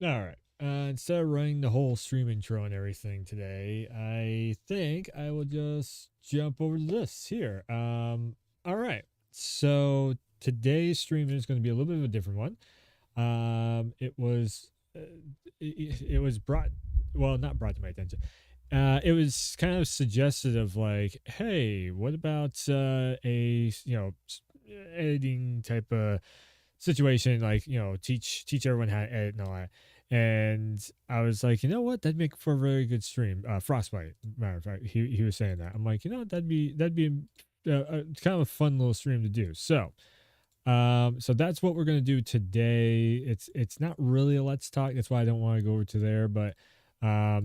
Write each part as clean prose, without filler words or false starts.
All right. Instead of running the whole stream intro and everything today, I think I will just jump over to this here. All right. So today's stream is going to be a little bit of a different one. It was, uh, it was brought, well, not brought to my attention. It was kind of suggested of like, hey, what about editing type of situation, like teach everyone how to edit and all that. And I was like, you know what, that'd make for a very good stream. Frostbite, matter of fact, he was saying that. I'm like, you know what, that'd be kind of a fun little stream to do. So that's what we're gonna do today. It's not really a let's talk. That's why I don't want to go over to there. But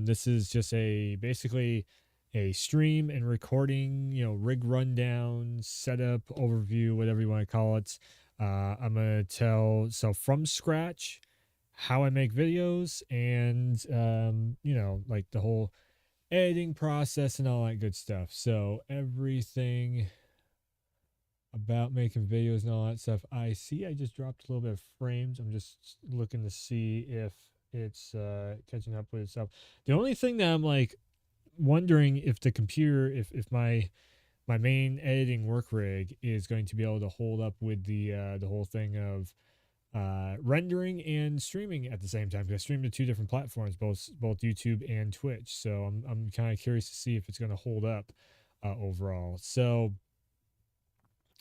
this is just a basically a stream and recording, rig rundown, setup, overview, whatever you want to call it. I'm gonna tell from scratch how I make videos and like the whole editing process and all that good stuff. So everything about making videos and all that stuff. I see I just dropped a little bit of frames. I'm just looking to see if it's catching up with itself. The only thing that I'm like wondering if the computer, if my main editing work rig is going to be able to hold up with the whole thing of rendering and streaming at the same time. Because I stream to two different platforms, both YouTube and Twitch. So I'm kind of curious to see if it's going to hold up overall. So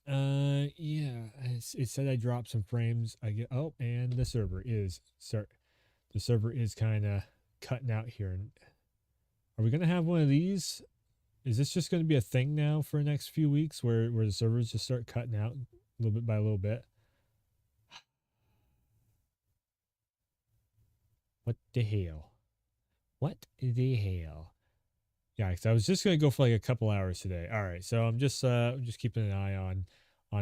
yeah, it said I dropped some frames. I get and the server is kind of cutting out here. Are we gonna have one of these? Is this just going to be a thing now for the next few weeks, where the servers just start cutting out a little bit by a little bit? What the hell? What the hell? Yeah, 'cause I was just gonna go for like a couple hours today. All right, so I'm just keeping an eye on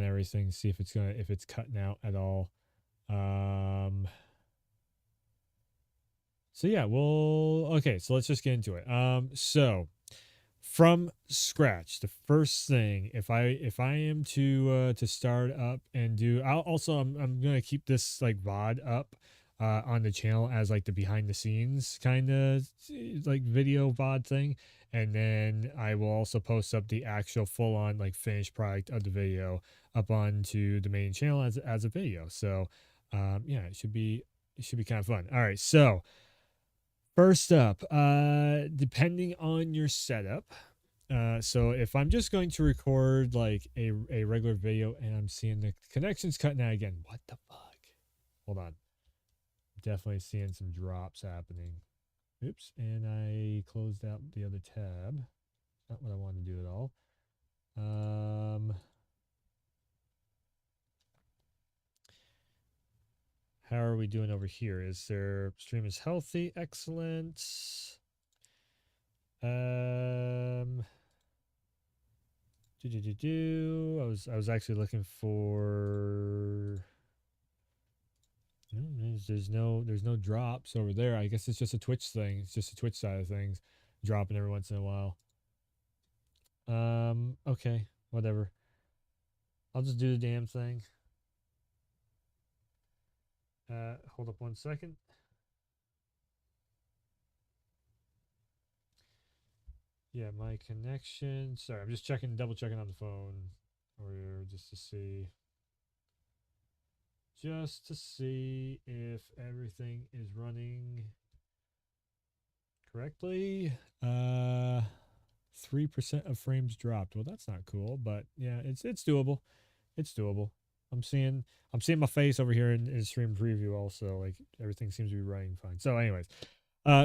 everything, see if it's cutting out at all. Um, So yeah, well, okay, so let's just get into it. So from scratch, the first thing, if I am to start up and do, I'm gonna keep this like VOD up on the channel as like the behind the scenes kind of like video VOD thing, and then I will also post up the actual full on like finished product of the video up onto the main channel as a video. So yeah, it should be kind of fun. All right, so first up, depending on your setup, so if I'm just going to record like a regular video and I'm seeing the connections cutting out again, what the fuck? Hold on. Definitely seeing some drops happening. Oops, and I closed out the other tab. Not what I wanted to do at all. How are we doing over here? Is their stream is healthy? Excellent. Um, I was actually looking for. There's no drops over there. I guess it's just a Twitch thing. It's just a Twitch side of things, dropping every once in a while. Okay, whatever. I'll just do the damn thing. Hold up 1 second. Yeah, my connection. Sorry, I'm just double checking on the phone, or just to see if everything is running correctly. 3% of frames dropped. Well, that's not cool, but yeah, it's doable. It's doable. I'm seeing I'm seeing my face over here in stream preview also. Like everything seems to be running fine. So, anyways,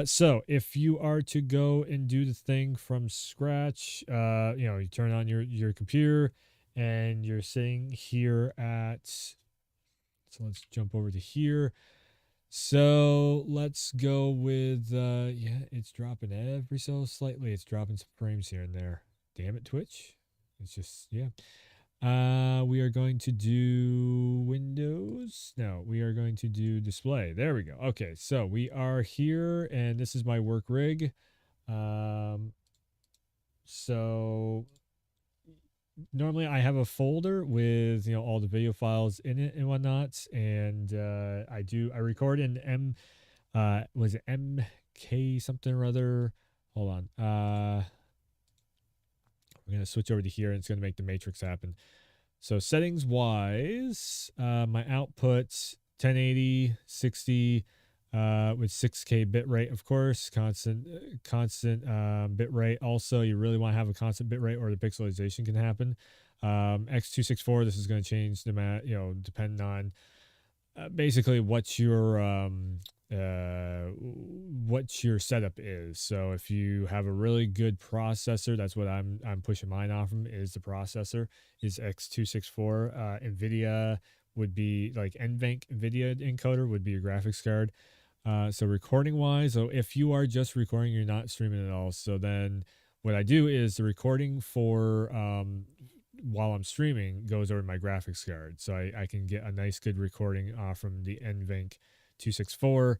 so if you are to go and do the thing from scratch, you turn on your computer and you're sitting here at. So let's jump over to here. So let's go with yeah, it's dropping every so slightly. It's dropping some frames here and there. Damn it, Twitch. It's just yeah. We are going to do Windows. No, we are going to do display. There we go. Okay, so we are here, and this is my work rig. Um, so normally I have a folder with all the video files in it and whatnot, and I record in Was it MK something or other? Hold on. We're gonna switch over to here, and it's gonna make the matrix happen. So settings wise, my output 1080 60 with 6K bit rate, of course, constant bit rate. Also, you really want to have a constant bit rate, or the pixelization can happen. X264, this is going to change no matter, depending on basically what your setup is. So if you have a really good processor, that's what I'm pushing mine off from, is the processor is X264. Nvidia would be like NVENC Nvidia encoder would be your graphics card. So recording wise, so if you are just recording, you're not streaming at all. So then what I do is the recording for while I'm streaming goes over my graphics card. So I can get a nice good recording from the NVENC 264,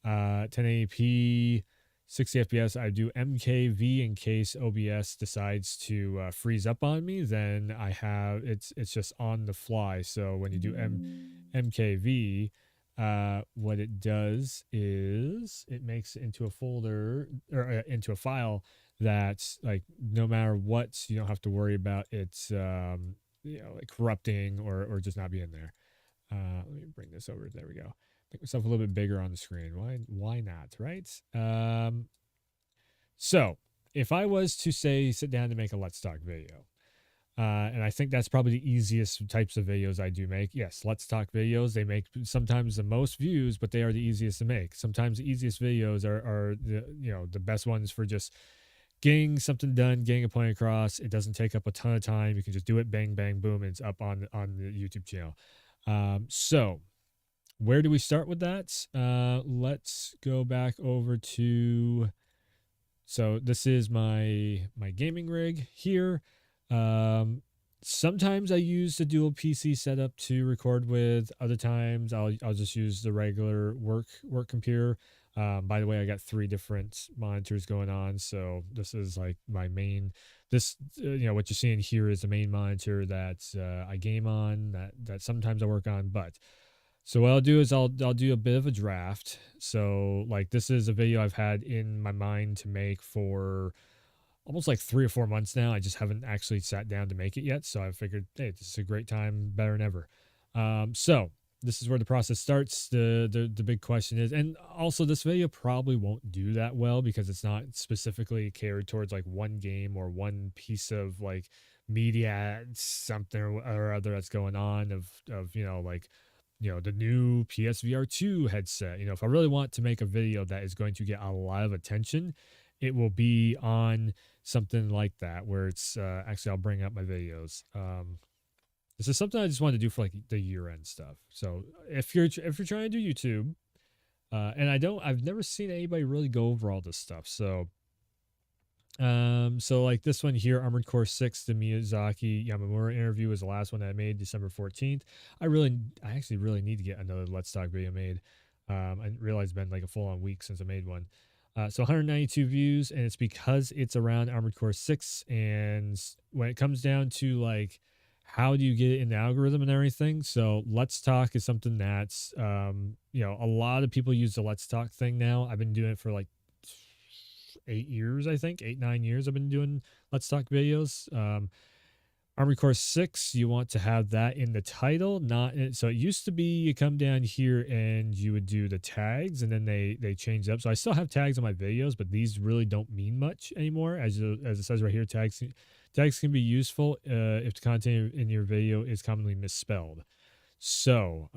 1080p, 60 FPS. I do MKV in case OBS decides to freeze up on me. Then I have it's just on the fly. So when you do MKV, what it does is it makes it into a folder or into a file that's like no matter what, you don't have to worry about it like corrupting or just not being there. Let me bring this over. There we go. Make myself a little bit bigger on the screen. Why not, right? So if I was to say sit down to make a Let's Talk video, and I think that's probably the easiest types of videos I do make. Yes, Let's Talk videos. They make sometimes the most views, but they are the easiest to make. Sometimes the easiest videos are the best ones for just getting something done, getting a point across. It doesn't take up a ton of time. You can just do it, bang, bang, boom, and it's up on the YouTube channel. So where do we start with that? Let's go back over to. So this is my gaming rig here. Sometimes I use the dual PC setup to record with. Other times I'll just use the regular work computer. By the way, I got 3 different monitors going on. So this is like my main. This what you're seeing here is the main monitor that I game on. That sometimes I work on, but. So what I'll do is I'll do a bit of a draft. So like this is a video I've had in my mind to make for almost like 3 or 4 months now. I just haven't actually sat down to make it yet. So I figured, hey, this is a great time, better than ever. So this is where the process starts. The big question is, and also this video probably won't do that well because it's not specifically catered towards like one game or one piece of like media, something or other that's going on of like the new PSVR 2 headset. If I really want to make a video that is going to get a lot of attention, it will be on something like that where it's actually I'll bring up my videos. This is something I just wanted to do for like the year-end stuff. So if you're trying to do YouTube, and I've never seen anybody really go over all this stuff. So like this one here, Armored Core 6, the Miyazaki Yamamura interview was the last one that I made, December 14th. I actually really need to get another Let's Talk video made. I realized it's been like a full-on week since I made one. So 192 views, and it's because it's around Armored Core 6. And when it comes down to like, how do you get it in the algorithm and everything? So Let's Talk is something that's, a lot of people use the Let's Talk thing now. I've been doing it for like 8 years, I think 8-9 years I've been doing Let's Talk videos. Armored Core 6, you want to have that in the title, so it used to be you come down here and you would do the tags, and then they changed up. So I still have tags on my videos, but these really don't mean much anymore. As it says right here, tags can be useful if the content in your video is commonly misspelled. So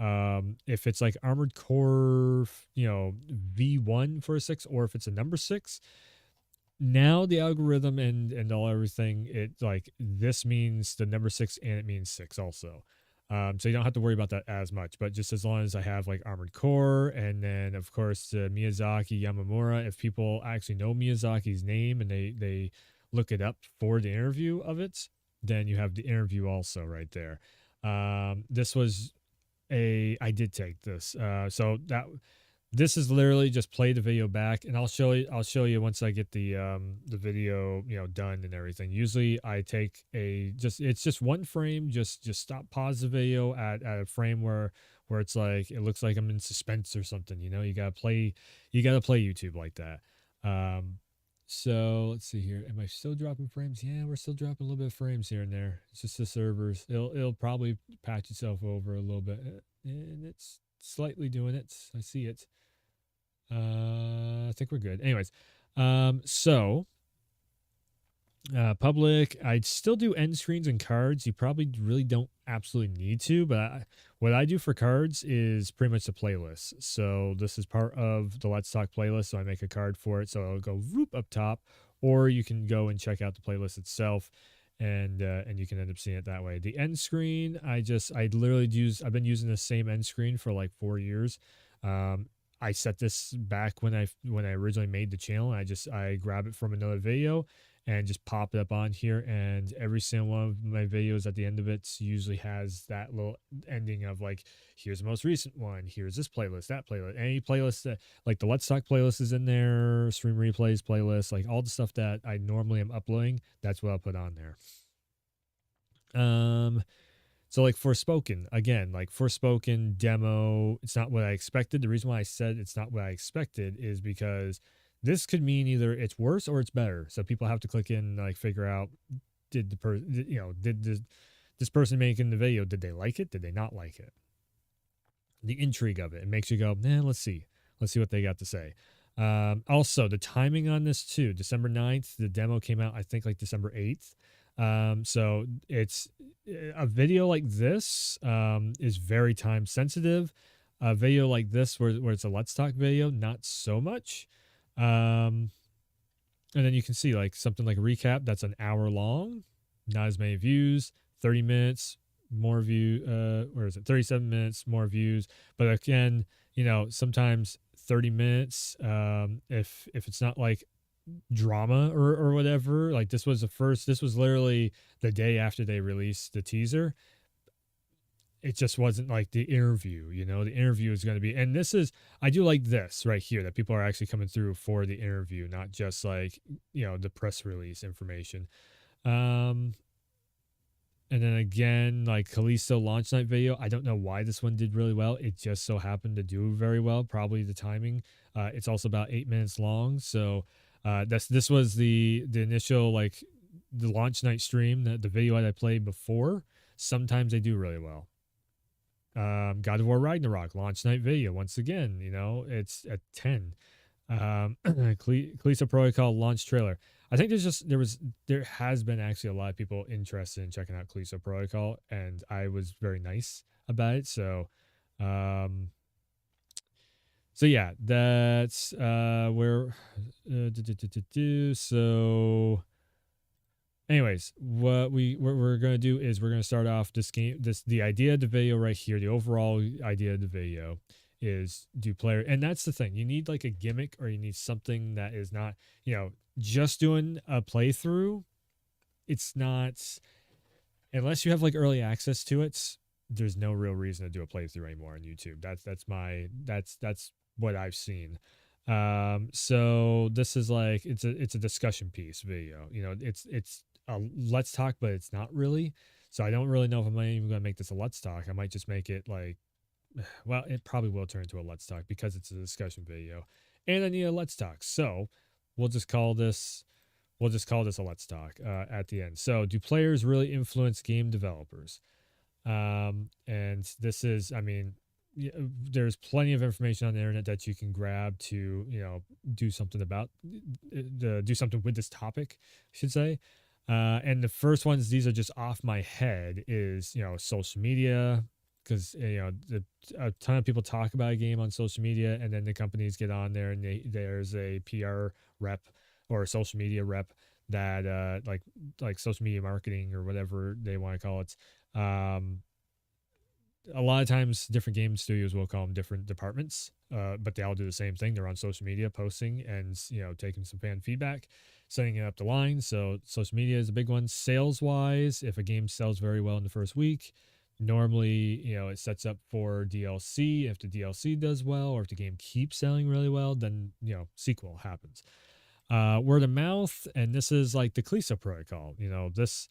if it's like Armored Core, V1 for a 6, or if it's a number 6, now the algorithm and all everything, it like this means the number 6 and it means 6 also. So you don't have to worry about that as much, but just as long as I have like Armored Core, and then of course Miyazaki Yamamura, if people actually know Miyazaki's name and they look it up for the interview of it, then you have the interview also right there. This was I did take this. So this is literally just play the video back, and I'll show you once I get the video done and everything. Usually I take it's just one frame, just stop, pause the video at a frame where where it's like it looks like I'm in suspense or something. You gotta play YouTube like that. Um, so let's see here. Am I still dropping frames? Yeah, we're still dropping a little bit of frames here and there. It's just the servers. It'll probably patch itself over a little bit, and it's slightly doing it. I see it. I think we're good. Anyways, so public, I'd still do end screens and cards. You probably really don't absolutely need to, but what I do for cards is pretty much the playlist. So this is part of the Let's Talk playlist. So I make a card for it. So it'll go whoop up top, or you can go and check out the playlist itself, and you can end up seeing it that way. The end screen, I've been using the same end screen for like 4 years. Um, I set this back when I originally made the channel. I grab it from another video and just pop it up on here, and every single one of my videos at the end of it usually has that little ending of like, here's the most recent one, here's this playlist, that playlist, any playlist that, like the Let's Talk playlist is in there, stream replays playlist, like all the stuff that I normally am uploading, that's what I'll put on there. So like Forspoken, again, like Forspoken demo, it's not what I expected. The reason why I said it's not what I expected is because this could mean either it's worse or it's better. So people have to click in and like figure out, did this person making the video, did they like it? Did they not like it? The intrigue of it. It makes you go, let's see. Let's see what they got to say. Also, the timing on this too, December 9th, the demo came out, I think like December 8th. So it's a video like this is very time sensitive. A video like this where it's a Let's Talk video, not so much. And then you can see like something like a recap that's an hour long, not as many views, 30 minutes, more view, where is it? 37 minutes, more views. But again, sometimes 30 minutes, if it's not like drama or whatever, like this was literally the day after they released the teaser. It just wasn't like the interview, the interview is going to be, and I do like this right here, that people are actually coming through for the interview, not just like, the press release information. And then again, like Callisto launch night video, I don't know why this one did really well. It just so happened to do very well, probably the timing. It's also about 8 minutes long. So this was the initial, like the launch night stream, the video that I played before. Sometimes they do really well. God of War Ragnarok launch night video. Once again, it's at 10. Callisto Protocol launch trailer. I think there has been actually a lot of people interested in checking out Callisto Protocol, and I was very nice about it. So yeah, that's where. So anyways, what we're gonna do is we're gonna start off the idea of the video right here. The overall idea of the video is do player, and that's the thing. You need like a gimmick, or you need something that is not, just doing a playthrough. It's not, unless you have like early access to it. There's no real reason to do a playthrough anymore on YouTube. That's what I've seen. So this is like it's a discussion piece video. It's a Let's Talk, but it's not really. So I don't really know if I'm even going to make this a Let's Talk. I might just make it like, well, it probably will turn into a Let's Talk because it's a discussion video, and I need a Let's Talk. So we'll just call this a Let's Talk at the end. So do players really influence game developers? And this is, there's plenty of information on the internet that you can grab to, do something with this topic, I should say. And the first ones, these are just off my head, is, social media, because, a ton of people talk about a game on social media, and then the companies get on there and there's a PR rep or a social media rep that, like social media marketing or whatever they want to call it. A lot of times different game studios will call them different departments, but they all do the same thing. They're on social media posting and, taking some fan feedback, setting it up the line. So social media is a big one. Sales wise, if a game sells very well in the first week, normally, it sets up for DLC. If the DLC does well, or if the game keeps selling really well, then, sequel happens. Word of mouth, and this is like the Callisto Protocol. This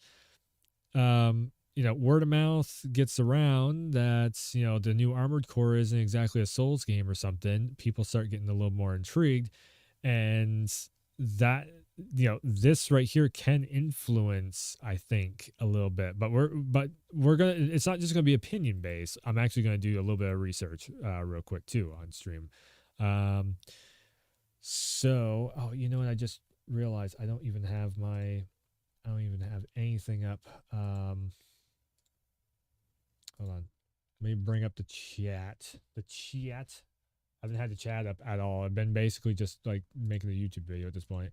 word of mouth gets around that, the new Armored Core isn't exactly a Souls game or something. People start getting a little more intrigued, and that, this right here can influence, I think, a little bit. But we're gonna. It's not just gonna be opinion based. I'm actually gonna do a little bit of research, real quick too on stream. Um, so, oh, you know what? I just realized I don't even have anything up. Hold on. Let me bring up the chat. The chat. I haven't had the chat up at all. I've been basically just like making a YouTube video at this point.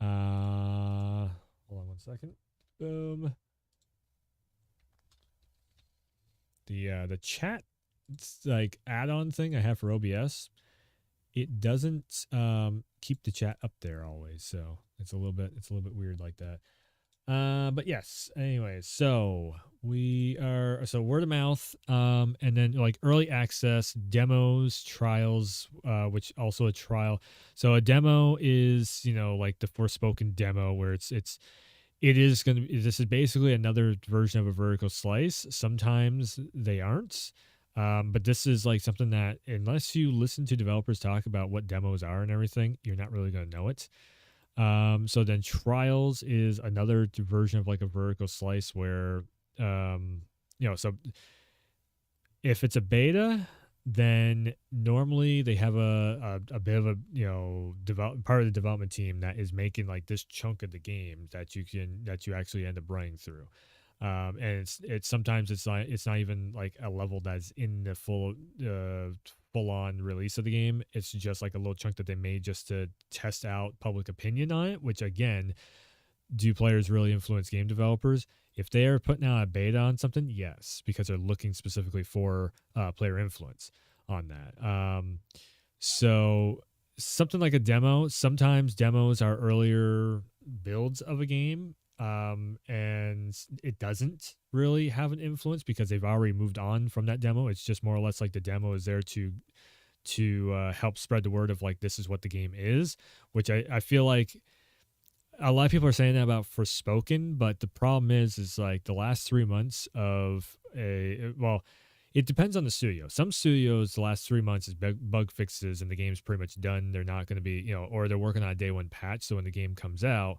Hold on one second. Boom. The chat, like add-on thing I have for OBS, it doesn't keep the chat up there always, so it's a little bit weird like that. But yes, anyways, so word of mouth, and then like early access, demos, trials, which also a trial. So a demo is, like the Forspoken demo where this is basically another version of a vertical slice. Sometimes they aren't. But this is like something that, unless you listen to developers talk about what demos are and everything, you're not really going to know it. So then trials is another version of like a vertical slice where, so if it's a beta, then normally they have a bit of a, part of the development team that is making like this chunk of the game that you actually end up running through. And it's sometimes it's not even like a level that's in the full on release of the game. It's just like a little chunk that they made just to test out public opinion on it, which again, do players really influence game developers? If they are putting out a beta on something, yes, because they're looking specifically for player influence on that. So something like a demo, sometimes demos are earlier builds of a game, and it doesn't really have an influence because they've already moved on from that demo. It's just more or less like the demo is there to help spread the word of like this is what the game is, which I feel like a lot of people are saying that about Forspoken, but the problem is like the last 3 months of it depends on the studio. Some studios, the last 3 months is bug fixes and the game's pretty much done. They're not going to be, or they're working on a day one patch. So when the game comes out,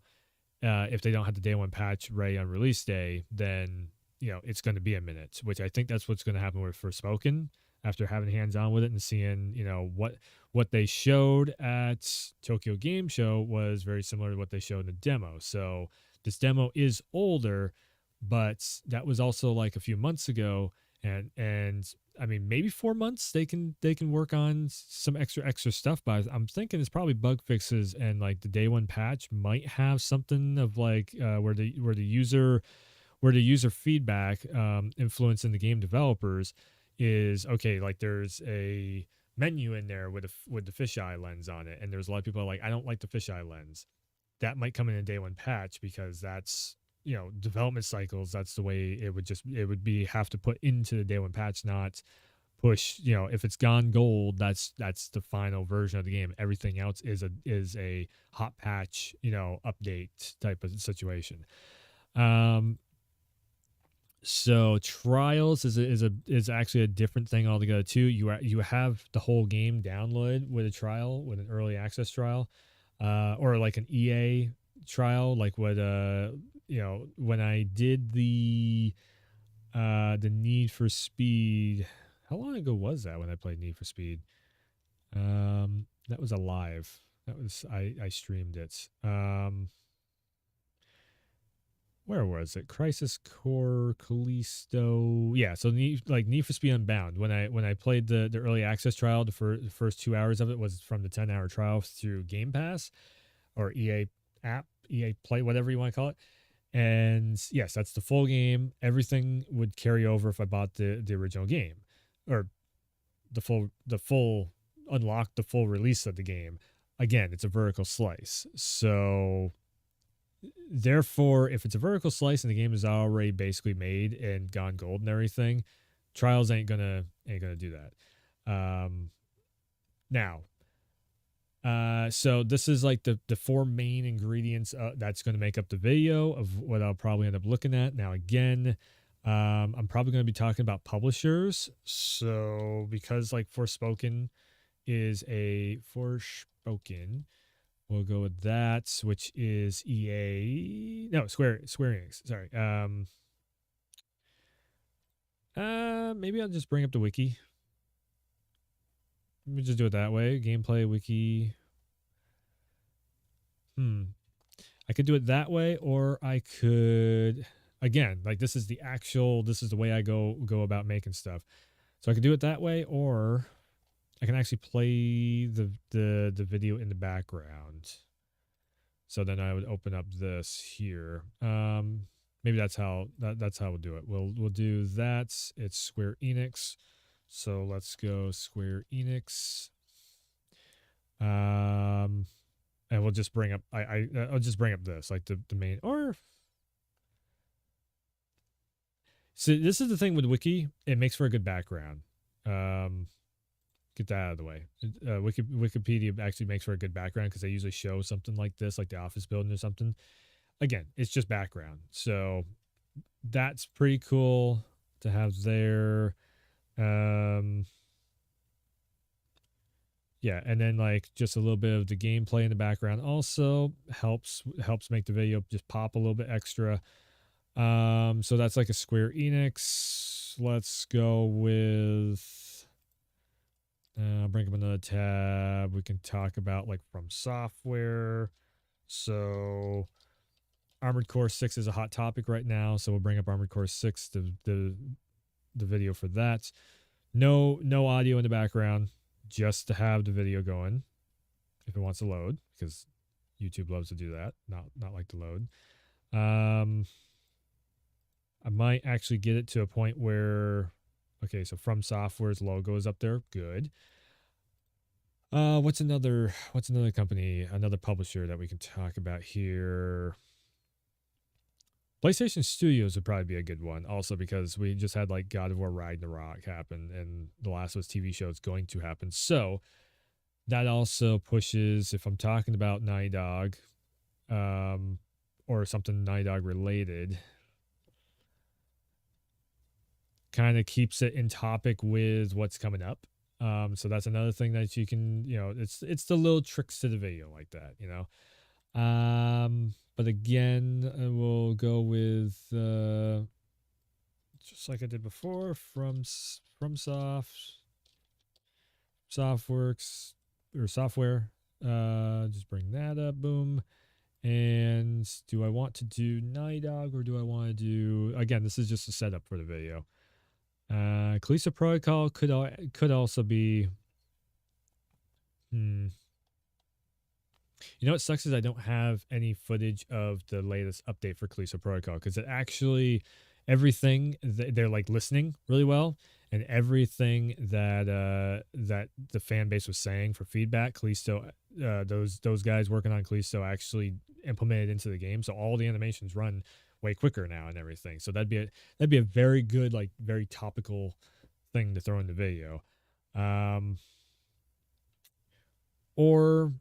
if they don't have the day one patch ready on release day, then it's going to be a minute. Which I think that's what's going to happen with Forspoken after having hands on with it and seeing what they showed at Tokyo Game Show was very similar to what they showed in the demo. So this demo is older, but that was also like a few months ago, and I mean maybe 4 months they can work on some extra stuff. But I'm thinking it's probably bug fixes, and like the day one patch might have something of like where the user feedback influencing the game developers is okay. Like there's a menu in there with the fisheye lens on it, and there's a lot of people are like, I don't like the fisheye lens. That might come in a day one patch because that's development cycles. That's the way it would be have to put into the day one patch, not push. If it's gone gold, that's the final version of the game. Everything else is a hot patch, update type of situation. So trials is actually a different thing altogether too. You have the whole game download with a trial, with an early access trial, or like an EA trial, like what when I did the Need for Speed. How long ago was that when I played Need for Speed? That was a live. That was I streamed it. Where was it? Crisis Core, Callisto. Yeah, so Need for Speed Unbound. When I played the early access trial, the first 2 hours of it was from the 10-hour trial through Game Pass or EA app, EA Play, whatever you want to call it. And yes, that's the full game. Everything would carry over if I bought the original game, or the full unlock the full release of the game. Again, it's a vertical slice, so therefore, if it's a vertical slice and the game is already basically made and gone gold and everything, trials ain't gonna do that. Now, so this is like the four main ingredients that's going to make up the video of what I'll probably end up looking at. Now, again, I'm probably going to be talking about publishers. So because like Forspoken is a Forspoken, we'll go with that, which is EA. No, Square Enix. Sorry. Maybe I'll just bring up the wiki. Let me just do it that way. Gameplay wiki. I could do it that way, or I could again, like this is the actual. This is the way I go about making stuff. So I could do it that way, or I can actually play the video in the background. So then I would open up this here. Maybe that's how we'll do it. We'll do that. It's Square Enix. So let's go Square Enix. And we'll just bring up I'll just bring up this like the main or so this is the thing with wiki, it makes for a good background. Um get that out of the way. Wikipedia actually makes for a good background because they usually show something like this, like the office building or something. Again, it's just background. So that's pretty cool to have there. Um yeah, and then like just a little bit of the gameplay in the background also helps make the video just pop a little bit extra. So that's like a Square Enix. Let's go with bring up another tab. We can talk about like From Software. So Armored Core 6 is a hot topic right now, so we'll bring up Armored Core 6, the video for that. No audio in the background, just to have the video going if it wants to load, because YouTube loves to do that, not like to load. I might actually get it to a point where, okay, so From Software's logo is up there. Good. What's another company, another publisher that we can talk about here? PlayStation Studios would probably be a good one, also because we just had like God of War Ragnarok happen, and the Last of Us TV show is going to happen. So that also pushes, if I'm talking about Naughty Dog, or something Naughty Dog related, kind of keeps it in topic with what's coming up. So that's another thing that you can, it's the little tricks to the video like that, But again, we'll go with just like I did before, from Softworks or software. Just bring that up, boom. And do I want to do Naughty Dog, or do I want to do, again, this is just a setup for the video. Callisto Protocol could also be. You know what sucks is I don't have any footage of the latest update for Callisto Protocol, because it actually everything they're like listening really well, and everything that the fan base was saying for feedback, Callisto, those guys working on Callisto actually implemented into the game, so all the animations run way quicker now and everything. So that'd be a very good, like very topical thing to throw in the video. Or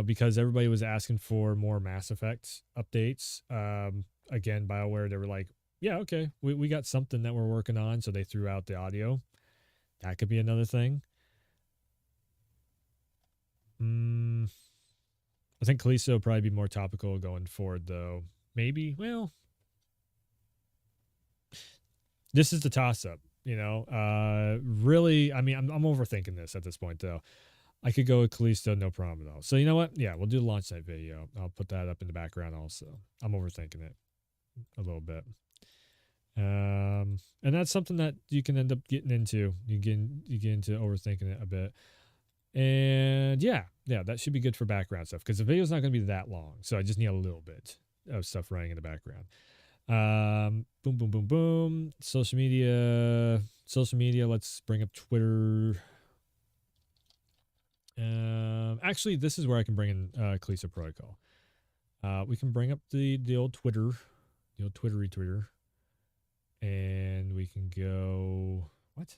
because everybody was asking for more Mass Effect updates. Again, BioWare, they were like, yeah, okay, we got something that we're working on, so they threw out the audio. That could be another thing. I think Callisto will probably be more topical going forward, though. Maybe. Well, this is the toss-up. Really, I mean, I'm overthinking this at this point, though. I could go with Callisto, no problem at all. So you know what? Yeah, we'll do the launch night video. I'll put that up in the background also. I'm overthinking it a little bit. And that's something that you can end up getting into. You get into overthinking it a bit. And yeah, that should be good for background stuff, because the video's not going to be that long. So I just need a little bit of stuff running in the background. Boom, boom, boom, boom. Social media. Let's bring up Twitter. Actually, this is where I can bring in Callisto Protocol. We can bring up the old Twitter, the old Twitter, and we can go what?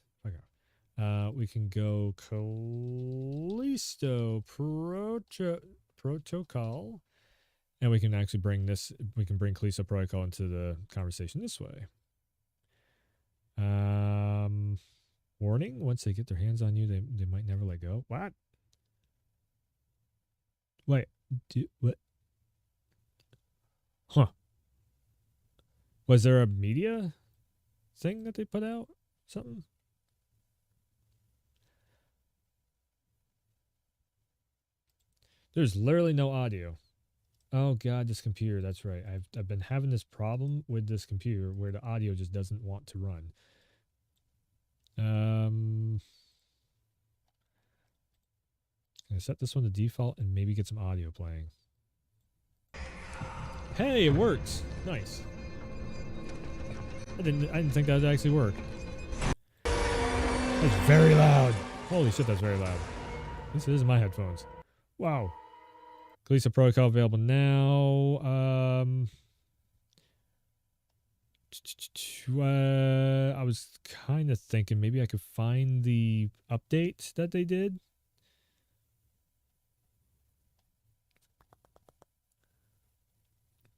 We can go Callisto Protocol, and we can actually bring this. We can bring Callisto Protocol into the conversation this way. Warning: once they get their hands on you, they might never let go. What? Wait. What? Huh? Was there a media thing that they put out? Something? There's literally no audio. Oh god, this computer. That's right. I've been having this problem with this computer where the audio just doesn't want to run. I set this one to default and maybe get some audio playing. Hey, it works. Nice. I didn't think that would actually work. That's very loud. Holy shit, that's very loud. This is my headphones. Wow. Callisto Protocol available now. I was kind of thinking maybe I could find the update that they did.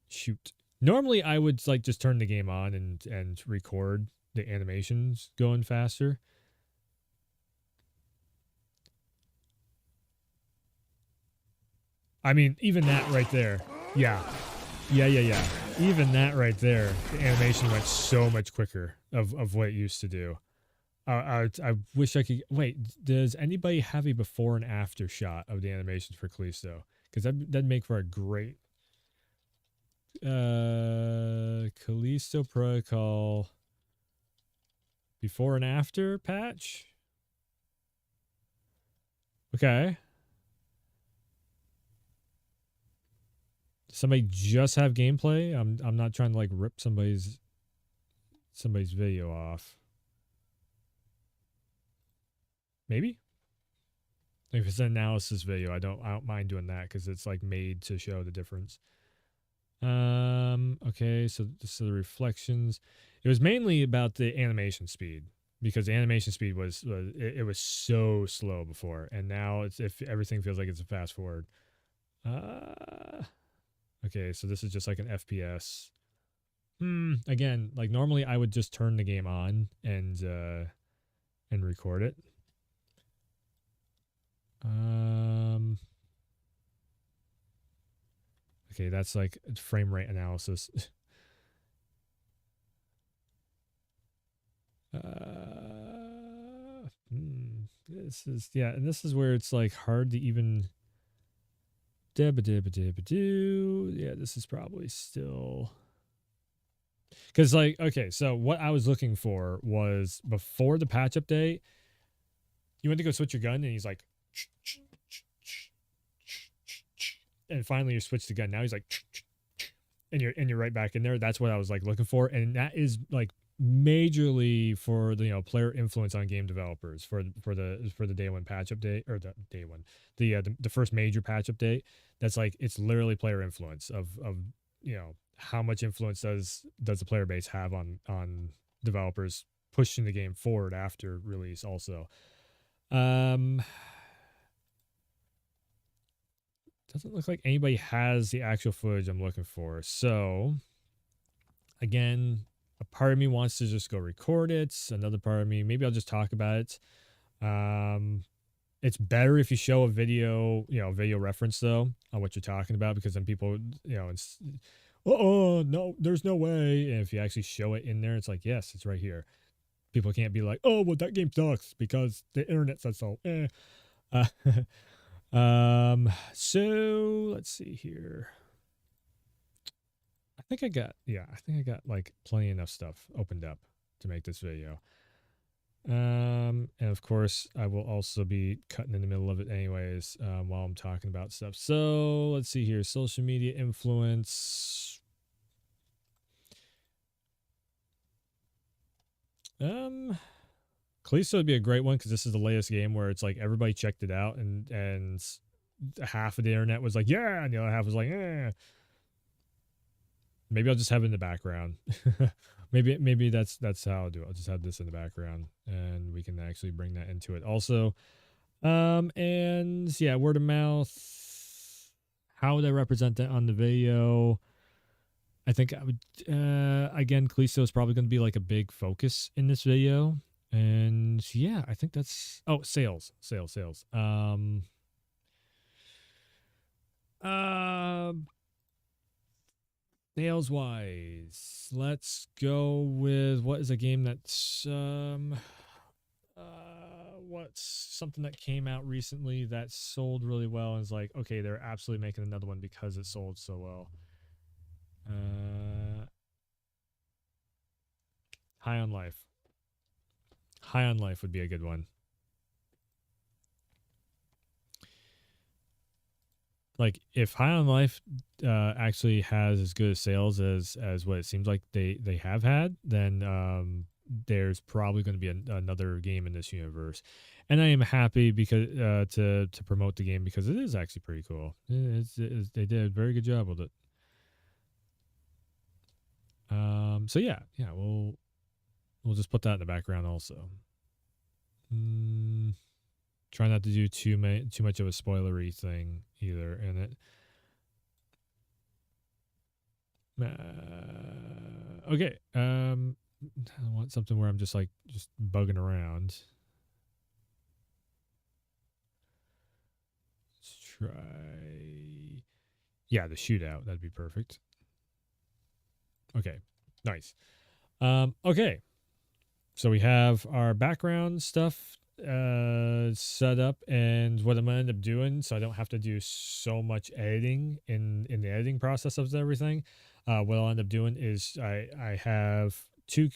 Shoot. Normally I would like just turn the game on and record the animations going faster. I mean, even that right there. Yeah. Even that right there, the animation went so much quicker of what it used to do. I wish I could. Wait, does anybody have a before and after shot of the animations for Callisto? Because that'd make for a great Callisto Protocol before and after patch. Okay. Does somebody just have gameplay? I'm not trying to like rip somebody's video off. Maybe? If it's an analysis video, I don't mind doing that because it's like made to show the difference. Okay, so this is the reflections. It was mainly about the animation speed because the animation speed was it was so slow before, and now it's if everything feels like it's a fast forward. Okay, so this is just like an FPS. Again, like normally I would just turn the game on and record it. Okay, that's like frame rate analysis. This is and this is where it's like hard to even yeah, this is probably still because like okay, so what I was looking for was before the patch update, you went to go switch your gun and he's like and finally you switch the gun. Now he's like and you're right back in there. That's what I was like looking for, and that is like majorly for the player influence on game developers for the day one patch update or the day one the first major patch update. That's like it's literally player influence of how much influence does the player base have on developers pushing the game forward after release also. Doesn't look like anybody has the actual footage I'm looking for, so again, a part of me wants to just go record it. Another part of me, maybe I'll just talk about it. It's better if you show a video, video reference though on what you're talking about, because then people, it's, oh no, there's no way. And if you actually show it in there, it's like, yes, it's right here. People can't be like, oh, well, that game sucks because the internet says so. So let's see here. I think I got like plenty enough stuff opened up to make this video. And of course I will also be cutting in the middle of it anyways, while I'm talking about stuff. So let's see here. Social media influence. Callisto would be a great one because this is the latest game where it's like everybody checked it out and half of the internet was like, yeah, and the other half was like, eh. Maybe I'll just have it in the background. maybe that's how I'll do it. I'll just have this in the background and we can actually bring that into it also. And yeah, word of mouth. How would I represent that on the video? I think I would again, Kalisto is probably going to be like a big focus in this video, and yeah, I think that's sales. Um, Sales wise, let's go with what is a game that's what's something that came out recently that sold really well and is like, okay, they're absolutely making another one because it sold so well. Uh, High on Life. High on Life would be a good one. Like if High on Life actually has as good a sales as what it seems like they have had, then there's probably going to be another game in this universe, and I am happy because to promote the game because it is actually pretty cool. They did a very good job with it. So yeah, we'll just put that in the background also. Mm, Try not to do too much of a spoilery thing either in it. Okay. I want something where I'm just like just bugging around. Let's try. Yeah, the shootout. That'd be perfect. Okay. Nice. Okay. So we have our background stuff set up, and what I'm gonna end up doing, so I don't have to do so much editing in the editing process of everything. What I'll end up doing is I have two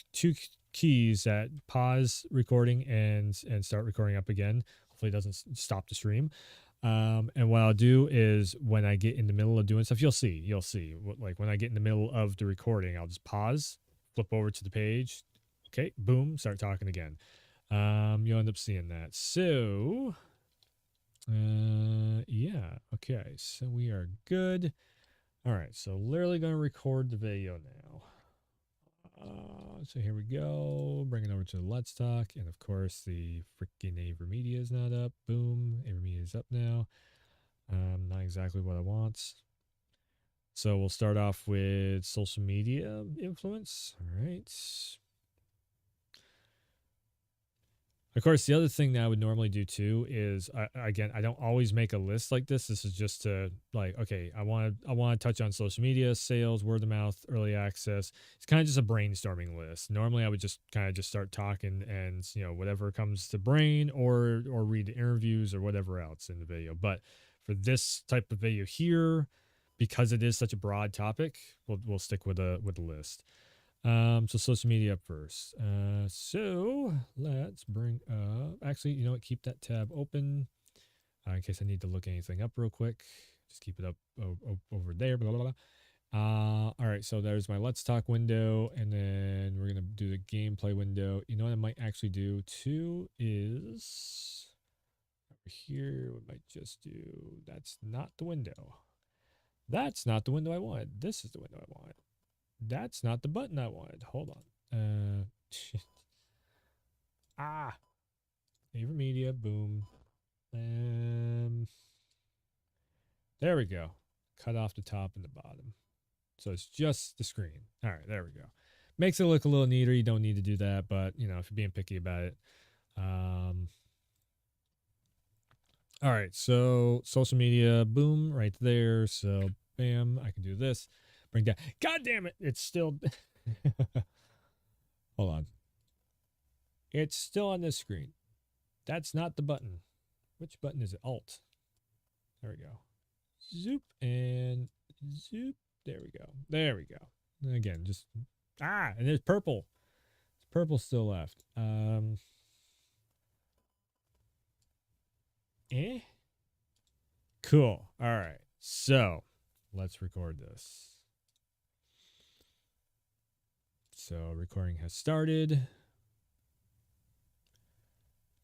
keys that pause recording and start recording up again. Hopefully, it doesn't stop the stream. And what I'll do is when I get in the middle of doing stuff, you'll see. Like when I get in the middle of the recording, I'll just pause, flip over to the page. Okay, boom, start talking again. You'll end up seeing that. So, yeah, okay, so we are good. All right, so literally gonna record the video now. So here we go. Bring it over to the Let's Talk, and of course the freaking AverMedia is not up. Boom, AverMedia is up now. Not exactly what I want. So we'll start off with social media influence. All right. Of course, the other thing that I would normally do too is, again, I don't always make a list like this. This is just to like, okay, I want to touch on social media, sales, word of mouth, early access. It's kind of just a brainstorming list. Normally, I would just kind of just start talking and whatever comes to brain or read interviews or whatever else in the video. But for this type of video here, because it is such a broad topic, we'll stick with a list. So social media up first. So let's bring up. Actually, you know what? Keep that tab open in case I need to look anything up real quick. Just keep it up over there. Blah, blah, blah. All right. So there's my Let's Talk window, and then we're gonna do the gameplay window. You know what I might actually do too is over here. We might just do. That's not the window. That's not the window I wanted. This is the window I wanted. That's not the button I wanted. Hold on. Ah, AverMedia. Boom. There we go. Cut off the top and the bottom. So it's just the screen. All right, there we go. Makes it look a little neater. You don't need to do that, but if you're being picky about it. All right, so social media, boom, right there. So bam, I can do this. Bring down. God damn it! It's still. Hold on. It's still on this screen. That's not the button. Which button is it? Alt. There we go. Zoop and zoop. There we go. There we go. And again, just and there's purple. Purple still left. Cool. All right. So let's record this. So recording has started.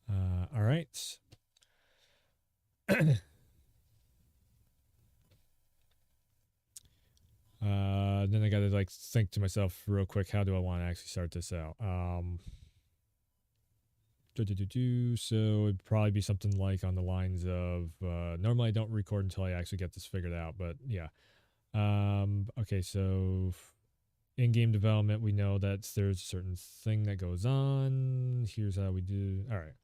All right. Then I gotta like think to myself real quick, how do I want to actually start this out? So it'd probably be something like on the lines of normally I don't record until I actually get this figured out, but yeah. Okay, so in game development, we know that there's a certain thing that goes on. Here's how we do. All right.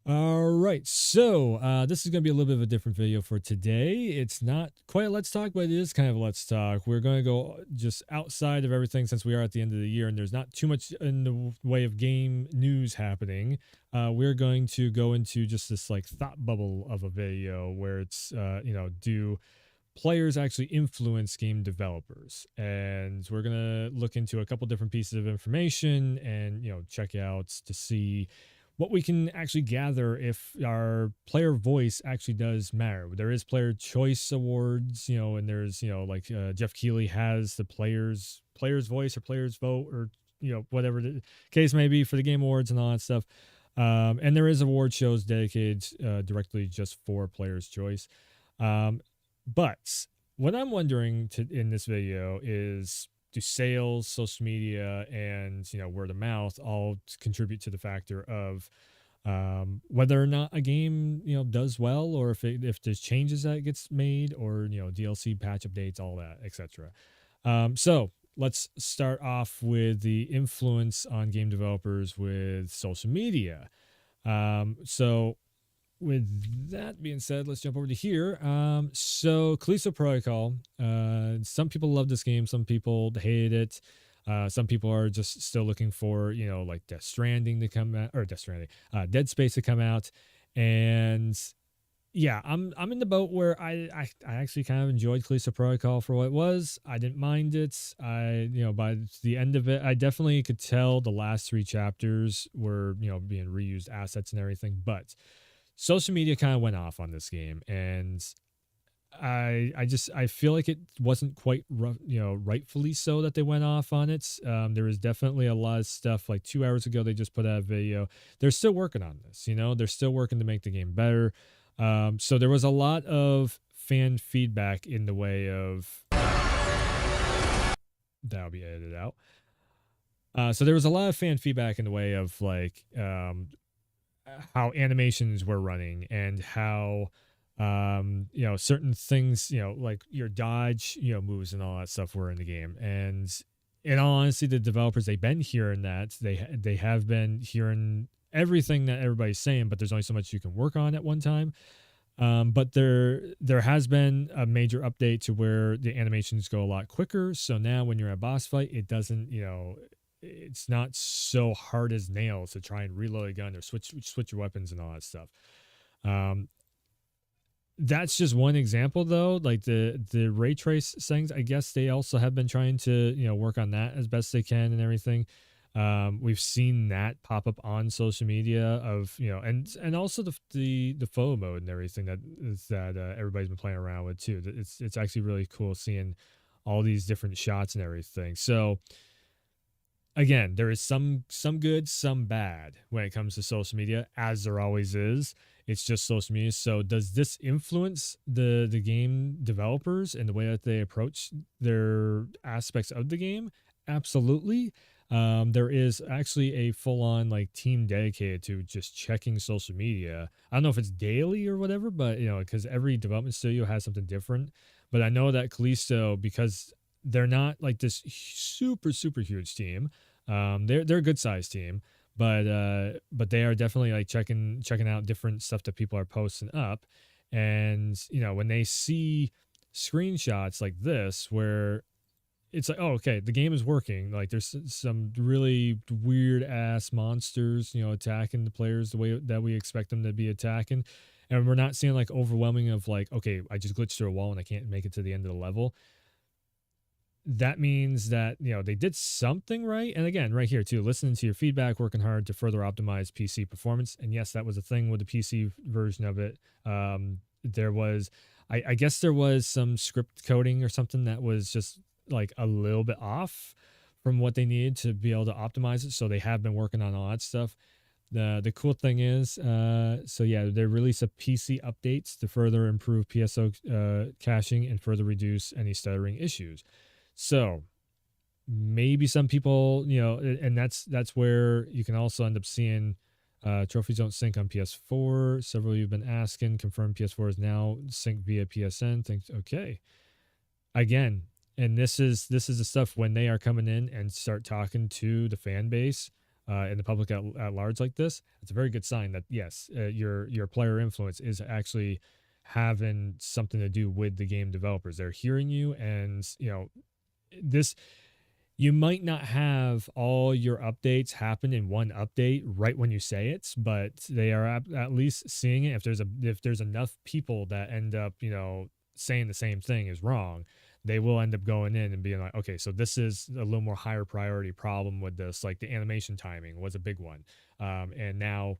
All right, so this is going to be a little bit of a different video for today. It's not quite a Let's Talk, but it is kind of a Let's Talk. We're going to go just outside of everything since we are at the end of the year and there's not too much in the way of game news happening. We're going to go into just this like thought bubble of a video where it's, do players actually influence game developers, and we're going to look into a couple different pieces of information and check out to see what we can actually gather if our player voice actually does matter. There is player choice awards, and there's like Jeff Keighley has the players voice or players vote, or whatever the case may be for the game awards and all that stuff. And there is award shows dedicated directly just for players choice. But what I'm wondering in this video is, do sales, social media, and word of mouth all contribute to the factor of whether or not a game does well, or if there's changes that gets made, or DLC patch updates, all that, etc. So let's start off with the influence on game developers with social media. So with that being said, let's jump over to here. So Callisto Protocol, some people love this game, some people hate it. Some people are just still looking for, like Death Stranding to come out, or Dead Space to come out. And yeah, I'm in the boat where I actually kind of enjoyed Callisto Protocol for what it was. I didn't mind it. By the end of it, I definitely could tell the last 3 chapters were, being reused assets and everything, but social media kind of went off on this game, and I feel like it wasn't quite rightfully so that they went off on it. There was definitely a lot of stuff. Like 2 hours ago, they just put out a video. They're still working on this. They're still working to make the game better. So there was a lot of fan feedback in the way of that'll be edited out. So there was a lot of fan feedback in the way of like how animations were running, and how certain things, like your dodge moves and all that stuff were in the game. And in all honesty, the developers, they've been hearing that. They have been hearing everything that everybody's saying, but there's only so much you can work on at one time. But there has been a major update to where the animations go a lot quicker. So now when you're at a boss fight, it doesn't, it's not so hard as nails to try and reload a gun or switch your weapons and all that stuff. That's just one example, though. Like the ray trace settings, I guess they also have been trying to work on that as best they can and everything. We've seen that pop up on social media of and also the photo mode and everything that everybody's been playing around with too. It's actually really cool seeing all these different shots and everything. So again, there is some good, some bad when it comes to social media, as there always is. It's just social media. So does this influence the game developers and the way that they approach their aspects of the game? Absolutely. There is actually a full-on like team dedicated to just checking social media. I don't know if it's daily or whatever, but because every development studio has something different. But I know that Callisto, because they're not like this super huge team. They're a good sized team, but they are definitely like checking out different stuff that people are posting up. And when they see screenshots like this where it's like, oh, okay, the game is working, like there's some really weird ass monsters attacking the players the way that we expect them to be attacking, and we're not seeing like overwhelming of like, okay, I just glitched through a wall and I can't make it to the end of the level. That means that they did something right. And again, right here too, listening to your feedback, working hard to further optimize PC performance. And yes, that was a thing with the PC version of it. There was, I guess there was some script coding or something that was just like a little bit off from what they needed to be able to optimize it. So they have been working on all that stuff. The cool thing is, so yeah, they release a PC updates to further improve PSO caching and further reduce any stuttering issues. So maybe some people, and that's where you can also end up seeing trophies don't sync on PS4. Several of you have been asking. Confirmed PS4 is now synced via PSN. Thanks. Okay. again, and this is the stuff when they are coming in and start talking to the fan base and the public at large like this. It's a very good sign that yes, your player influence is actually having something to do with the game developers. They're hearing you, and this you might not have all your updates happen in one update right when you say it, but they are at least seeing it. If there's enough people that end up saying the same thing is wrong, they will end up going in and being like, okay, so this is a little more higher priority problem with this. Like the animation timing was a big one, and now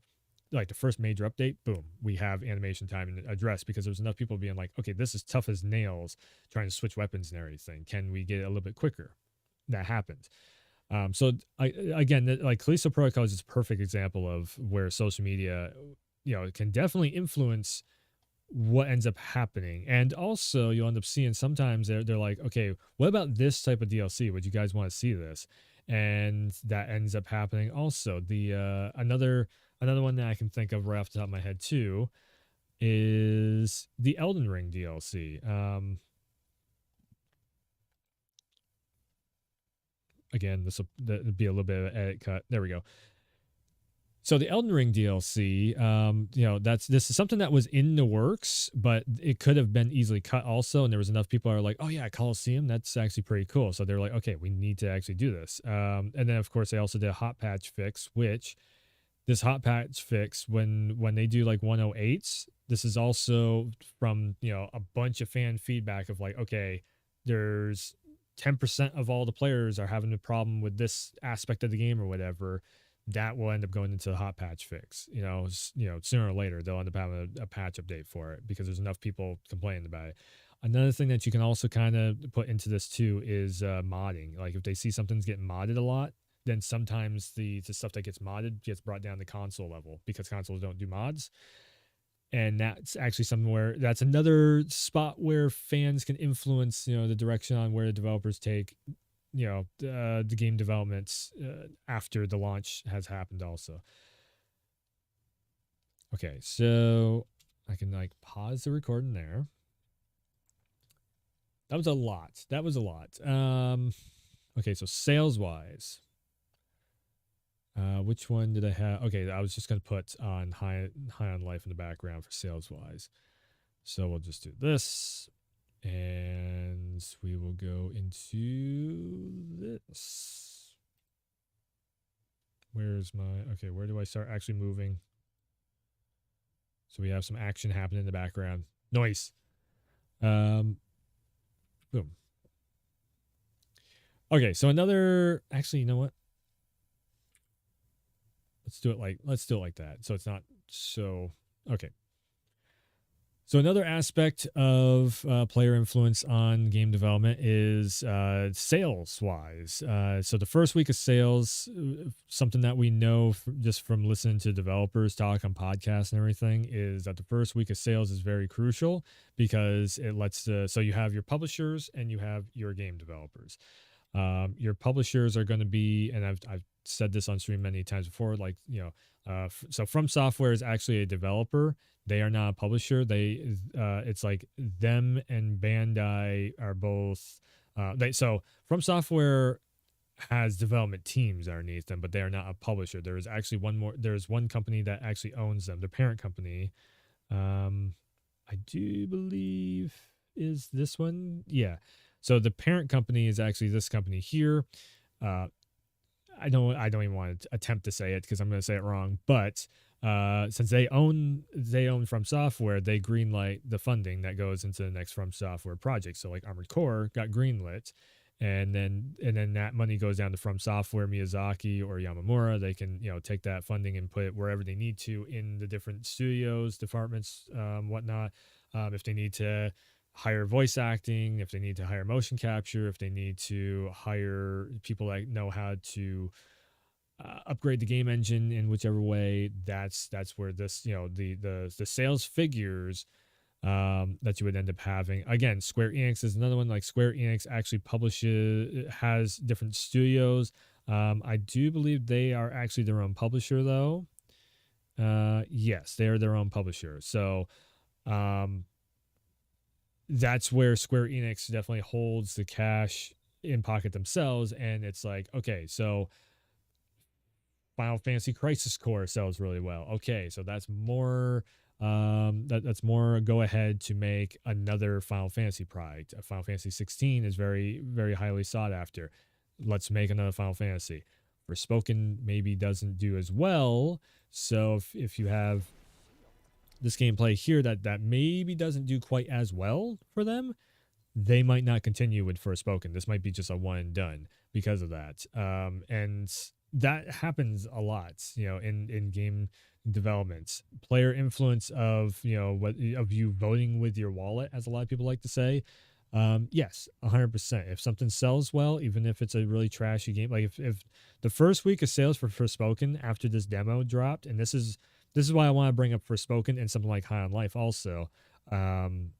like the first major update, boom, we have animation timing addressed because there's enough people being like, okay, this is tough as nails trying to switch weapons and everything. Can we get it a little bit quicker? That happens. So again, like Callisto Protocol is just a perfect example of where social media, can definitely influence what ends up happening. And also you'll end up seeing sometimes they're like, okay, what about this type of DLC? Would you guys want to see this? And that ends up happening also. The another one that I can think of right off the top of my head too is the Elden Ring DLC. Again, this will be a little bit of an edit cut. There we go. So the Elden Ring DLC, this is something that was in the works, but it could have been easily cut also. And there was enough people who are like, oh yeah, Coliseum, that's actually pretty cool. So they're like, okay, we need to actually do this. And then of course they also did a hot patch fix, which this hot patch fix when they do like 108s, this is also from a bunch of fan feedback of like, okay, there's 10% of all the players are having a problem with this aspect of the game or whatever. That will end up going into the hot patch fix. Sooner or later they'll end up having a patch update for it because there's enough people complaining about it. Another thing that you can also kind of put into this too is modding. Like if they see something's getting modded a lot, then sometimes the stuff that gets modded gets brought down to console level because consoles don't do mods. And that's actually something where that's another spot where fans can influence the direction on where the developers take the game developments after the launch has happened also. Okay, so I can like pause the recording there. That was a lot. Okay, so sales wise, which one did I have? Okay, I was just gonna put on high on life in the background for sales wise. So we'll just do this, and we will go into this. Where's my okay? Where do I start actually moving? So we have some action happening in the background. Noise. Boom. Okay, so another. Actually, you know what? Let's do it like that. So it's not so okay. So another aspect of player influence on game development is sales wise. So the first week of sales, something that we know just from listening to developers talk on podcasts and everything, is that the first week of sales is very crucial because it lets so you have your publishers and you have your game developers. Your publishers are going to be, and I've said this on stream many times before, like so From Software is actually a developer. They are not a publisher. It's like them and Bandai are both. So From Software has development teams underneath them, but they are not a publisher. There is actually one more. There's one company that actually owns them. The parent company, I do believe, is this one. Yeah. So the parent company is actually this company here. I don't even want to attempt to say it because I'm going to say it wrong. But since they own From Software, they greenlight the funding that goes into the next From Software project. So like Armored Core got greenlit, and then that money goes down to From Software, Miyazaki or Yamamura. They can take that funding and put it wherever they need to in the different studios, departments, whatnot. If they need to hire voice acting, if they need to hire motion capture, if they need to hire people that know how to upgrade the game engine in whichever way, that's where this the sales figures that you would end up having. Again, Square Enix is another one. Like Square Enix actually has different studios. I do believe they are actually their own publisher though. Yes, they are their own publisher. So that's where Square Enix definitely holds the cash in pocket themselves, and it's like, okay, so Final Fantasy Crisis Core sells really well. Okay, so that's more that's more go ahead to make another Final Fantasy product. Final Fantasy 16 is very highly sought after. Let's make another Final Fantasy. Forspoken maybe doesn't do as well. So if you have this gameplay here that maybe doesn't do quite as well for them, they might not continue with Forspoken. This might be just a one and done because of that. And that happens a lot, in game development. Player influence of what of you voting with your wallet, as a lot of people like to say. Yes, 100%. If something sells well, even if it's a really trashy game, like if the first week of sales for Forspoken after this demo dropped, and this is why I want to bring up Forspoken and something like High on Life also. Um,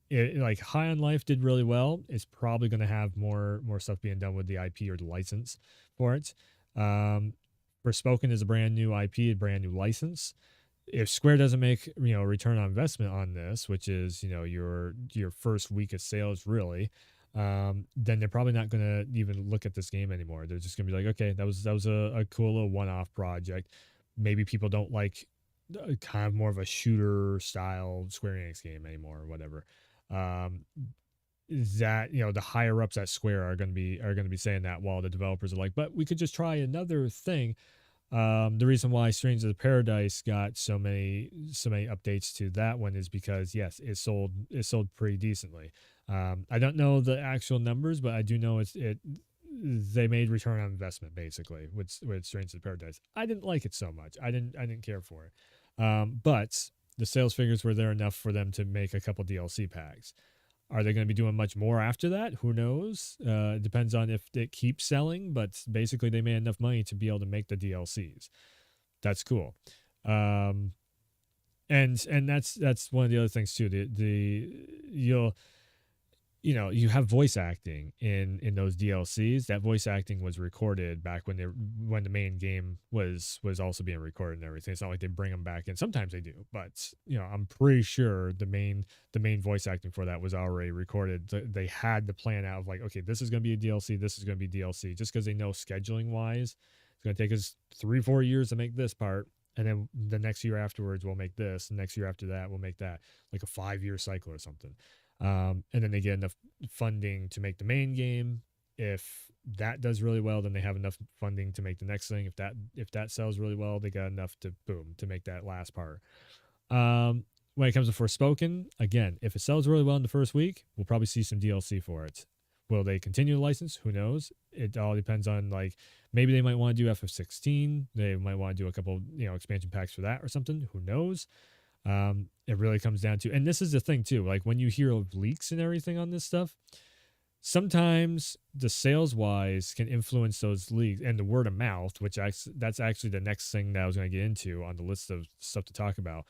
like High on Life did really well. It's probably going to have more stuff being done with the IP or the license for it. Forspoken is a brand new IP, a brand new license. If Square doesn't make return on investment on this, which is your first week of sales really, then they're probably not going to even look at this game anymore. They're just going to be like, okay, that was a cool little one-off project. Maybe people don't like kind of more of a shooter style Square Enix game anymore or whatever. Um, that the higher ups at Square are going to be saying that, while the developers are like, but we could just try another thing. The reason why Strange of the Paradise got so many updates to that one is because yes, it sold pretty decently. I don't know the actual numbers, but I do know they made return on investment basically with Strange of the Paradise. I didn't like it so much. I didn't care for it. But the sales figures were there enough for them to make a couple DLC packs. Are they going to be doing much more after that? Who knows? It depends on if it keeps selling, but basically they made enough money to be able to make the DLCs. That's cool. Um, and that's one of the other things too. You have voice acting in those DLCs. That voice acting was recorded back when the main game was also being recorded and everything. It's not like they bring them back in. Sometimes they do, but I'm pretty sure the main voice acting for that was already recorded. They had the plan out of like, okay, this is going to be a DLC, this is going to be DLC, just because they know scheduling wise, it's going to take us 3-4 years to make this part. And then the next year afterwards, we'll make this. The next year after that, we'll make that, like a 5-year cycle or something. And then they get enough funding to make the main game. If that does really well, then they have enough funding to make the next thing. If that sells really well, they got enough to make that last part. When it comes to Forspoken, again, if it sells really well in the first week, we'll probably see some DLC for it. Will they continue the license? Who knows? It all depends on, like, maybe they might want to do FF16. They might want to do a couple expansion packs for that or something. Who knows? It really comes down to, and this is the thing too, like when you hear of leaks and everything on this stuff, sometimes the sales wise can influence those leaks and the word of mouth, which that's actually the next thing that I was going to get into on the list of stuff to talk about.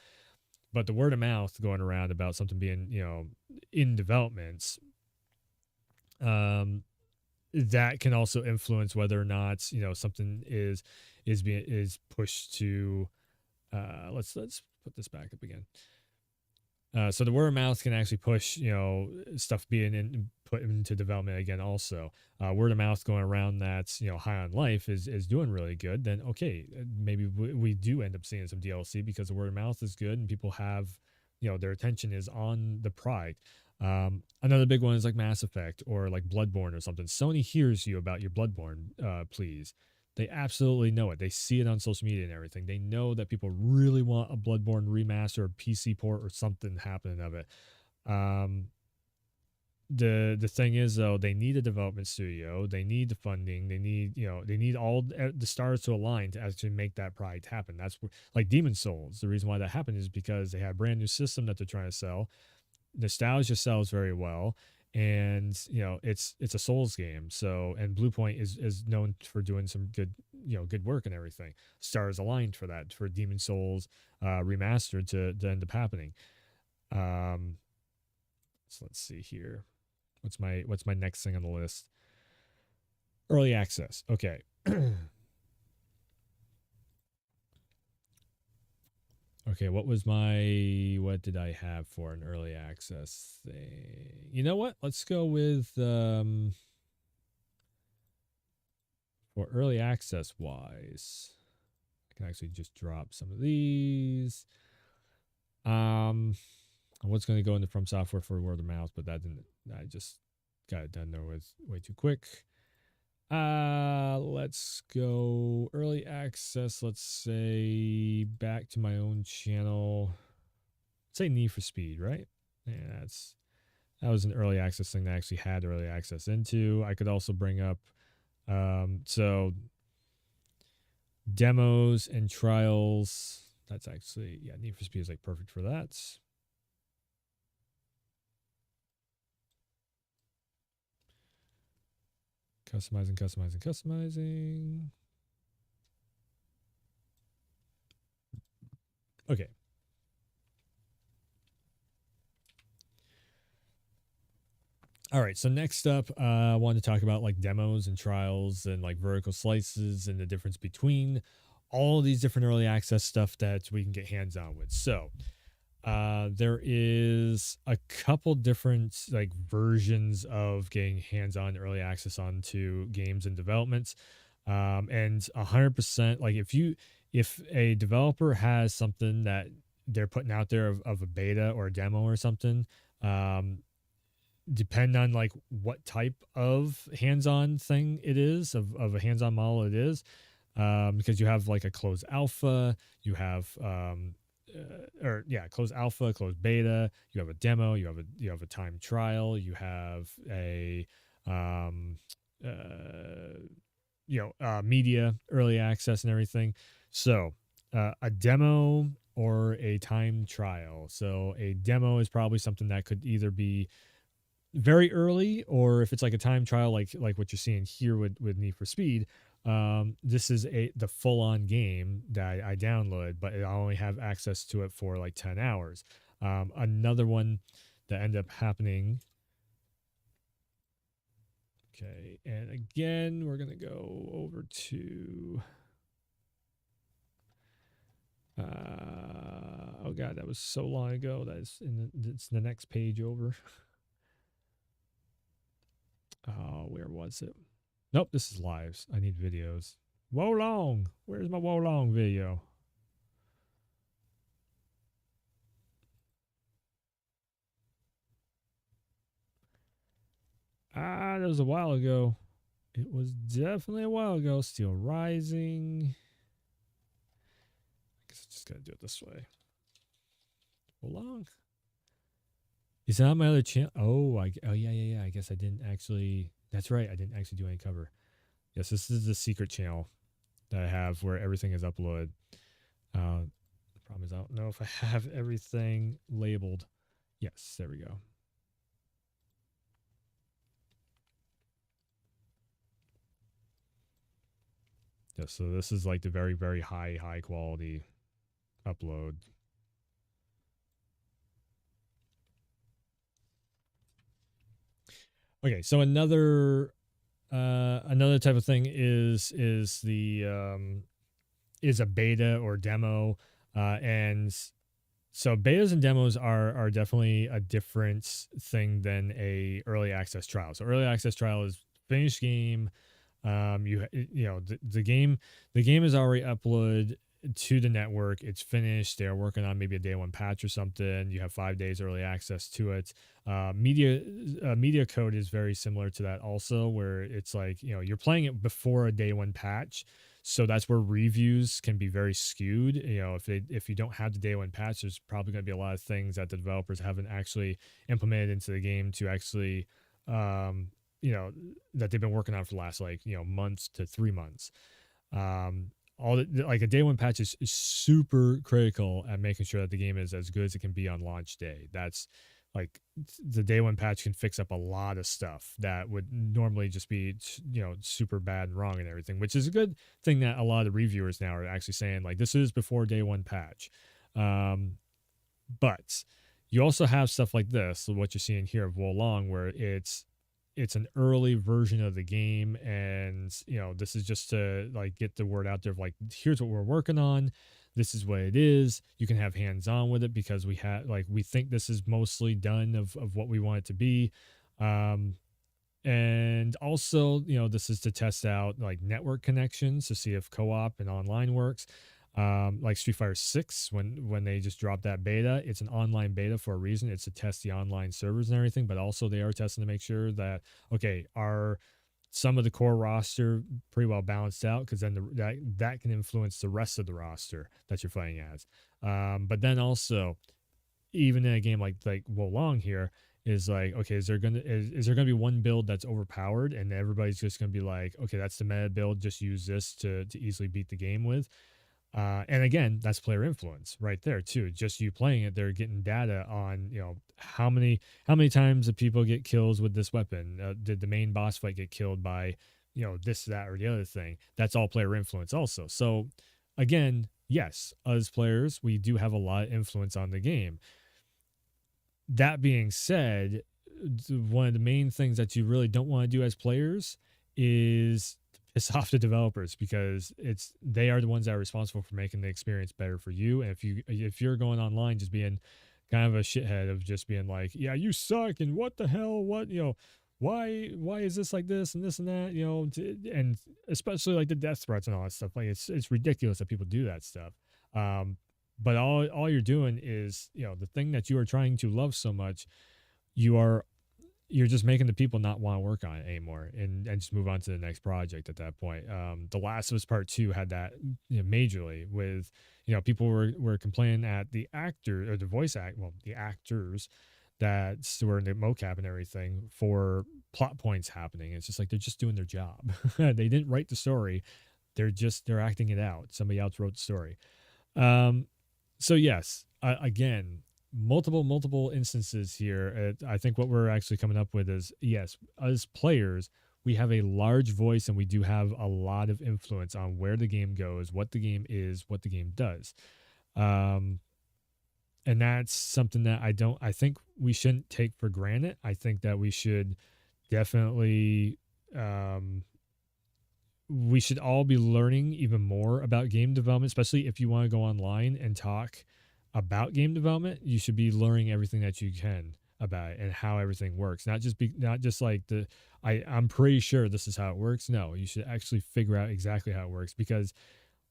But the word of mouth going around about something being in development, um that can also influence whether or not something is pushed to, let's put this back up again. So the word of mouth can actually push, stuff being put into development again. Also, word of mouth going around that High on Life is doing really good. Then okay, maybe we do end up seeing some DLC because the word of mouth is good and people have, their attention is on the product. Another big one is like Mass Effect or like Bloodborne or something. Sony hears you about your Bloodborne, please. They absolutely know it. They see it on social media and everything. They know that people really want a Bloodborne remaster or PC port or something happening of it. The thing is though, they need a development studio. They need the funding. They need all the stars to align to actually make that product happen. That's like Demon Souls. The reason why that happened is because they have a brand new system that they're trying to sell. Nostalgia sells very well, and it's a Souls game. So, and Bluepoint is known for doing some good work and everything. Stars aligned for that, for Demon Souls remastered to end up happening. So let's see here. What's my next thing on the list? Early access. Okay. Okay, what did I have for an early access thing? You know what? Let's go with for early access wise. I can actually just drop some of these. I was going to go into From Software for word of mouth, but that didn't. I just got it done there with way too quick. Let's go early access. Let's say back to my own channel. Let's say Need for Speed, right? Yeah, that was an early access thing that I actually had early access into. I could also bring up so demos and trials. That's actually, yeah, Need for Speed is like perfect for that. Customizing, customizing, customizing. Okay. All right. So next up, I wanted to talk about like demos and trials and like vertical slices and the difference between all these different early access stuff that we can get hands on with. So there is a couple different like versions of getting hands-on early access onto games and developments, and 100% like if a developer has something that they're putting out there of a beta or a demo or something, um, depend on like what type of hands-on thing it is of a hands-on model it is, because you have like a closed alpha, you have or yeah, closed alpha, closed beta, you have a demo, you have a time trial, you have a um, uh, media early access and everything. So a demo or a time trial. So a demo is probably something that could either be very early, or if it's like a time trial like what you're seeing here with Need for Speed, this is the full-on game that I downloaded, but I only have access to it for like 10 hours. Another one that ended up happening. Okay, and again we're gonna go over to oh god, that was so long ago. It's the next page over. Oh, where was it? Nope, this is lives. I need videos. Wolong. Where's my Wolong video? That was a while ago. It was definitely a while ago. Still rising. I guess I just gotta do it this way. Wolong. Is that on my other channel? Oh yeah. I guess I didn't actually. That's right. I didn't actually do any cover. Yes, this is the secret channel that I have where everything is uploaded. The problem is I don't know if I have everything labeled. Yes, there we go. Yeah, so this is like the very, very high quality upload. Okay, so another type of thing is a beta or demo, and so betas and demos are definitely a different thing than a early access trial. So early access trial is finished game. The game is already uploaded to the network. It's finished. They're working on maybe a day one patch or something. You have 5 days early access to it. Media code is very similar to that also, where it's like, you're playing it before a day one patch. So that's where reviews can be very skewed. If you don't have the day one patch, there's probably going to be a lot of things that the developers haven't actually implemented into the game to actually um, that they've been working on for the last months to 3 months. Like a day one patch is super critical at making sure that the game is as good as it can be on launch day. That's like the day one patch can fix up a lot of stuff that would normally just be super bad and wrong and everything, which is a good thing that a lot of the reviewers now are actually saying like this is before day one patch. But you also have stuff like this, what you're seeing here of Wolong, where it's an early version of the game, and this is just to like get the word out there of like, here's what we're working on. this is what it is. You can have hands on with it because we think this is mostly done of what we want it to be. Um, and also, this is to test out like network connections to see if co-op and online works. Like Street Fighter 6, when they just dropped that beta, it's an online beta for a reason. It's to test the online servers and everything, but also they are testing to make sure that, okay, are some of the core roster pretty well balanced out, because then that can influence the rest of the roster that you're fighting as. But then also, even in a game like Wolong here, is like, okay, is there gonna be one build that's overpowered and everybody's just gonna be like, okay, that's the meta build, just use this to easily beat the game with. And again, that's player influence right there too. Just you playing it, they're getting data on, how many times do people get kills with this weapon. Did the main boss fight get killed by, this, that, or the other thing? That's all player influence also. So again, yes, as players, we do have a lot of influence on the game. That being said, one of the main things that you really don't want to do as players is piss off the developers, because they are the ones that are responsible for making the experience better for you. And if you're going online just being kind of a shithead of just being like, yeah, you suck and what the hell, what, why is this like this and this and that, and especially like the death threats and all that stuff, like it's ridiculous that people do that stuff. But all you're doing is, the thing that you are trying to love so much, you are you're just making the people not want to work on it anymore, and just move on to the next project at that point. The Last of Us Part 2 had that, majorly with, people were complaining at the actor or the the actors that were in the mocap and everything for plot points happening. It's just like they're just doing their job. They didn't write the story. They're acting it out. Somebody else wrote the story. Um, so yes, again, multiple instances here. I think what we're actually coming up with is, yes, as players, we have a large voice and we do have a lot of influence on where the game goes, what the game is, what the game does. Um, and that's something that I think we shouldn't take for granted. I think that definitely um, we should all be learning even more about game development, especially if you want to go online and talk about game development. You should be learning everything that you can about it and how everything works. Not just like I'm pretty sure this is how it works. No, you should actually figure out exactly how it works, because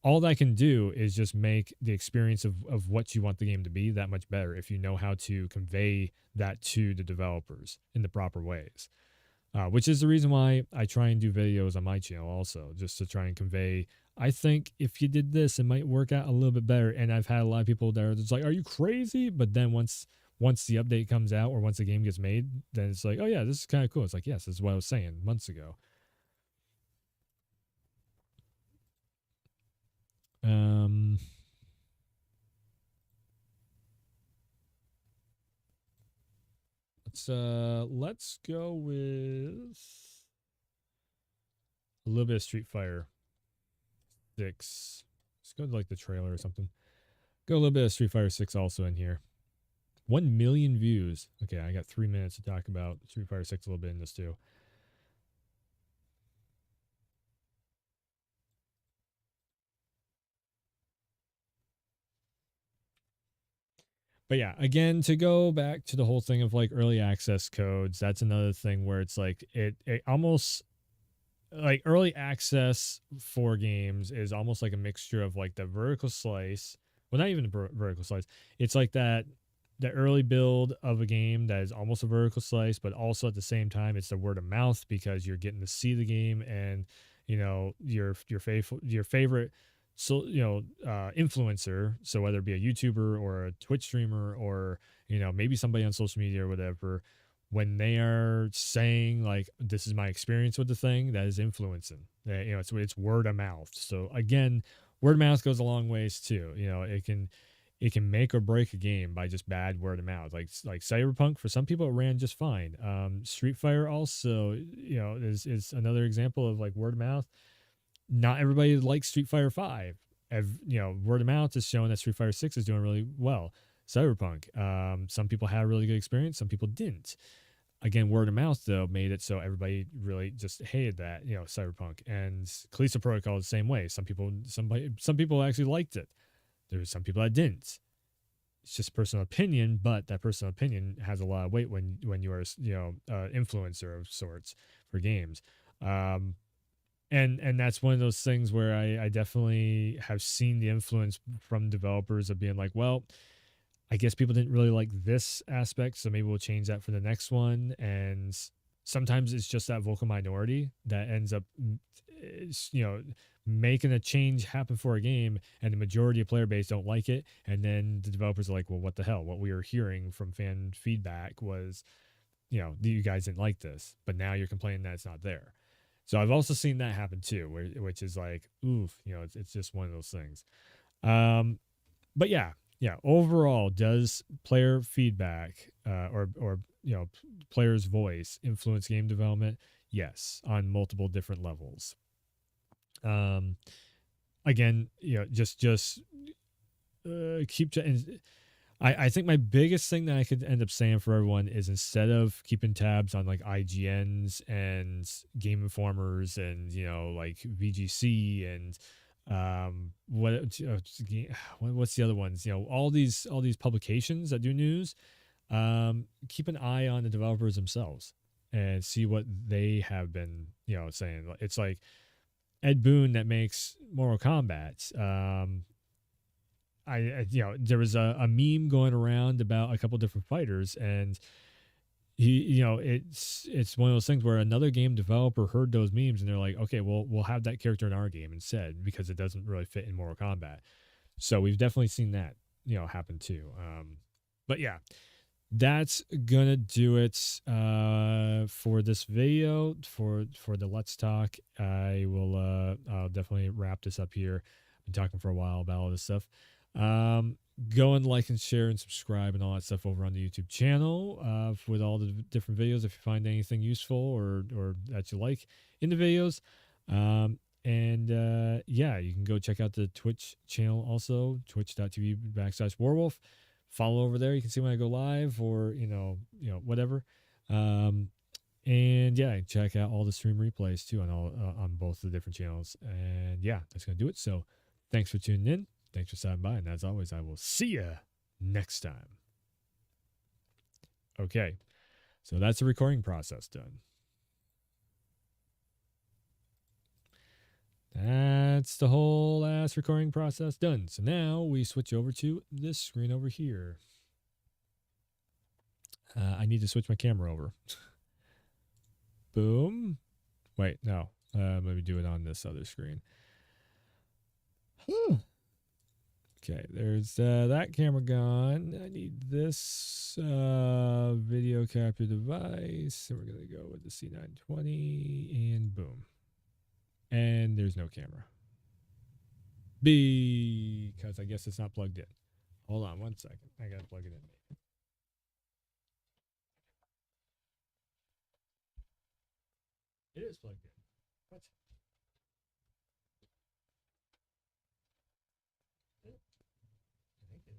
all that can do is just make the experience of what you want the game to be that much better if you know how to convey that to the developers in the proper ways. Which is the reason why I try and do videos on my channel also, just to try and convey, I think if you did this, it might work out a little bit better. And I've had a lot of people that are just like, are you crazy? But then once the update comes out or once the game gets made, then it's like, oh yeah, this is kind of cool. It's like, yes, this is what I was saying months ago. Um, let's go with a little bit of Street Fighter 6. Let's go to like the trailer or something. Go a little bit of Street Fighter 6 also in here. 1 million views. Okay, I got 3 minutes to talk about Street Fighter 6 a little bit in this too. But yeah, again, to go back to the whole thing of like early access codes, that's another thing where it's like it almost, like, early access for games is almost like a mixture of like the vertical slice. Well, not even the vertical slice. It's like the early build of a game that is almost a vertical slice, but also at the same time it's the word of mouth, because you're getting to see the game, and your favorite, so influencer, so whether it be a YouTuber or a Twitch streamer or maybe somebody on social media or whatever, when they are saying like, this is my experience with the thing, that is influencing. It's word of mouth. So again, word of mouth goes a long ways too. It can make or break a game by just bad word of mouth. Like Cyberpunk, for some people it ran just fine. Street Fighter also, is another example of like word of mouth. Not everybody likes Street Fighter 5. Word of mouth is showing that Street Fighter 6 is doing really well. Cyberpunk, some people had a really good experience, some people didn't. Again, word of mouth though made it so everybody really just hated that, Cyberpunk. And Callisto Protocol is the same way. Some people actually liked it. There's some people that didn't. It's just personal opinion, but that personal opinion has a lot of weight when you are, influencer of sorts for games. Um, and that's one of those things where I definitely have seen the influence from developers of being like, well, I guess people didn't really like this aspect, so maybe we'll change that for the next one. And sometimes it's just that vocal minority that ends up, making a change happen for a game, and the majority of player base don't like it. And then the developers are like, well, what the hell? What we were hearing from fan feedback was, you guys didn't like this, but now you're complaining that it's not there. So I've also seen that happen too, which is like, oof, it's just one of those things. But yeah. Overall, does player feedback or player's voice influence game development? Yes, on multiple different levels. Um, Again, just keep. I think my biggest thing that I could end up saying for everyone is, instead of keeping tabs on like IGNs and Game Informers and like VGC and what's the other ones, all these publications that do news, keep an eye on the developers themselves and see what they have been saying. It's like Ed Boon that makes Mortal Kombat. There was a meme going around about a couple different fighters, and it's one of those things where another game developer heard those memes and they're like, okay, well, we'll have that character in our game instead because it doesn't really fit in Mortal Kombat. So we've definitely seen that happen too. But yeah, that's gonna do it for this video for the Let's Talk. I'll definitely wrap this up here. I've been talking for a while about all this stuff. Go and like and share and subscribe and all that stuff over on the YouTube channel with all the different videos if you find anything useful or that you like in the videos. Yeah, you can go check out the Twitch channel also, twitch.tv/Warwolf. Follow over there. You can see when I go live or, whatever. And yeah, check out all the stream replays too on both the different channels. And yeah, that's going to do it. So thanks for tuning in. Thanks for stopping by. And as always, I will see you next time. Okay. So that's the recording process done. That's the whole ass recording process done. So now we switch over to this screen over here. I need to switch my camera over. Boom. Wait, no. Let me do it on this other screen. Okay, there's that camera gone. I need this video capture device. So we're going to go with the C920 and boom. And there's no camera. Because I guess it's not plugged in. Hold on 1 second. I got to plug it in. It is plugged in. What? I think it is.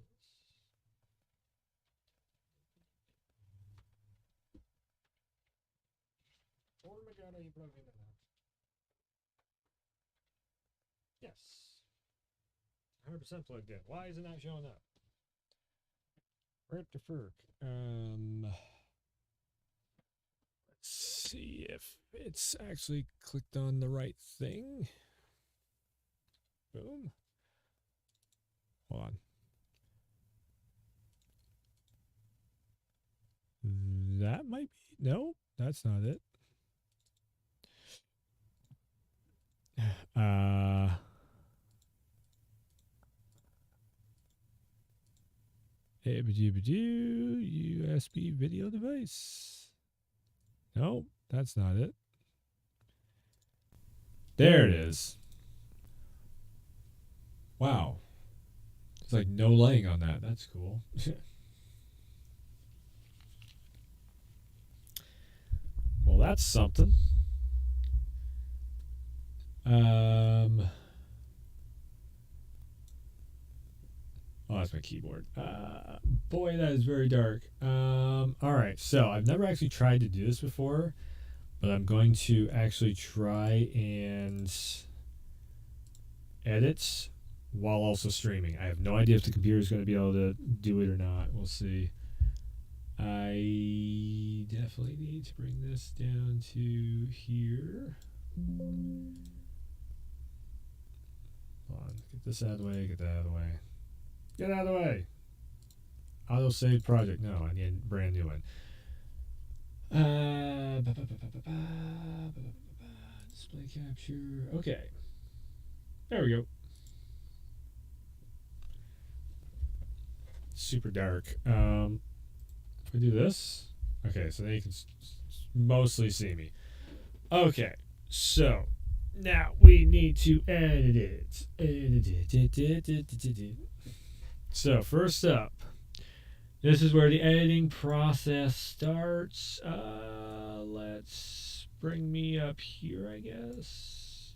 Oh my god, are you plugged in now? Yes. 100% plugged in. Why is it not showing up? What the frick? Let's see if it's actually clicked on the right thing. Boom. Hold on. That might be. No, that's not it. USB video device. No, that's not it. There it is. Wow. It's like no lighting on that. That's cool. Well, that's something. Oh, that's my keyboard. Boy, that is very dark. All right, so I've never actually tried to do this before, but I'm going to actually try and edit while also streaming. I have no idea if the computer is going to be able to do it or not. We'll see. I definitely need to bring this down to here. Hold on. Get this out of the way. Get that out of the way. Get out of the way. Auto save project. No, I need a brand new one. Display capture. Okay. There we go. Super dark. If we do this. Okay, so then you can mostly see me. Okay, so now we need to edit it. So first up, this is where the editing process starts. Let's bring me up here, I guess.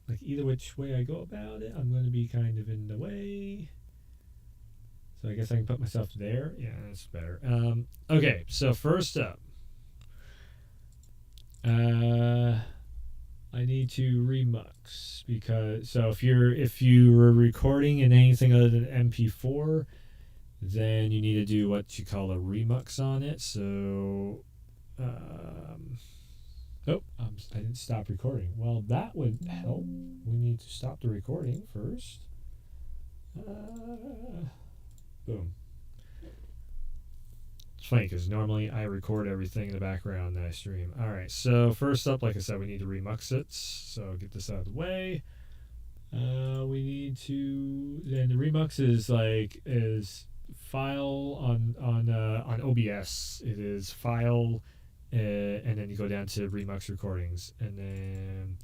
Like either which way I go about it, I'm going to be kind of in the way. So I guess I can put myself there. Yeah, that's better. Okay, so first up, I need to remux because if you were recording in anything other than MP4, then you need to do what you call a remux on it. So, I didn't stop recording. Well, that would help. We need to stop the recording first. Boom. It's funny because normally I record everything in the background that I stream. All right, so first up, like I said, we need to remux it. So get this out of the way. We need to. Then the remux is file on OBS. It is file, and then you go down to remux recordings, and then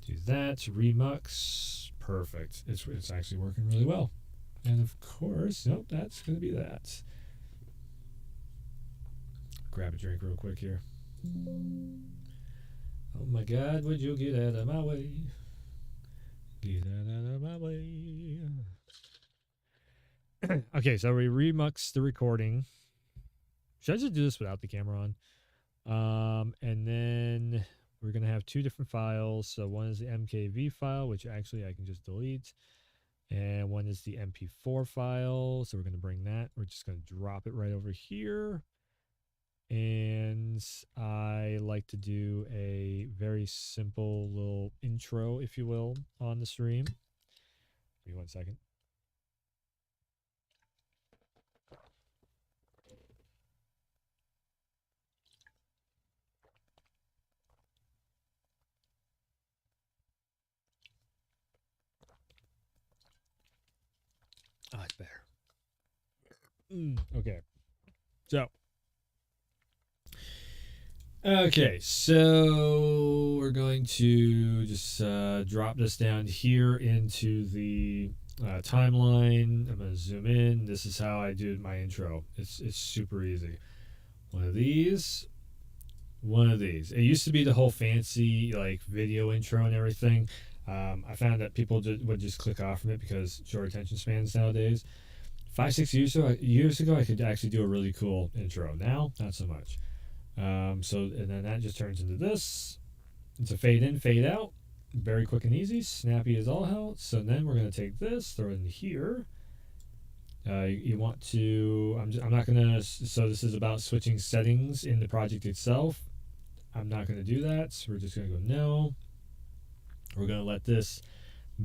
do that remux. Perfect. It's actually working really well. And of course, nope, that's going to be that. Grab a drink real quick here. Oh my God, would you get out of my way? Get out of my way. Okay, so we remux the recording. Should I just do this without the camera on? And then we're going to have two different files. So one is the MKV file, which actually I can just delete. And one is the MP4 file. So we're going to bring that. We're just going to drop it right over here. And I like to do a very simple little intro, if you will, on the stream. Give me 1 second. Ah, it's better. Okay. So we're going to just drop this down here into the timeline. I'm going to zoom in. This is how I do my intro. It's super easy. One of these. It used to be the whole fancy like video intro and everything. I found that people would just click off from it because short attention spans nowadays. 5-6 years ago, I could actually do a really cool intro. Now, not so much. And then that just turns into this. It's a fade in, fade out. Very quick and easy. Snappy as all hell. So then we're going to take this, throw it in here. You want to... I'm not going to... So this is about switching settings in the project itself. I'm not going to do that. So we're just going to go no. We're going to let this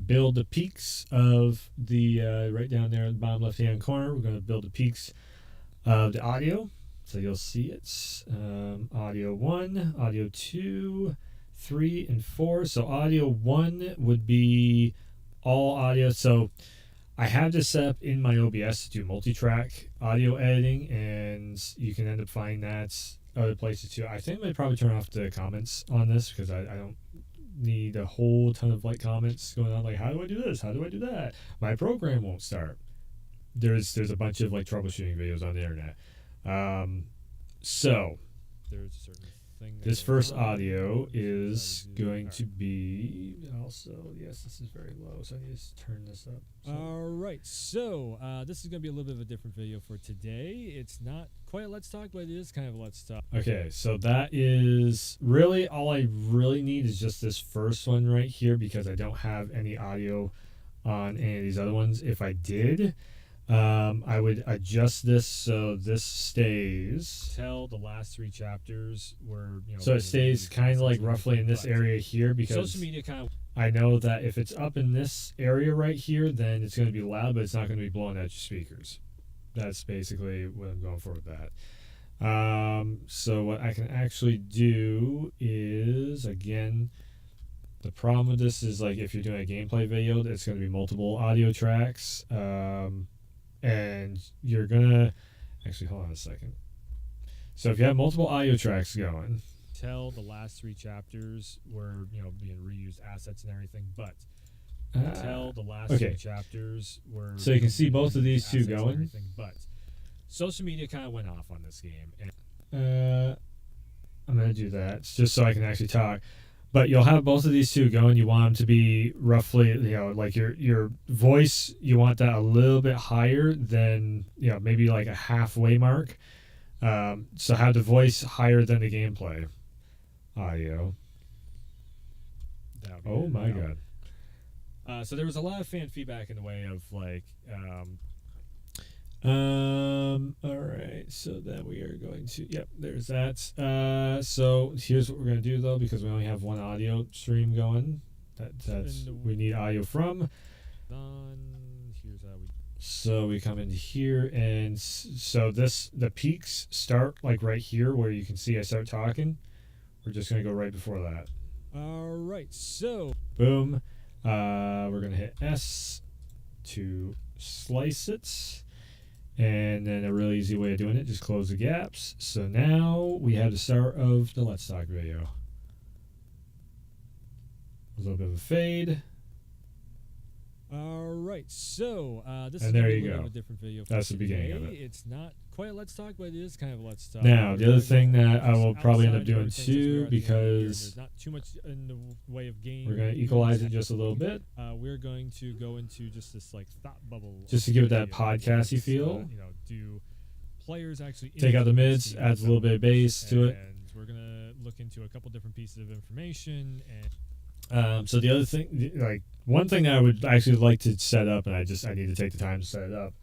build the peaks of the... right down there in the bottom left-hand corner. We're going to build the peaks of the audio. So you'll see it. Audio 1, audio 2, 3, and 4. So audio 1 would be all audio. So I have this set up in my OBS to do multi-track audio editing, and you can end up finding that other places too. I think I'd probably turn off the comments on this because I don't need a whole ton of like comments going on. Like, how do I do this? How do I do that? My program won't start. There's a bunch of like troubleshooting videos on the internet. So there's a certain this first audio is going to be also, yes, this is very low, so I need to turn this up. All right, so this is going to be a little bit of a different video for today. It's not quite a Let's Talk, but it is kind of a Let's Talk. Okay, so that is really all I really need is just this first one right here, because I don't have any audio on any of these other ones. If I did, I would adjust this so this stays. Tell the last 3 chapters were, so it stays kind of like roughly in this area here, because social media kind of. I know that if it's up in this area right here, then it's going to be loud, but it's not going to be blowing out your speakers. That's basically what I'm going for with that. So what I can actually do is, again, the problem with this is, like, if you're doing a gameplay video, it's going to be multiple audio tracks, and you're gonna actually, hold on a second. So if you have multiple audio tracks going, tell the last 3 chapters were, being reused assets and everything, but tell the last 3 chapters were, so you can see both of these two going, but social media kind of went off on this game, and I'm gonna do that just so I can actually talk. But you'll have both of these two going. You want them to be roughly, like your voice, you want that a little bit higher than, maybe like a halfway mark. So have the voice higher than the gameplay audio. Oh my god. So there was a lot of fan feedback in the way of, like, all right, so then we are going to, yep, there's that. So here's what we're going to do, though, because we only have one audio stream going. That's we need audio from. Here's how we. So we come into here, and so the peaks start like right here where you can see I start talking. We're just going to go right before that. All right, so boom. We're going to hit S to slice it. And then a really easy way of doing it, just close the gaps. So now we have the start of the Let's Talk video. A little bit of a fade. All right, so this and is there a you little go. bit of a different video. That's the beginning of it. It's not quite a Let's Talk, but it is kind of a Let's Talk. Now, the other thing that I will probably end up doing too, because there's not too much in the way of game, we're going to equalize it just a little bit. We're going to go into just this, like, thought bubble, just to give it that podcasty feel. Do players actually take out the mids, adds a little bit of bass to it, and we're gonna look into a couple different pieces of information. And so the other thing, like one thing that I would actually like to set up, and I need to take the time to set it up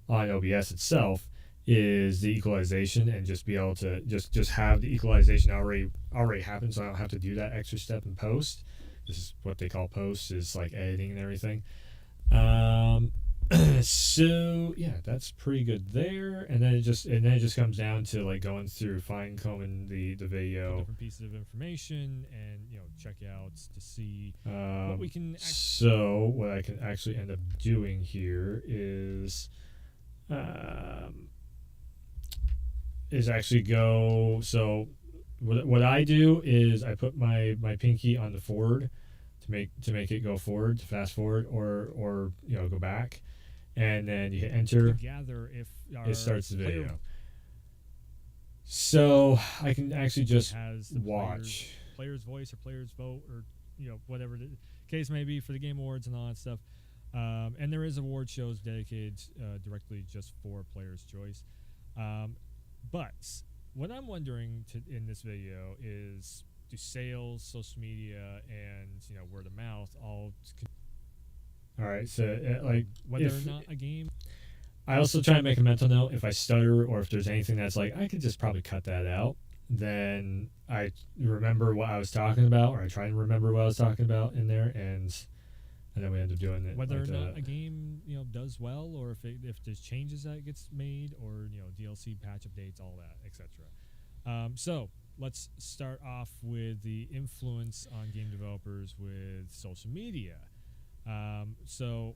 on OBS itself, is the equalization, and just be able to just have the equalization already happen, so I don't have to do that extra step in post. This is what they call post, is like editing and everything. So yeah, that's pretty good there, and then it just comes down to, like, going through fine combing the video, different pieces of information, and checkouts to see what we can. So what I can actually end up doing here is actually go. So what I do is I put my pinky on the forward to make it go forward, to fast forward, or go back. And then you hit enter. Gather if it starts the video. So I can actually just watch player's voice or player's vote, or whatever the case may be, for the Game Awards and all that stuff. And there is award shows dedicated directly just for player's choice. But what I'm wondering in this video is, do sales, social media, and word of mouth all right, so like whether or not a game. I also try and make a mental note if I stutter, or if there's anything that's like I could just probably cut that out. Then I remember what I was talking about, or I try and remember what I was talking about in there, and then we end up doing it. Whether like or not that. a game does well, or if there's changes that gets made, or DLC patch updates, all that, etc. So let's start off with the influence on game developers with social media. So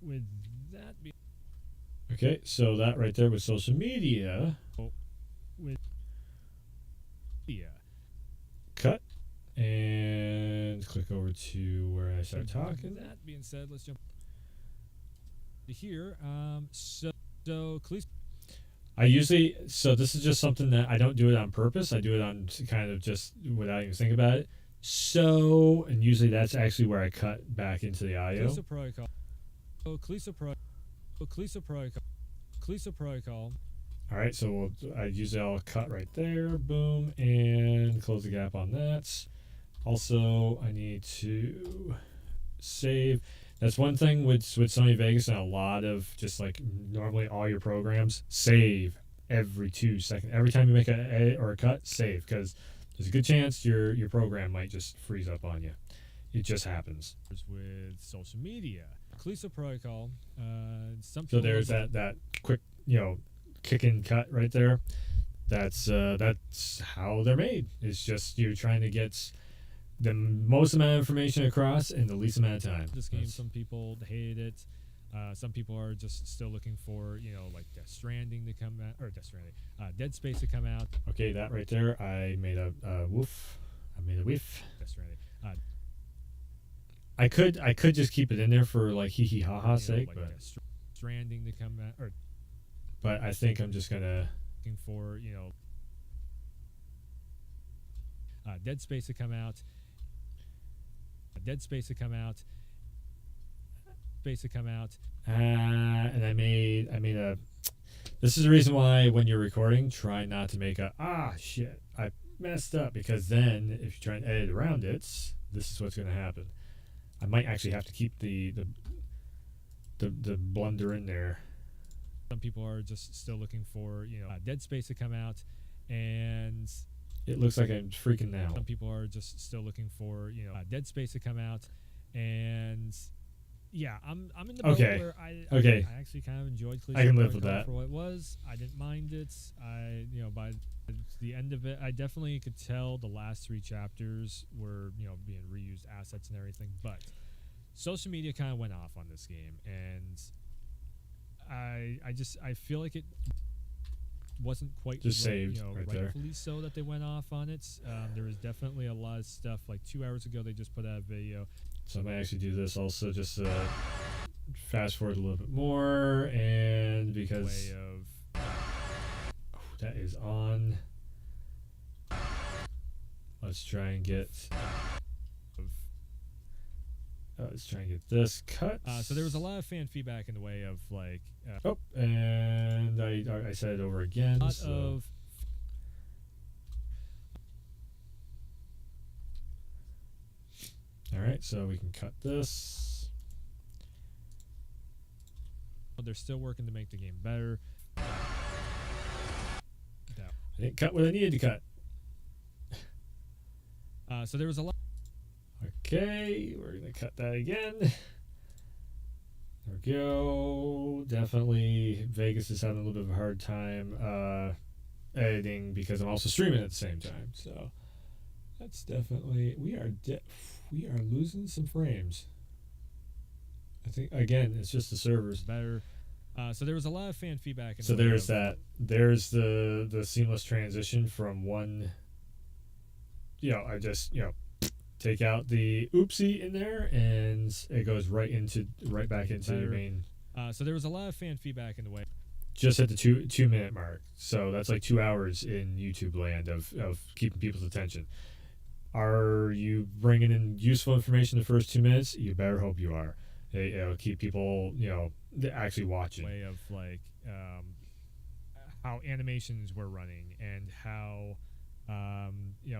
with that being okay, so that right there was social media. With cut and click over to where I start talking. That being said, let's jump to here. So Khalees. I usually, so this is just something that I don't do it on purpose. I do it on kind of just without even thinking about it. So, and usually that's actually where I cut back into the IO. Clusa protocol. Clusa protocol. Clusa protocol. All right, so I usually I'll cut right there, boom, and close the gap on that. Also, I need to save. That's one thing with Sony Vegas and a lot of just like normally all your programs save every 2 seconds. Every time you make a edit or a cut, save because there's a good chance your program might just freeze up on you. It just happens. With social media, Clusa protocol. So there's that quick kick and cut right there. That's how they're made. It's just you're trying to get the most amount of information across in the least amount of time. This game, some people hate it. Some people are just still looking for, like Death Stranding to come out, or Dead Space to come out. Okay, that right there, I made a woof. I made a whiff. Death Stranding. I could just keep it in there for like hee hee ha ha sake, like but Death Stranding to come out, but I think I'm just gonna looking for Dead Space to come out. Dead Space to come out. Space to come out. And I made a. This is the reason why when you're recording, try not to make a shit I messed up, because then if you try and edit around it, this is what's gonna happen. I might actually have to keep the blunder in there. Some people are just still looking for Dead Space to come out, and it looks like I'm freaking now. Some people are just still looking for Dead Space to come out, and yeah, I'm in the boat where I actually kind of enjoyed. I can live with that for what it was. I didn't mind it. By the end of it, I definitely could tell the last 3 chapters were being reused assets and everything, but social media kind of went off on this game, and I feel like it wasn't quite just saved right rightfully there. So that they went off on it. There was definitely a lot of stuff. Like 2 hours ago, they just put out a video. So I might actually do this also, just fast forward a little bit more, and because that is on. Let's try and get this cut. So there was a lot of fan feedback in the way of like. And I said it over again. A lot of. All right, so we can cut this. They're still working to make the game better. I didn't cut what I needed to cut. So there was a lot. Okay, we're gonna cut that again. There we go. Definitely, Vegas is having a little bit of a hard time editing because I'm also streaming at the same time. So that's definitely we are losing some frames. I think again, it's just the servers. Better. So there was a lot of fan feedback. So there's that. There's the seamless transition from one. I just take out the oopsie in there, and it goes right back into your main. So there was a lot of fan feedback in the way. Just at the 2 minute mark. So that's like 2 hours in YouTube land of keeping people's attention. Are you bringing in useful information the first 2 minutes? You better hope you are. It'll keep people actually watching. Way of like how animations were running and how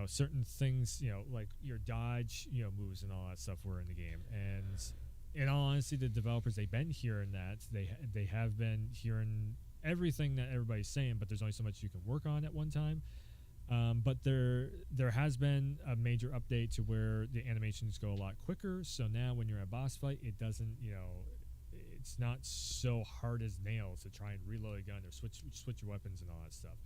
certain things like your dodge moves and all that stuff were in the game. And in all honesty, the developers, they've been hearing that. They have been hearing everything that everybody's saying, but there's only so much you can work on at one time. But there has been a major update to where the animations go a lot quicker. So now when you're at a boss fight, it doesn't it's not so hard as nails to try and reload a gun or switch your weapons and all that stuff.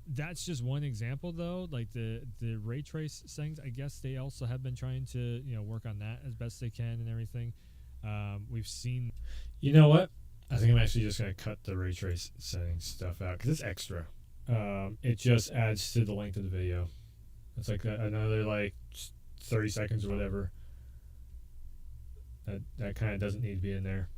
That's just one example, though. Like the ray trace settings, I guess they also have been trying to work on that as best they can and everything. We've seen. You know what? I think I'm actually just gonna cut the ray trace settings stuff out because it's extra. It just adds to the length of the video. It's like another like 30 seconds or whatever. That kind of doesn't need to be in there.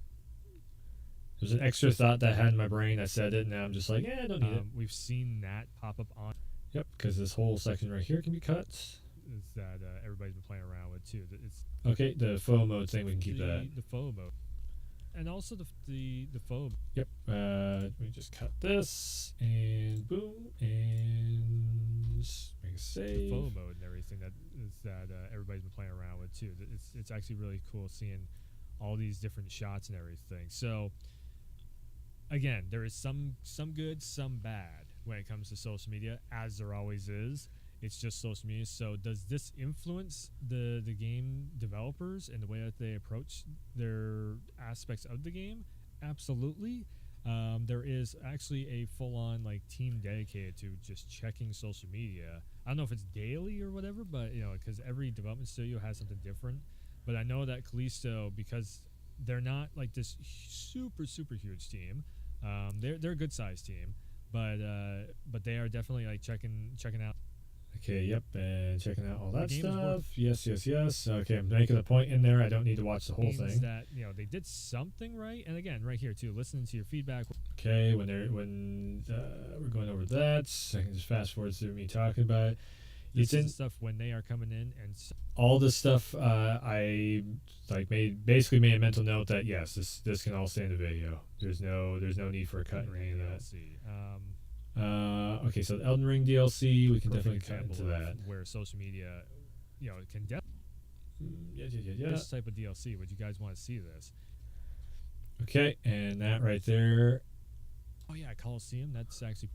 There's an extra thought that I had in my brain. I said it, and now I'm just like, I don't need it. We've seen that pop up on. Yep, because this whole section right here can be cut. Is that everybody's been playing around with too? It's okay. The faux mode thing, we can keep that. The faux mode, and also the faux. Yep. We just cut this and boom and make a save. The faux mode and everything that everybody's been playing around with too. It's actually really cool seeing all these different shots and everything. So again, there is some good, some bad when it comes to social media, as there always is. It's just social media. So does this influence the game developers and the way that they approach their aspects of the game? Absolutely. There is actually a full-on like team dedicated to just checking social media. I don't know if it's daily or whatever, but because every development studio has something different. But I know that Callisto, because they're not like this super huge team. They're a good sized team, but they are definitely like checking out. Okay, yep, and checking out all that stuff. Yes. Okay, I'm making a point in there. I don't need to watch the whole thing. That they did something right, and again, right here too, listening to your feedback. Okay, when we're going over that, I can just fast forward through me talking about it. This is stuff when they are coming in, and all this stuff I like basically made a mental note that yes, this can all stay in the video. There's no need for a cut or any of that. Okay, so the Elden Ring DLC, we can definitely cut into that. Where social media, can yeah. This type of DLC, would you guys want to see this? Okay, and that right there. Oh yeah, Coliseum. That's actually.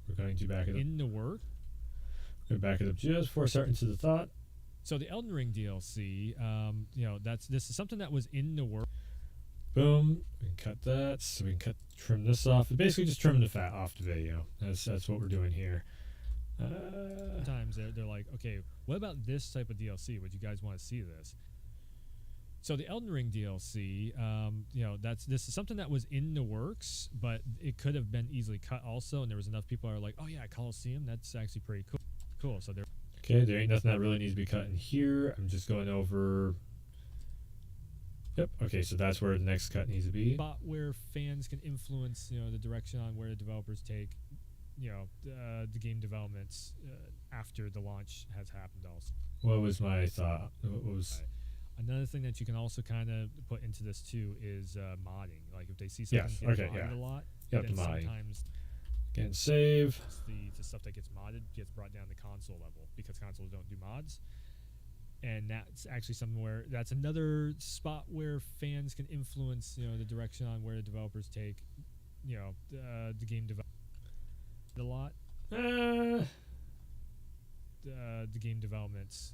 We're going to back it up. In the work. We're back it up just before starting to the thought. So the Elden Ring DLC, this is something that was in the work. Boom. We can cut that. So we can trim this off. Basically, just trimming the fat off the video. That's what we're doing here. Sometimes they're like, okay, what about this type of DLC? Would you guys want to see this? So the Elden Ring DLC, this is something that was in the works, but it could have been easily cut also. And there was enough people who are like, oh yeah, Coliseum, that's actually pretty cool. So there. Okay, there ain't nothing that really needs to be cut in here. I'm just going over. Yep. Okay, so that's where the next cut needs to be. Spot where fans can influence, the direction on where the developers take, the game developments after the launch has happened. Also, what was my thought? What was another thing that you can also kind of put into this too is modding. Like if they see something get modded a lot, then sometimes. Again, save. The stuff that gets modded gets brought down to console level because consoles don't do mods. And that's actually something where that's another spot where fans can influence, the direction on where the developers take, the game development. A lot. The game developments.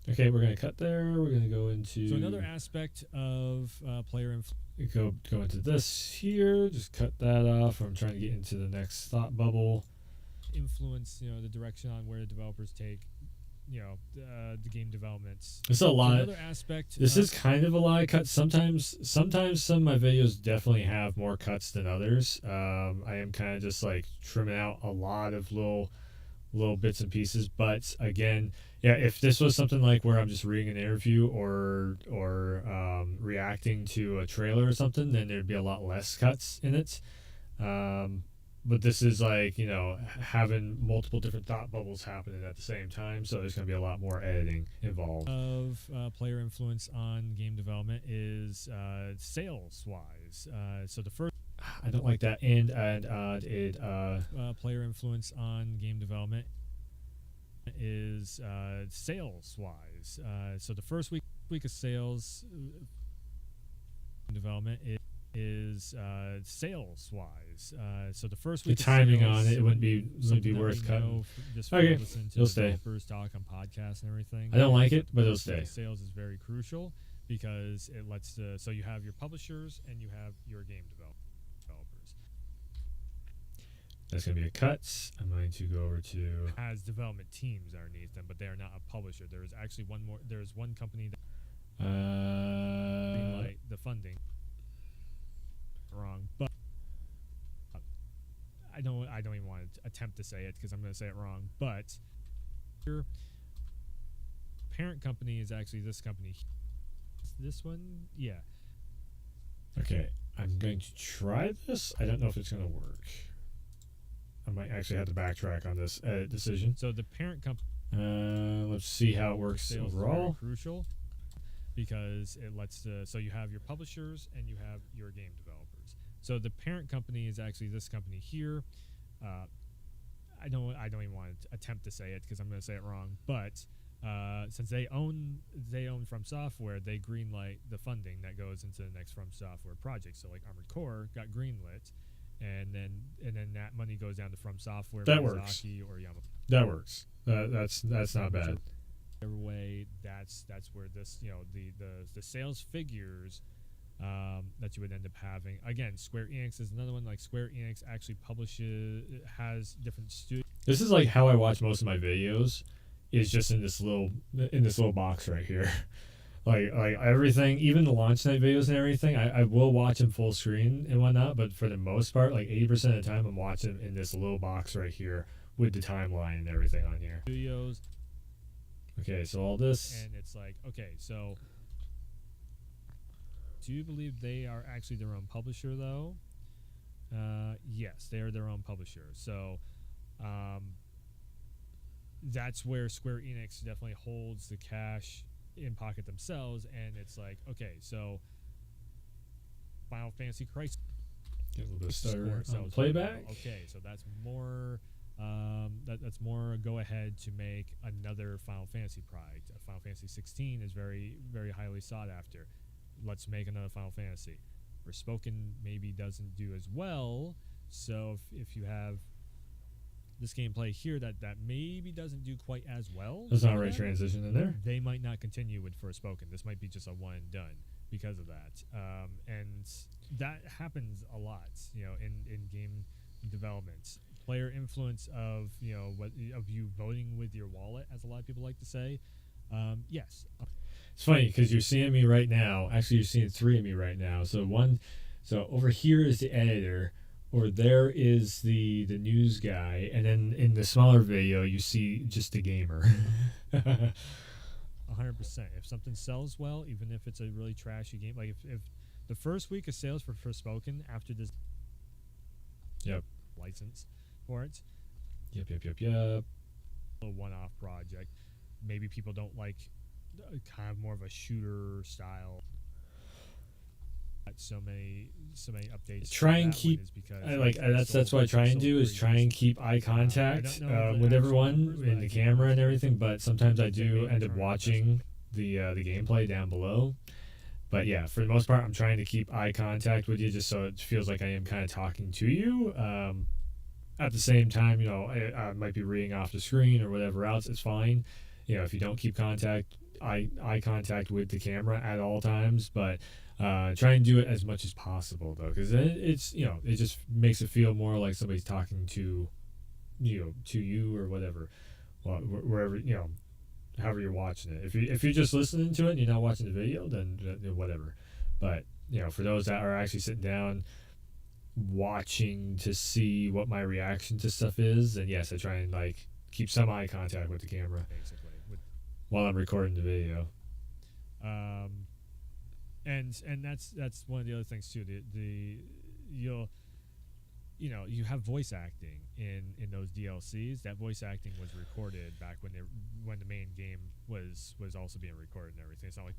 Okay, we're gonna cut there. We're gonna go into. So another aspect of player influence. Go into this here. Just cut that off. I'm trying to get into the next thought bubble. Influence, the direction on where the developers take. The game developments. It's a lot. Another aspect. This is kind of a lot of cuts. Sometimes some of my videos definitely have more cuts than others. I am kind of just like trimming out a lot of little bits and pieces. But again, yeah, if this was something like where I'm just reading an interview or reacting to a trailer or something, then there'd be a lot less cuts in it. But this is like, having multiple different thought bubbles happening at the same time. So there's going to be a lot more editing involved. Of player influence on game development is sales-wise. So the first... I don't like that. And player influence on game development is sales-wise. So the first week of sales development is sales-wise. So the first week the timing sales, on it wouldn't be worth cutting. Okay, it'll stay. Developers talk on podcasts and everything. I don't like it, but it'll stay. Sales is very crucial because it lets so you have your publishers and you have your game developers. That's going to be a cut. I'm going to go over to has development teams underneath them, but they are not a publisher. There is actually one more. There is one company that the funding. Wrong, but I don't even want to attempt to say it because I'm going to say it wrong. But your parent company is actually this company. This one, yeah. Okay, I'm going to try this. I don't know if it's going to work. I might actually have to backtrack on this edit decision. So the parent company Let's see how it works sales overall. is very crucial because it lets so you have your publishers and you have your game developers. So the parent company is actually this company here. I don't even want to attempt to say it because I'm going to say it wrong. But since they own From Software, they greenlight the funding that goes into the next From Software project. So like Armored Core got greenlit, and then that money goes down to From Software, That works. or Yamaha. That works. That's not bad. Either way, that's where this the sales figures that you would end up having. Again, Square Enix is another one. Like Square Enix actually has different studios. This is like how I watch most of my videos. Is just in this little box right here. like everything, even the launch night videos and everything, I will watch them full screen and whatnot. But for the most part, like 80% of the time, I'm watching in this little box right here with the timeline and everything on here. Studios. Okay, so all this. And it's like, okay, so do you believe they are actually their own publisher, though? Yes, they are their own publisher. So that's where Square Enix definitely holds the cash in pocket themselves. And it's like, okay, so Final Fantasy Crisis. Get a little bit of stutter on playback. Okay, so that's more. That's more go ahead to make another Final Fantasy product. Final Fantasy 16 is very, very highly sought after. Let's make another Final Fantasy. Forspoken maybe doesn't do as well, so if you have this gameplay here that maybe doesn't do quite as well, that's not a right transition in there. They might not continue with Forspoken. This might be just a one and done because of that, and that happens a lot, in game development. Player influence of you voting with your wallet, as a lot of people like to say. Yes. It's funny because you're seeing me right now. Actually, you're seeing three of me right now. So over here is the editor, or there is the news guy, and then in the smaller video you see just the gamer. 100%. If something sells well, even if it's a really trashy game, like if the first week of sales for Forspoken after this, license for it, yep. a one-off project. Maybe people don't like kind of more of a shooter style. So many updates. Try and keep. That's what I try and do is try and keep eye contact with everyone in the camera and everything. But sometimes I do end up watching the gameplay down below. But yeah, for the most part, I'm trying to keep eye contact with you just so it feels like I am kind of talking to you. At the same time, I might be reading off the screen or whatever else. It's fine. If you don't keep eye contact with the camera at all times, but try and do it as much as possible though, because it's it just makes it feel more like somebody's talking to you or whatever, wherever however you're watching it. If you're just listening to it and you're not watching the video, then whatever. But for those that are actually sitting down watching to see what my reaction to stuff is, and yes, I try and keep some eye contact with the camera basically while I'm recording the video. And that's one of the other things too. You have voice acting in those DLCs. That voice acting was recorded back when the main game was also being recorded and everything. It's not like.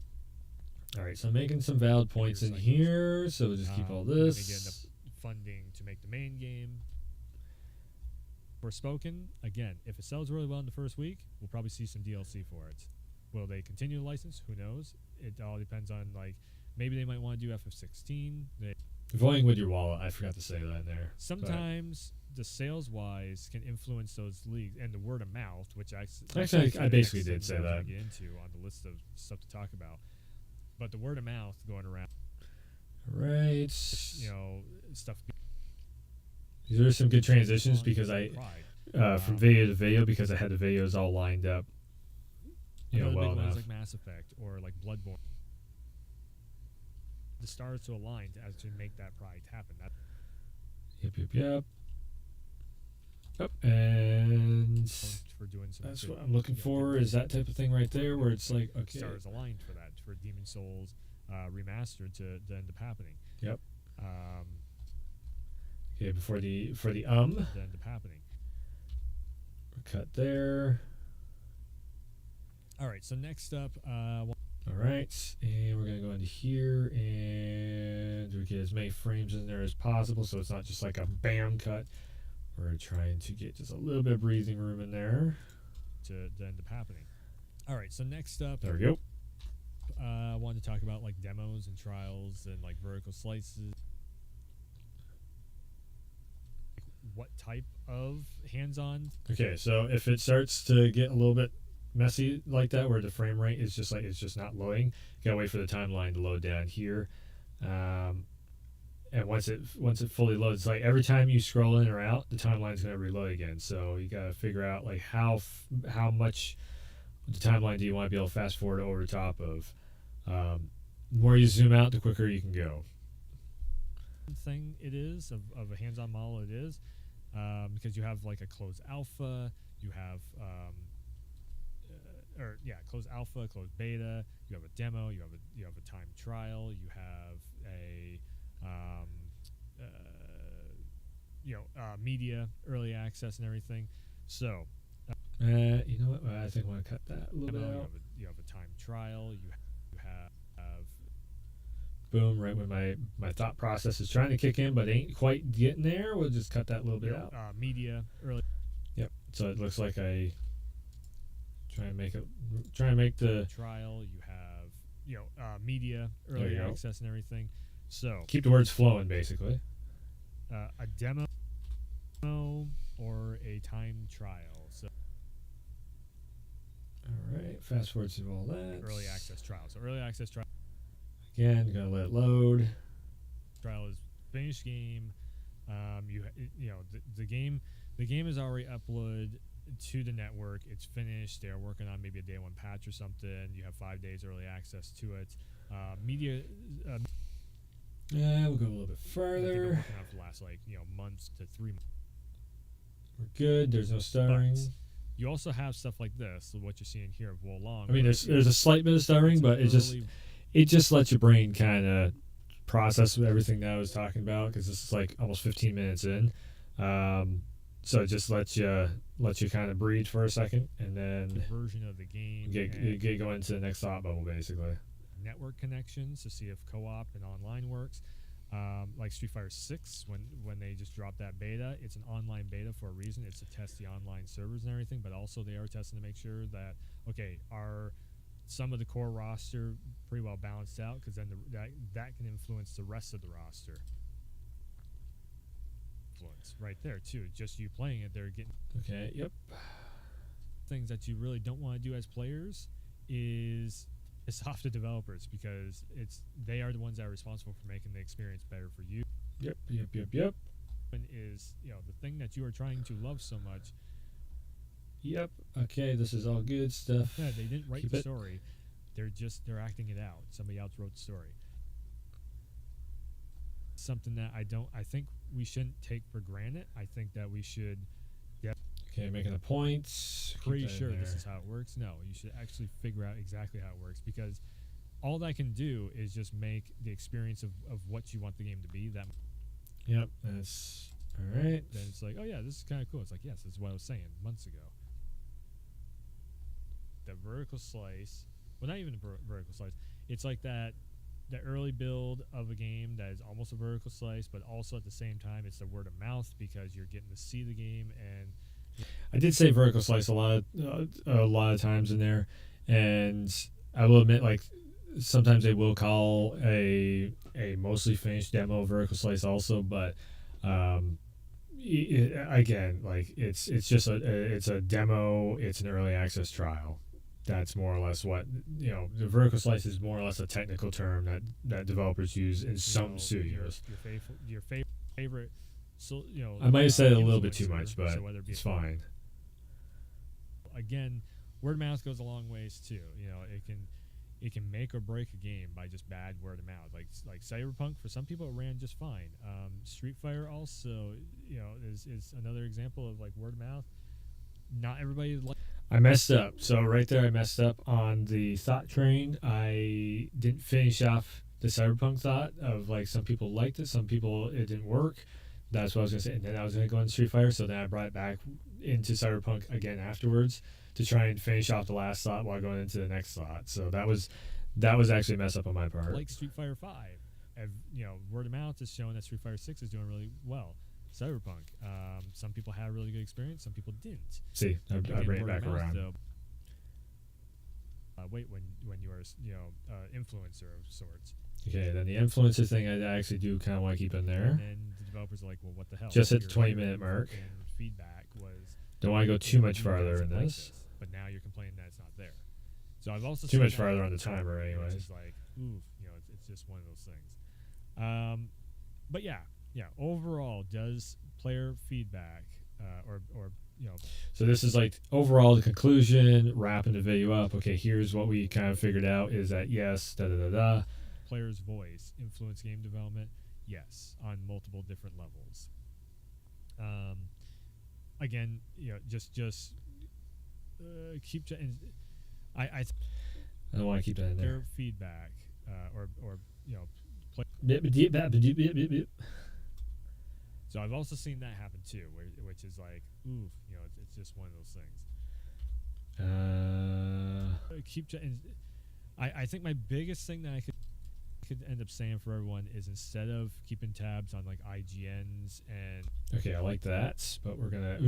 All right, so I'm making some valid points in here. So we'll just keep all this. Get enough funding to make the main game. Forspoken, again, if it sells really well in the first week, we'll probably see some DLC for it. Will they continue the license? Who knows? It all depends on maybe they might want to do FF16. Voting with your wallet. I forgot to say that in there. Sometimes the sales wise can influence those leagues and the word of mouth, which I basically did say that. Get into on the list of stuff to talk about, but the word of mouth going around. Right. Stuff. These are some good transitions because from video to video because I had the videos all lined up. Well enough. Like Mass Effect or like Bloodborne. The stars to align to make that product happen. Yep. And for doing that's what I'm looking for. Is that type of thing right there where it's like, okay, stars aligned for that, for Demon Souls, remastered to end up happening. Yep. Um, Okay, before the to end up happening. cut there. All right. So next up, All right, and we're gonna go into here and we get as many frames in there as possible, so it's not just like a bam cut. We're trying to get just a little bit of breathing room in there. to end up happening. All right. So next up, There we go. I wanted to talk about like demos and trials and like vertical slices. What type of hands-on? Okay, so if it starts to get a little bit messy like that, where the frame rate is just like it's just not loading, you gotta wait for the timeline to load down here. And once it fully loads, like every time you scroll in or out, the timeline's gonna reload again. So you gotta figure out like how much the timeline do you want to be able to fast forward over the top of. The more you zoom out, the quicker you can go. Thing it is of a hands-on model it is, because you have like a closed alpha, you have closed alpha, closed beta, you have a demo, you have a timed trial, you have a media early access and everything. So You know what? I think I want to cut that a little bit out. you have a timed trial, you have Boom, right when my thought process is trying to kick in but ain't quite getting there, we'll just cut that a little bit out. Media early. Yep. So it looks like I try and make the trial, you have media early access and everything. So keep the words flowing basically. A demo or a timed trial. So all right, fast forward through all that. Early access trial. So early access trial. Again, gonna let it load. Trial is finished game. The game is already uploaded to the network. It's finished. They are working on maybe a day one patch or something. You have 5 days early access to it. Media. Yeah, we'll go a little bit They've been further. working on for the last months to 3 months. We're good. There's no stuttering. But you also have stuff like this, what you're seeing here of Wolong. I mean, there's a slight bit of stuttering, but it just lets your brain kind of process everything that I was talking about, because this is like almost 15 minutes in. So it just lets you kind of breathe for a second, and then version of the game get going into the next thought bubble basically. Network connections to see if co-op and online works. Like Street Fighter 6, when they just dropped that beta, it's an online beta for a reason. It's to test the online servers and everything, but also they are testing to make sure that are some of the core roster pretty well balanced out, because then that can influence the rest of the roster. Influence right there too. Just you playing it, they're getting things that you really don't want to do as players is off the developers, because they are the ones that are responsible for making the experience better for you. Yep. And is the thing that you are trying to love so much. Yep. Okay, this is all good stuff. Yeah, they didn't write the story. They're acting it out. Somebody else wrote the story. Something that I think we shouldn't take for granted. I think that we should. Okay, making a point. Pretty sure this is how it works. No, you should actually figure out exactly how it works, because all that can do is just make the experience of what you want the game to be that. Yep, that's all right. Then it's like, oh yeah, this is kind of cool. It's like, yes, this is what I was saying months ago. The vertical slice, well, not even a vertical slice. It's like the early build of a game that is almost a vertical slice, but also at the same time, it's the word of mouth, because you're getting to see the game. And I did say vertical slice a lot of times in there, and I will admit, like, sometimes they will call a mostly finished demo vertical slice also, but again, like it's just it's a demo. It's an early access trial. That's more or less what the vertical slice is more or less a technical term that developers use in some studios. Your favorite. So I might have said it a little bit too much, but it's fine. Again, word of mouth goes a long ways too. It can make or break a game by just bad word of mouth. Like Cyberpunk, for some people it ran just fine. Street Fighter also, is another example of like word of mouth. Not everybody. I messed up. So right there, I messed up on the thought train. I didn't finish off the Cyberpunk thought of like some people liked it, some people it didn't work. That's what I was gonna say, and then I was gonna go into Street Fighter, so then I brought it back into Cyberpunk again afterwards to try and finish off the last slot while going into the next slot. So that was actually a mess up on my part. Like Street Fighter 5, word of mouth is showing that Street Fighter 6 is doing really well. Cyberpunk, some people had a really good experience, some people didn't. See, I bring it back around. Though, when you are influencer of sorts. Okay, then the influencer thing I actually do kind of want to keep in there. And then the developers are like, well, what the hell? Just at the 20-minute mark. And feedback was. Don't want to go too much farther in this. But now you're complaining that it's not there. So I've also too much farther on the timer, anyways. It's like, ooh, it's just one of those things. But yeah. Overall, does player feedback or So this is like overall the conclusion, wrapping the video up. Okay, here's what we kind of figured out is that yes, player's voice influence game development. Yes, on multiple different levels. Again, just keep. I don't want to keep that in there. Feedback or play. So I've also seen that happen too, which is like, ooh, it's just one of those things. I think my biggest thing that I could end up saying for everyone is instead of keeping tabs on like IGNs and okay, I like that, but we're gonna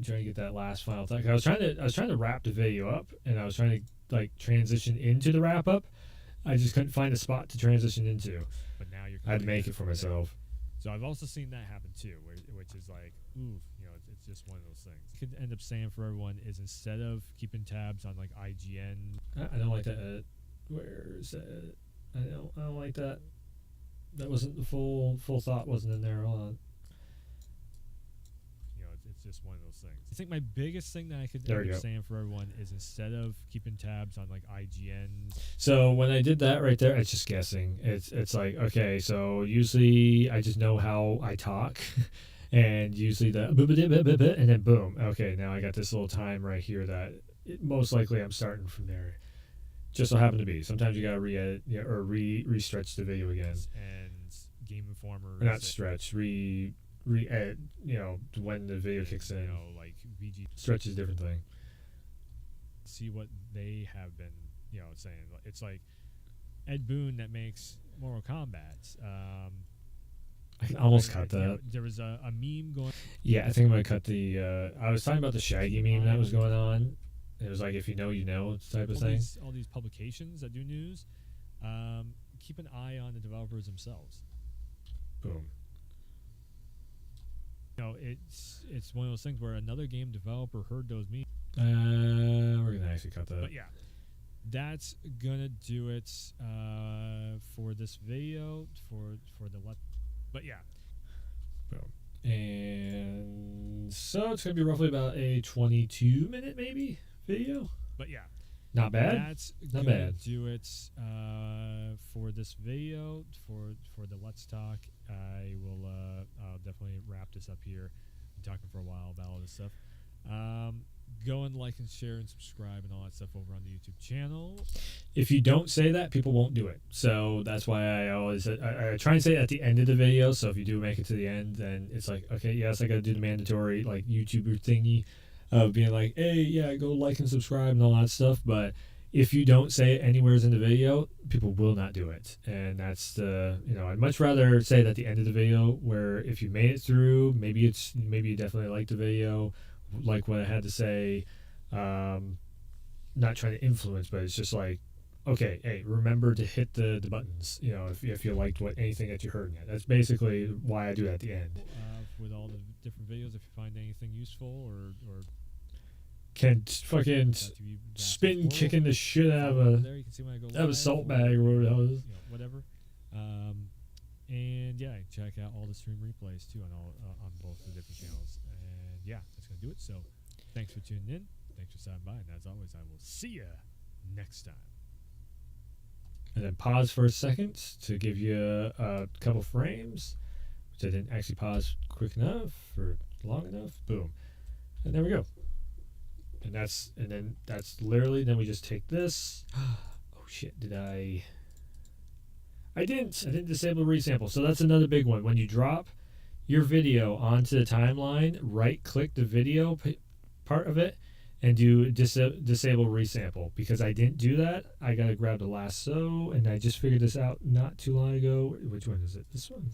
try to get that last final thought. I was trying to wrap the video up, and I was trying to like transition into the wrap up. I just couldn't find a spot to transition into. But now I had to make it for myself. So I've also seen that happen too, which is like, ooh, it's just one of those things. I could end up saying for everyone is instead of keeping tabs on like IGN. I don't like that. Where is that? I don't like that. That wasn't the full thought. Wasn't in there. Hold on. It's just one of those things. I think my biggest thing that I could end up saying for everyone is instead of keeping tabs on like IGN. So when I did that right there, it's just guessing. It's like, okay, so usually I just know how I talk. And usually and then boom. Okay, now I got this little time right here that most likely I'm starting from there. Just so happen to be. Sometimes you gotta re-edit or re-stretch the video again. And Game Informer. Or not stretch, re-edit. When the video kicks in. Like VG stretch is a different thing. See what they have been, saying. It's like Ed Boon that makes Mortal Kombat. I can almost cut that. There was a meme going. Yeah, I think I'm gonna cut the. I was talking about the Shaggy meme that was going on. It was like, if you know, you know, type of thing. All these publications that do news, keep an eye on the developers themselves. Boom. It's one of those things where another game developer heard those memes. We're gonna actually cut that. But yeah, that's gonna do it for this video for the But yeah. Boom. And so it's gonna be roughly about a 22-minute maybe video. But yeah, not bad. That's not gonna bad. Do it for this video for the Let's Talk. I will I'll definitely wrap this up here. I'm talking for a while about all this stuff. Go and like and share and subscribe and all that stuff over on the YouTube channel. If you don't say that, people won't do it. So that's why I always I try and say it at the end of the video. So if you do make it to the end, then it's like, okay, yes, I got to do the mandatory like YouTuber thingy of being like, hey, yeah, go like and subscribe and all that stuff. But if you don't say it anywhere in the video, people will not do it. And that's the, I'd much rather say it at the end of the video, where if you made it through, maybe you definitely liked the video, like what I had to say, not trying to influence, but it's just like, okay, hey, remember to hit the buttons, if you liked anything that you heard in it. That's basically why I do that at the end. With all the different videos, if you find anything useful or can fucking spin kicking the shit out of a salt bag or whatever the hell it is. Whatever. And yeah, check out all the stream replays too on both the different channels. And yeah, that's gonna do it. So thanks for tuning in. Thanks for stopping by. And as always, I will see you next time. And then pause for a second to give you a couple frames, which I didn't actually pause quick enough or long enough. Boom. And there we go. And then that's literally, then we just take this. Oh shit, did I didn't disable resample. So that's another big one. When you drop your video onto the timeline, right click the video part of it and do disable resample. Because I didn't do that, I gotta grab the lasso, and I just figured this out not too long ago. Which one is it? This one?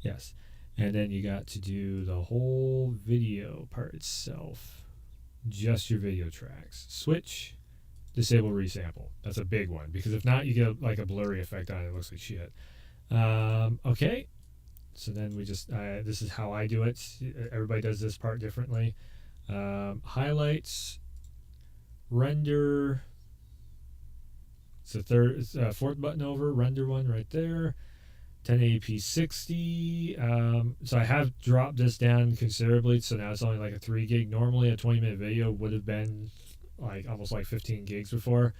Yes. And then you got to do the whole video part itself, just your video tracks. Switch, disable resample. That's a big one, because if not, you get like a blurry effect on it. It looks like shit. Okay, so then we just this is how I do it. Everybody does this part differently. Highlights, render. It's the fourth button over, render one right there. 1080p 60. So I have dropped this down considerably, so now it's only like a 3 gig. Normally a 20-minute video would have been like almost like 15 gigs before.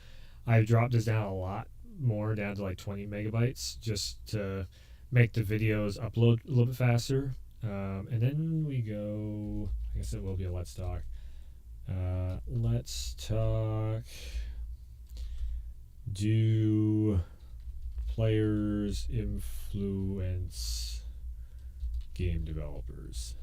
I've dropped this down a lot more, down to like 20 megabytes, just to make the videos upload a little bit faster. And then we go, I guess it will be a let's talk. Let's talk. Do players influence game developers?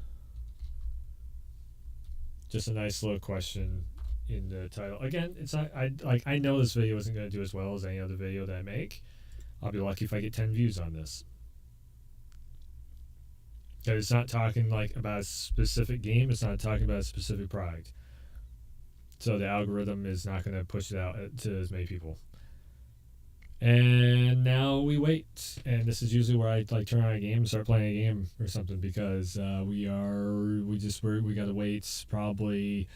Just a nice little question in the title. Again, it's not, I know this video isn't going to do as well as any other video that I make. I'll be lucky if I get 10 views on this. Because it's not talking like about a specific game. It's not talking about a specific product. So the algorithm is not going to push it out to as many people. And now we wait. And this is usually where I like turn on a game and start playing a game or something, because we got to wait probably.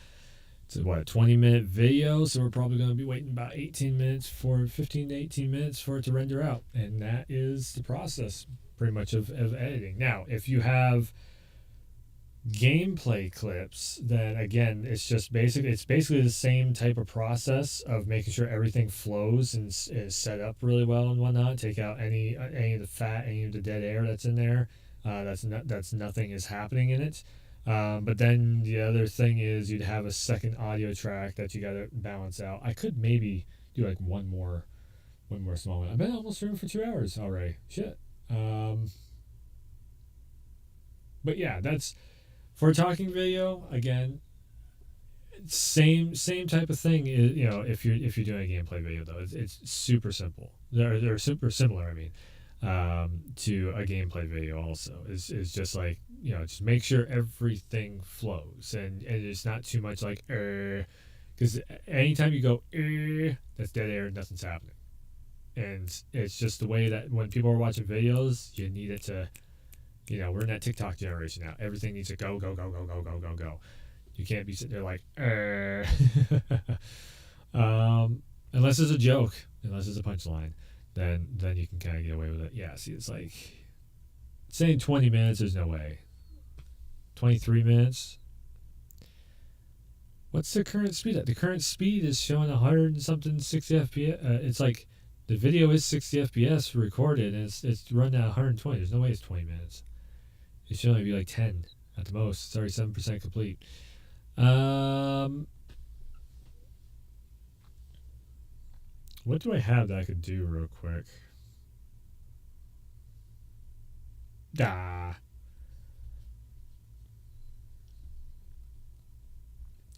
It's a 20-minute video, so we're probably going to be waiting about 15 to 18 minutes for it to render out. And that is the process pretty much of editing. Now, if you have gameplay clips, then again, it's basically the same type of process of making sure everything flows and is set up really well and whatnot. Take out any of the fat, any of the dead air that's in there. That's nothing is happening in it. But then the other thing is you'd have a second audio track that you got to balance out. I could maybe do like one more small one. I've been almost streaming for 2 hours already. Shit. But yeah, that's for a talking video. Again, same type of thing. If you're doing a gameplay video though, it's super simple. They're super similar. I mean. To a gameplay video also is just like, just make sure everything flows and it's not too much like because anytime you go that's dead air, nothing's happening. And it's just the way that when people are watching videos, you need it to, we're in that TikTok generation now. Everything needs to go. You can't be sitting there like unless it's a joke, unless it's a punchline. Then you can kind of get away with it. Yeah, see, it's like saying 20 minutes, there's no way. 23 minutes. What's the current speed at? The current speed is showing 100 and something 60 FPS. It's like the video is 60 FPS recorded, and it's run at 120. There's no way it's 20 minutes. It should only be like 10 at the most. It's already 7% complete. What do I have that I could do real quick?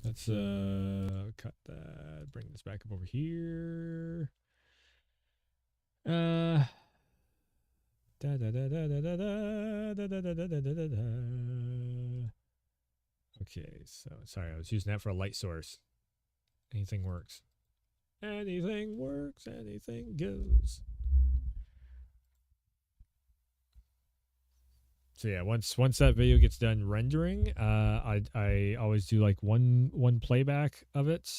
Let's cut that. Bring this back up over here. Okay, so sorry, I was using that for a light source. Anything works. Anything works, anything goes. So yeah, once that video gets done rendering, I always do like one playback of it.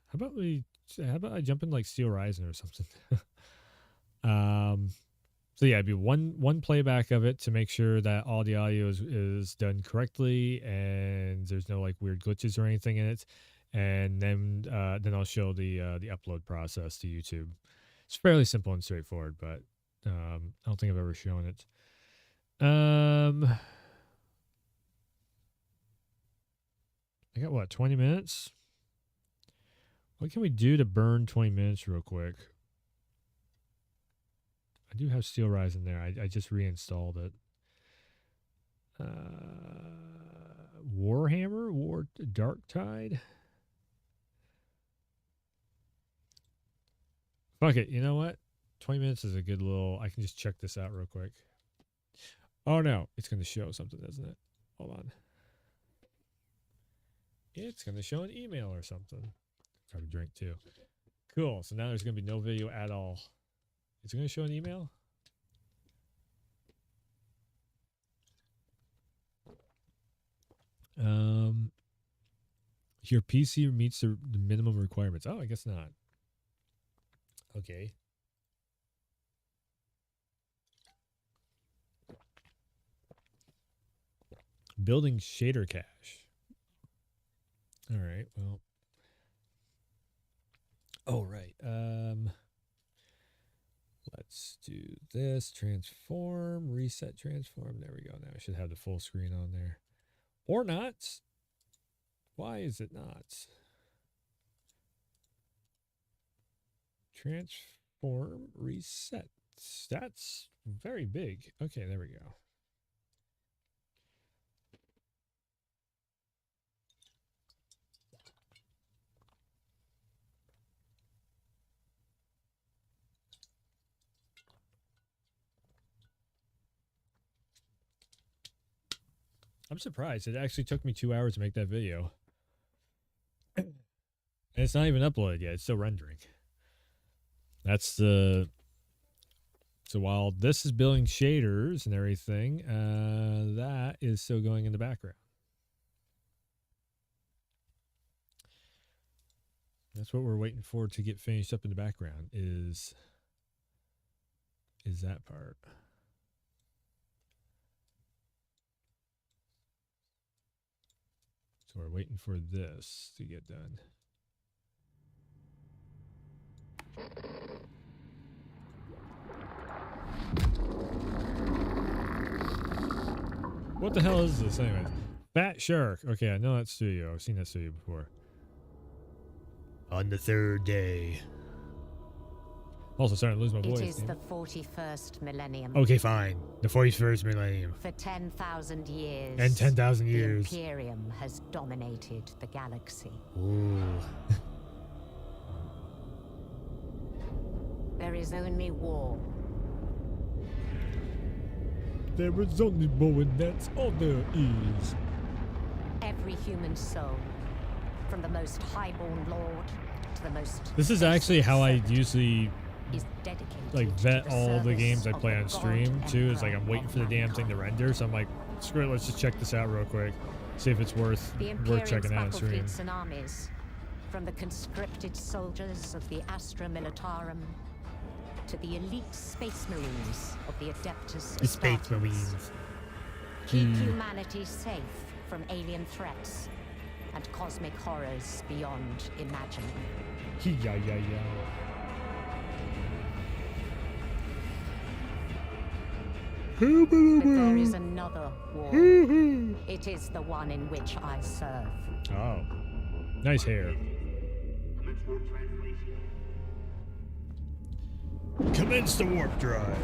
How about I jump in like Steel Rising or something? So yeah, it'd be one playback of it to make sure that all the audio is done correctly and there's no like weird glitches or anything in it. And then I'll show the upload process to YouTube. It's fairly simple and straightforward, but I don't think I've ever shown it. I got 20 minutes? What can we do to burn 20 minutes real quick? I do have Steel Rise in there. I just reinstalled it. Warhammer, Dark Tide. Fuck it. You know what? 20 minutes is a good little. I can just check this out real quick. Oh no, it's going to show something, isn't it? Hold on. It's going to show an email or something. Grab a drink too. Cool. So now there's going to be no video at all. Is it going to show an email? Your PC meets the minimum requirements. Oh, I guess not. Okay. Building shader cache. All right. Well. Oh, right. Let's do this. Transform, reset transform. There we go. Now I should have the full screen on there. Or not. Why is it not? Transform, reset. That's very big. Okay, there we go. I'm surprised. It actually took me 2 hours to make that video. And it's not even uploaded yet. It's still rendering. That's the... So while this is building shaders and everything, that is still going in the background. That's what we're waiting for to get finished up in the background is that part. So we're waiting for this to get done. What the hell is this anyways? Fat Shark. Okay, I know that studio. I've seen that studio before. On the third day. Also starting to lose my voice. It is the 41st millennium. Okay, fine. The 41st millennium. For 10,000 years. And 10,000 years. The Imperium has dominated the galaxy. Ooh. There is only war. There is only war, and that's all there is. Every human soul, from the most highborn lord to the most... This is actually how I usually is dedicated like vet to the all the service games I of play the on stream God too. Is like I'm Emperor waiting for the of damn thing to mankind. render. So I'm like, screw it, let's just check this out real quick. See if it's worth The Imperium's checking out on battle stream. fleets and armies, from the conscripted soldiers of the Astra Militarum to the elite space marines of the Adeptus The Space Astartes, Marines. keep humanity safe from alien threats and cosmic horrors beyond imagining. Yeah, yeah, yeah. But there is another war. It is the one in which I serve. Oh, nice hair. Commence the warp drive.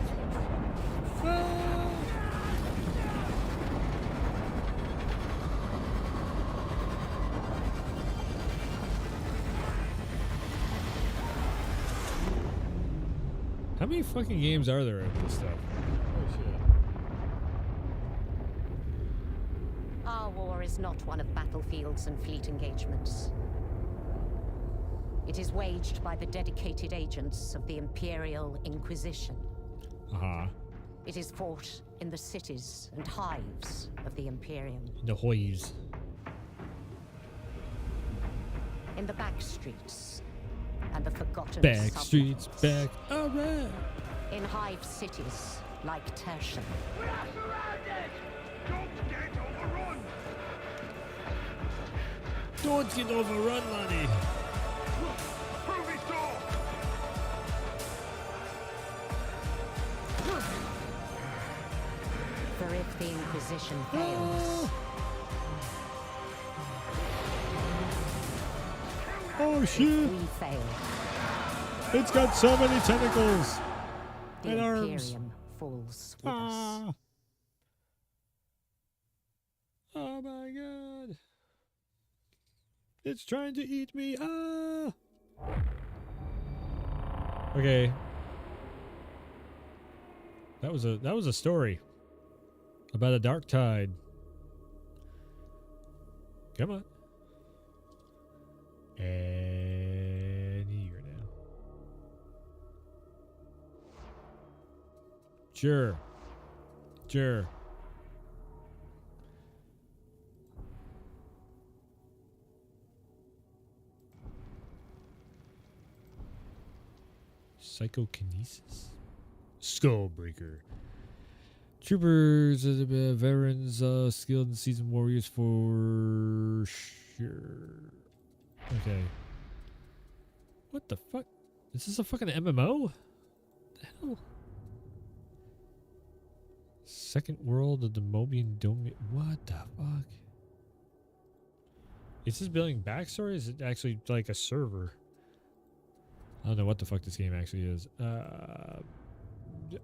How many fucking games are there of this stuff? Holy shit. Our war is not one of battlefields and fleet engagements. It is waged by the dedicated agents of the Imperial Inquisition. Uh-huh. It is fought in the cities and hives of the Imperium. The Hoys. In the back streets and the forgotten Back streets, suburbs. back. Alright. In hive cities like Tertian. We are surrounded! Don't get overrun! Don't get overrun, laddie. Prove it so! For if the Inquisition fails, Oh if shit. we fail, It's got so many tentacles. The And arms. Imperium falls with us. Ah. Oh my god. It's trying to eat me. Ah. Okay. That was a story about a dark tide. Come on. And here now. Sure. Sure. Psychokinesis? Skullbreaker. Troopers, veterans, skilled and seasoned warriors for sure. Okay. What the fuck? Is this a fucking MMO? The hell? Second world of the Mobian Dome. What the fuck? Is this building backstory? Or is it actually like a server? I don't know what the fuck this game actually is.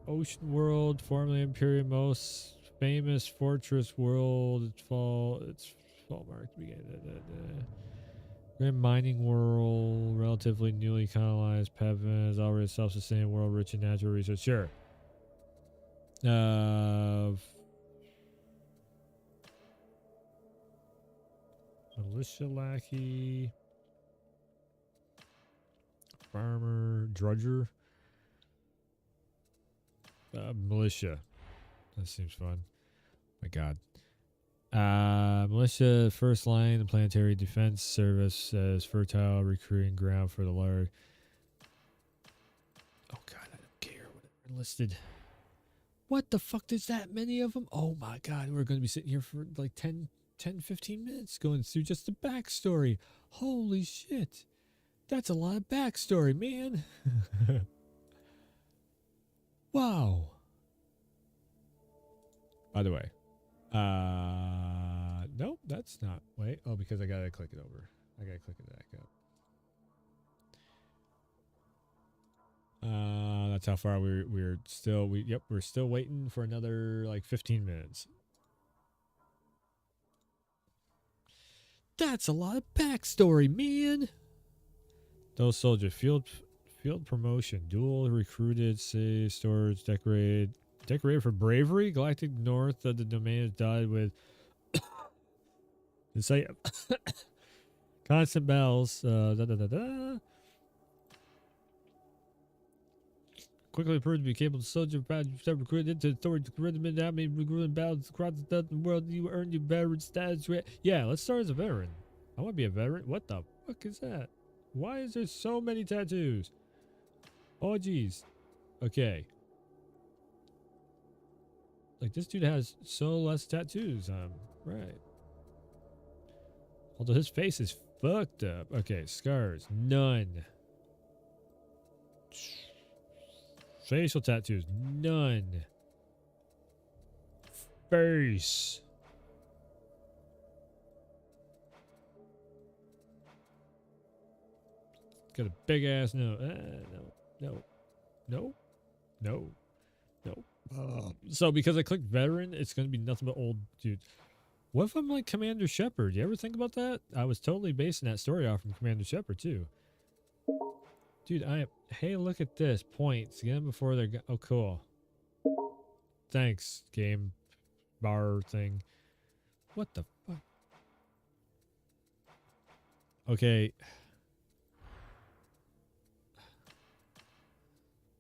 Ocean World, formerly Imperium, most famous fortress world. It's fall marked beginning. Grand mining world, relatively newly colonized. Pevin is already a self-sustaining world, rich in natural resources. Sure. Militia lackey, farmer, drudger. Militia. That seems fun. My god. Militia, first line, the planetary defense service as fertile recruiting ground for the large. Oh god, I don't care. Whatever. Enlisted. What the fuck? There's that many of them? Oh my god, we're going to be sitting here for like 10, 15 minutes going through just the backstory. Holy shit. That's a lot of backstory, man. Wow. By the way, nope, that's not. Wait, oh, because I gotta click it over. I gotta click it back up. That's how far we're still. We're still waiting for another like 15 minutes. That's a lot of backstory, man. Those soldiers, field promotion, dual recruited, say storage, decorated for bravery. Galactic North of the domain has died with say constant battles. Quickly proved to be capable of soldier recruited into authority recruitment army recruiting battles across the world. You earned your veteran status. Yeah, let's start as a veteran. I want to be a veteran. What the fuck is that? Why is there so many tattoos? Oh geez. Okay. Like this dude has so less tattoos. Right. Although his face is fucked up. Okay, scars, none. Facial tattoos, none. Face. Got a big ass nose. No. So because I clicked veteran, it's going to be nothing but old dudes. What if I'm like Commander Shepard? You ever think about that? I was totally basing that story off from Commander Shepard too. Dude, hey, look at this. Points. Get them before they're... Oh, cool. Thanks, game bar thing. What the fuck? Okay.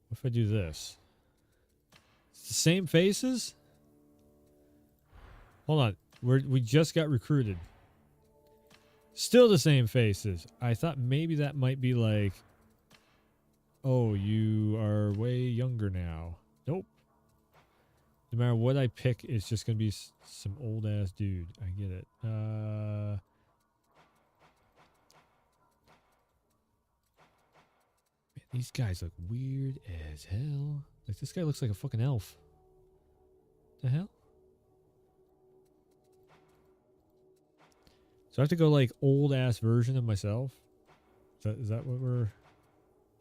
What if I do this? It's the same faces? Hold on. We just got recruited. Still the same faces. I thought maybe that might be like... Oh, you are way younger now. Nope. No matter what I pick, it's just going to be some old-ass dude. I get it. Man, these guys look weird as hell. Like, this guy looks like a fucking elf. The hell? So I have to go, like, old-ass version of myself? Is that what we're...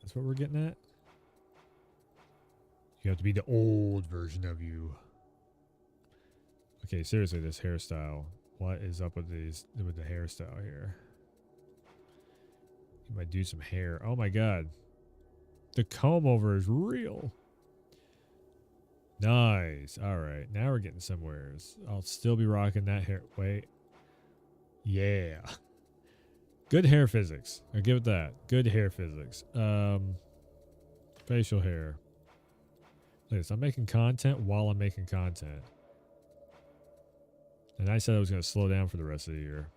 That's what we're getting at? You have to be the old version of you. Okay, seriously, this hairstyle. What is up with the hairstyle here? You might do some hair. Oh my god. The comb over is real. Nice. Alright, now we're getting somewheres. I'll still be rocking that hair. Wait. Yeah. Good hair physics. I'll give it that. Good hair physics. Facial hair. Look at this. I'm making content while I'm making content. And I said I was going to slow down for the rest of the year.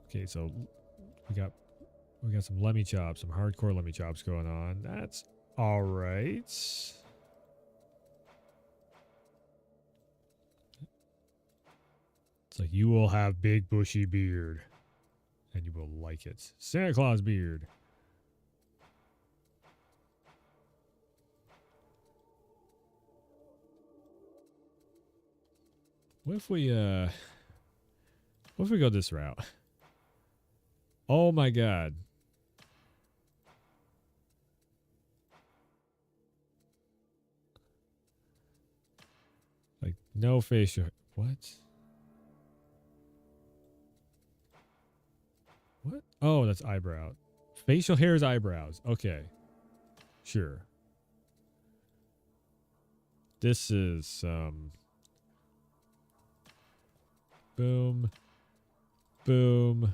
Okay, so we got some lemmy chops, some hardcore lemmy chops going on. That's all right. It's like you will have big bushy beard, and you will like it. Santa Claus beard. What if we go this route? Oh my god. Like no facial. What? What? Oh, that's eyebrow. Facial hair is eyebrows. Okay. Sure. This is boom. Boom.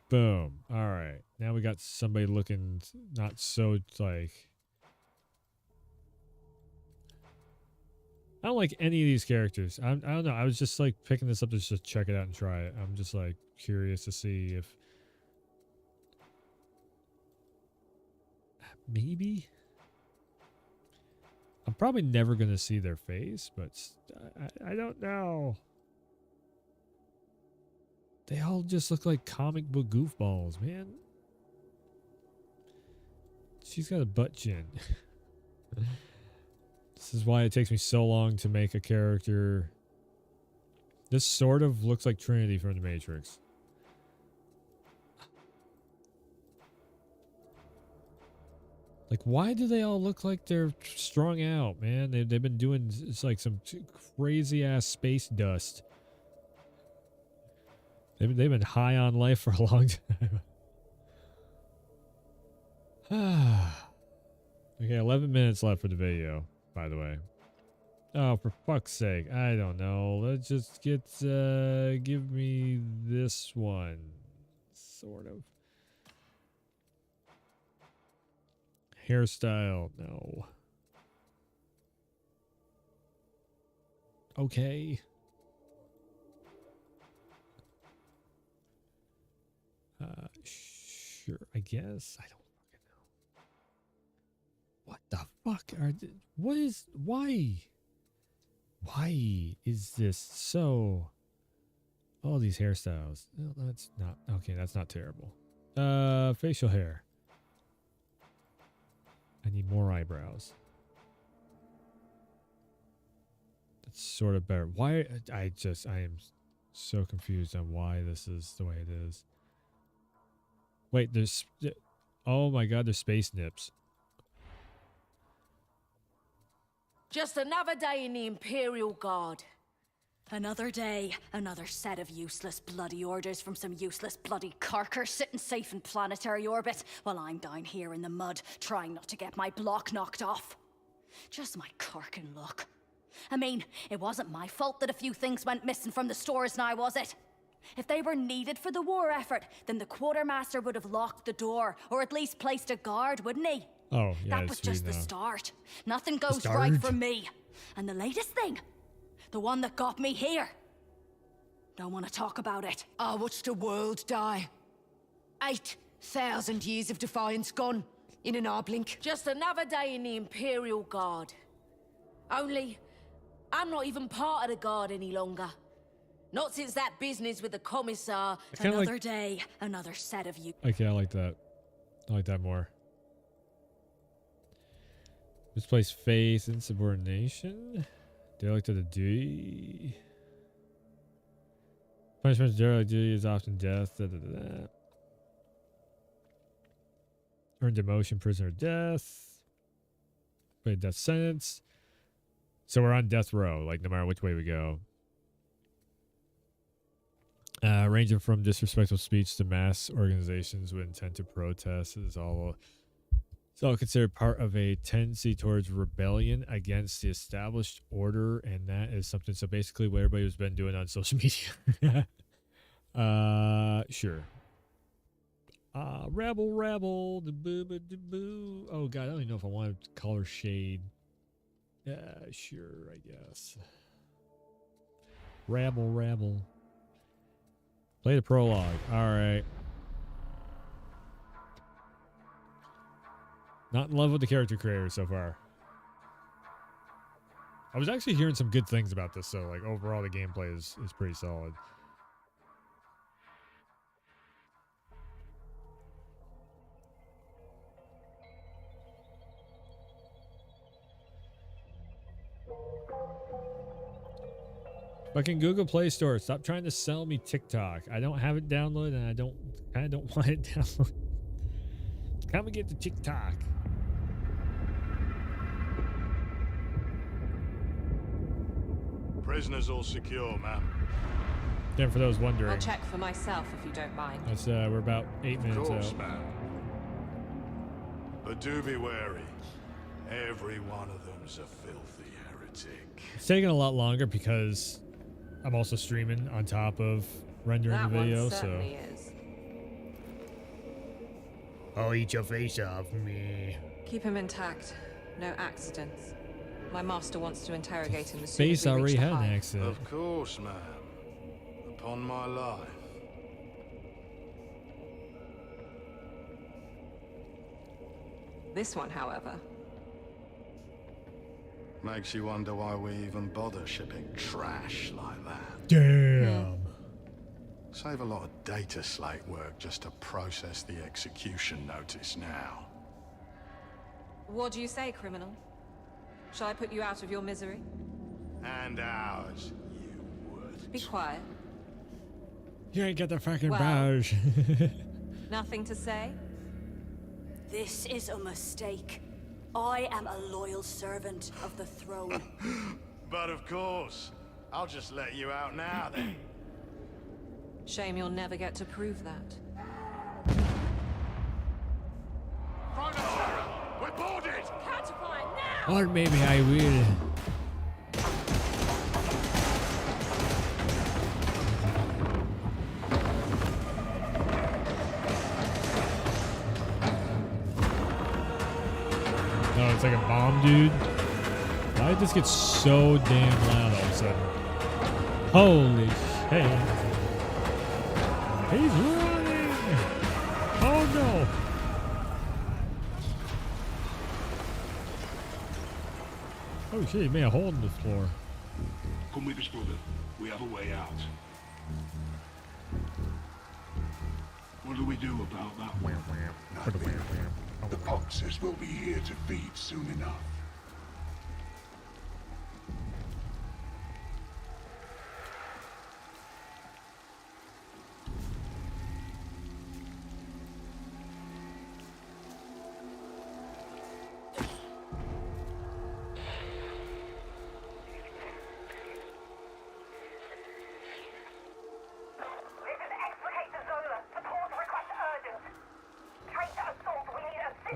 Boom. All right. Now we got somebody looking not so like. I don't like any of these characters. I don't know. I was just like picking this up to just check it out and try it. I'm just like curious to see if maybe. I'm probably never going to see their face, but I don't know. They all just look like comic book goofballs, man. She's got a butt chin. This is why it takes me so long to make a character. This sort of looks like Trinity from The Matrix. Like, why do they all look like they're strung out, man? They've been doing, it's like some crazy ass space dust. They've been high on life for a long time. Okay, 11 minutes left for the video, by the way. Oh, for fuck's sake. I don't know. Let's just get, give me this one. Sort of. Hairstyle, no. Okay. Sure, I guess. I don't fucking know. What the fuck are what is why is this so all these hairstyles? No, that's not okay, that's not terrible. Facial hair. I need more eyebrows. That's sort of better. Why I am so confused on why this is the way it is. Wait, there's oh my god, there's space nips. Just another day in the Imperial Guard. Another day, another set of useless bloody orders from some useless bloody carker sitting safe in planetary orbit while I'm down here in the mud trying not to get my block knocked off. Just my corking luck. I mean, it wasn't my fault that a few things went missing from the stores now, was it? If they were needed for the war effort, then the quartermaster would have locked the door, or at least placed a guard, wouldn't he? Oh, yeah, that was just the start. Nothing goes start? right for me. And the latest thing, the one that got me here. Don't want to talk about it. I watched the world die. 8,000 years of defiance gone in an eye blink. Just another day in the Imperial Guard. Only, I'm not even part of the Guard any longer. Not since that business with the Commissar. Another day, another set of you. Okay, I like that. I like that more. Misplaced faith, insubordination. Derelict of the duty. Punishment of derelict duty is often death. Da, da, da, da. Earned demotion, prisoner of death. Played death sentence. So we're on death row, like no matter which way we go. Ranging from disrespectful speech to mass organizations with intent to protest is all. It's all considered part of a tendency towards rebellion against the established order, and that is something. So basically, what everybody has been doing on social media. Sure. Rabble, the boo, the boo. Oh god, I don't even know if I want to color shade. Sure, I guess. Rabble. Play the prologue. All right. Not in love with the character creator so far. I was actually hearing some good things about this, so like overall the gameplay is pretty solid. Fucking Google Play Store, stop trying to sell me TikTok. I don't have it downloaded, and I don't want it downloaded. Come and get the TikTok. Prisoners all secure, ma'am. Then for those wondering, I'll check for myself if you don't mind. that's we're about 8 minutes Of course, out. ma'am. But do be wary. Every one of them's a filthy heretic. It's taking a lot longer because I'm also streaming on top of rendering That the video, one so certainly is. I'll eat your face off, me. Keep him intact. No accidents. My master wants to interrogate him as soon as Face we reach already the had an hive. accident. Of course, ma'am. Upon my life. This one, however, Makes you wonder why we even bother shipping trash like that. Damn. Save a lot of data slate work just to process the execution notice now. what do you say, criminal? Shall I put you out of your misery? And ours, you would. Be quiet. You ain't got the fucking Well- badge. Nothing to say? This is a mistake. I am a loyal servant of the throne. But of course, I'll just let you out now then. Shame you'll never get to prove that. Private Sarah, we're boarded! Counterfire now! Or maybe I will. Oh, it's like a bomb, dude. Why did this get so damn loud all of a sudden? Holy shit. He's running! Oh no! Oh shit, he made a hole in the floor. Come with us, brother. We have a way out. What do we do about that? Nothing. The boxers will be here to feed soon enough.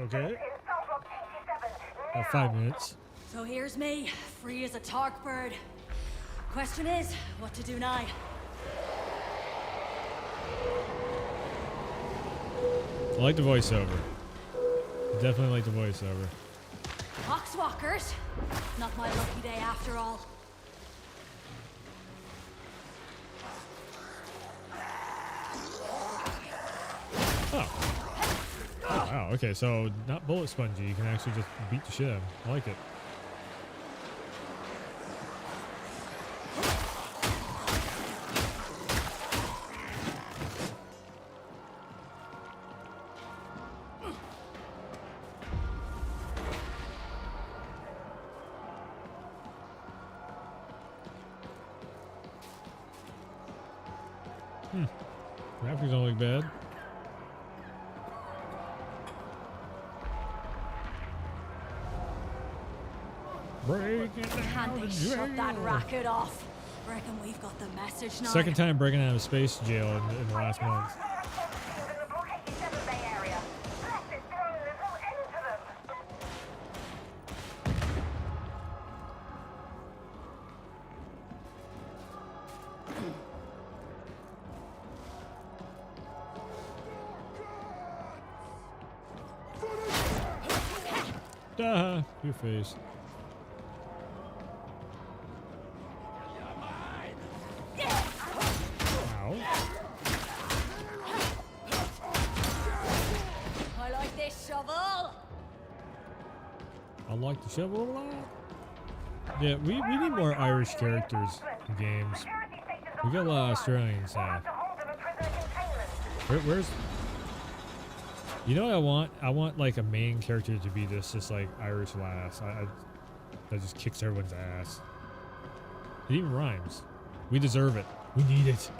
Okay. 5 minutes. So here's me, free as a tark bird. Question is, what to do now? I like the voiceover. Definitely like the voiceover. Poxwalkers? Not my lucky day after all. Oh, wow. Okay, so not bullet spongy. You can actually just beat the shit out of him. I like it. Graphics don't look bad. Breaking Can't out they of shut that jail. racket off? Reckon we've got the message now. Second time breaking out of space jail in the last month. Duh, your face. Ow. I like this shovel. I like the shovel a lot. Yeah, we need more Irish characters in games. We got a lot of Australians now. Where's... You know what I want? I want like a main character to be just like Irish lass. That just kicks everyone's ass. It even rhymes. We deserve it. We need it.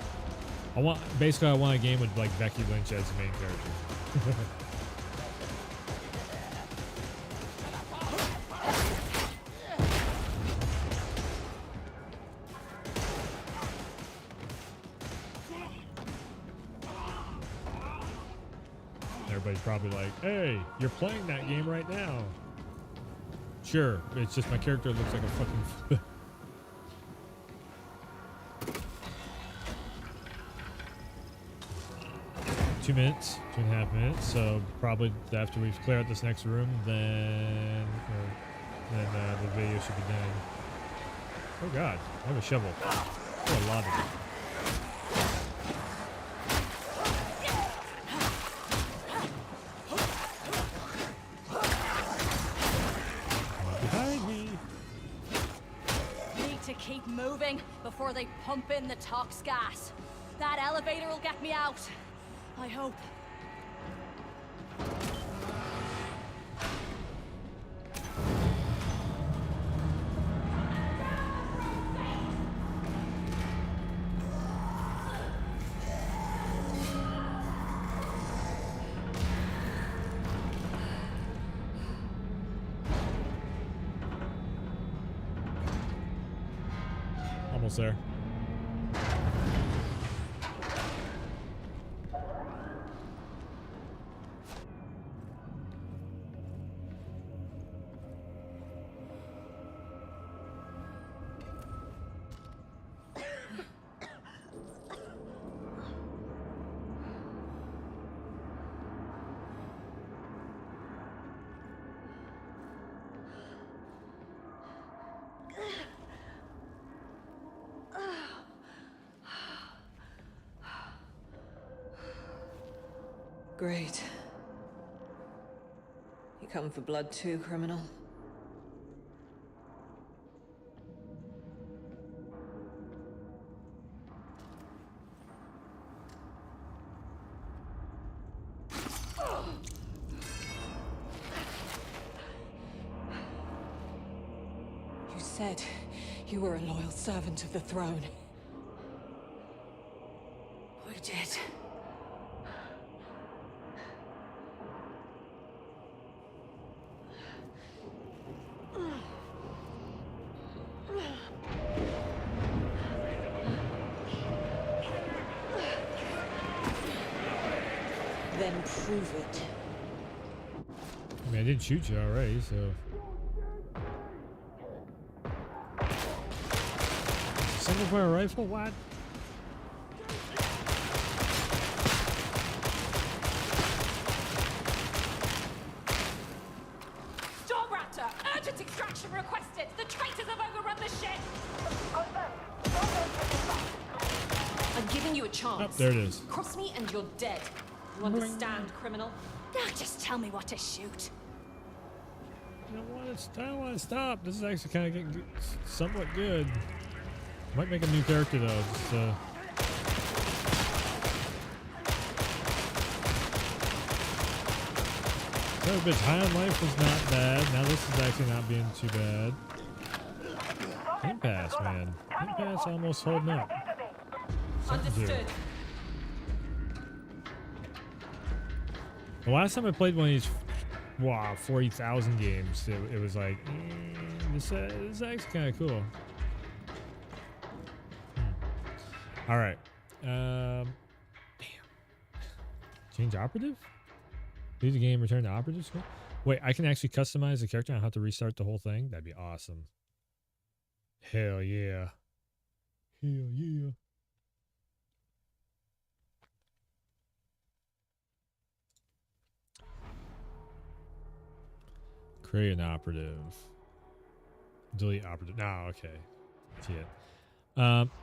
I want a game with like Becky Lynch as the main character. Everybody's probably like, hey, you're playing that game right now. Sure, it's just my character looks like a fucking... 2 minutes, 2.5 minutes, so probably after we've cleared out this next room, then the video should be done. Oh god, I have a shovel. Oh, a lot of it. Keep moving before they pump in the tox gas. That elevator will get me out. I hope. Almost there. Great. You come for blood too, criminal? You said you were a loyal servant of the throne. We did. Then prove it. I mean, I didn't shoot you already, so... Single-fire rifle? What? Storm Raptor! Urgent extraction requested! The traitors have overrun the ship! I'm giving you a chance. Oh, there it is. Cross me and you're dead. You understand, criminal? Ah, just tell me what to shoot. I don't want to stop. This is actually kind of getting somewhat good. Might make a new character though. Just, a bit high on life was not bad. Now this is actually not being too bad. Impasse, man. Impasse almost holding up. Understood. The last time I played one of wow, 40,000 games. It was like, this is actually kind of cool. All right. Damn. Change operative? Leave the game, return to operative screen? Wait, I can actually customize the character. I don't have to restart the whole thing? That'd be awesome. Hell yeah. Hell yeah. Create an operative. Delete operative. No, okay. See it.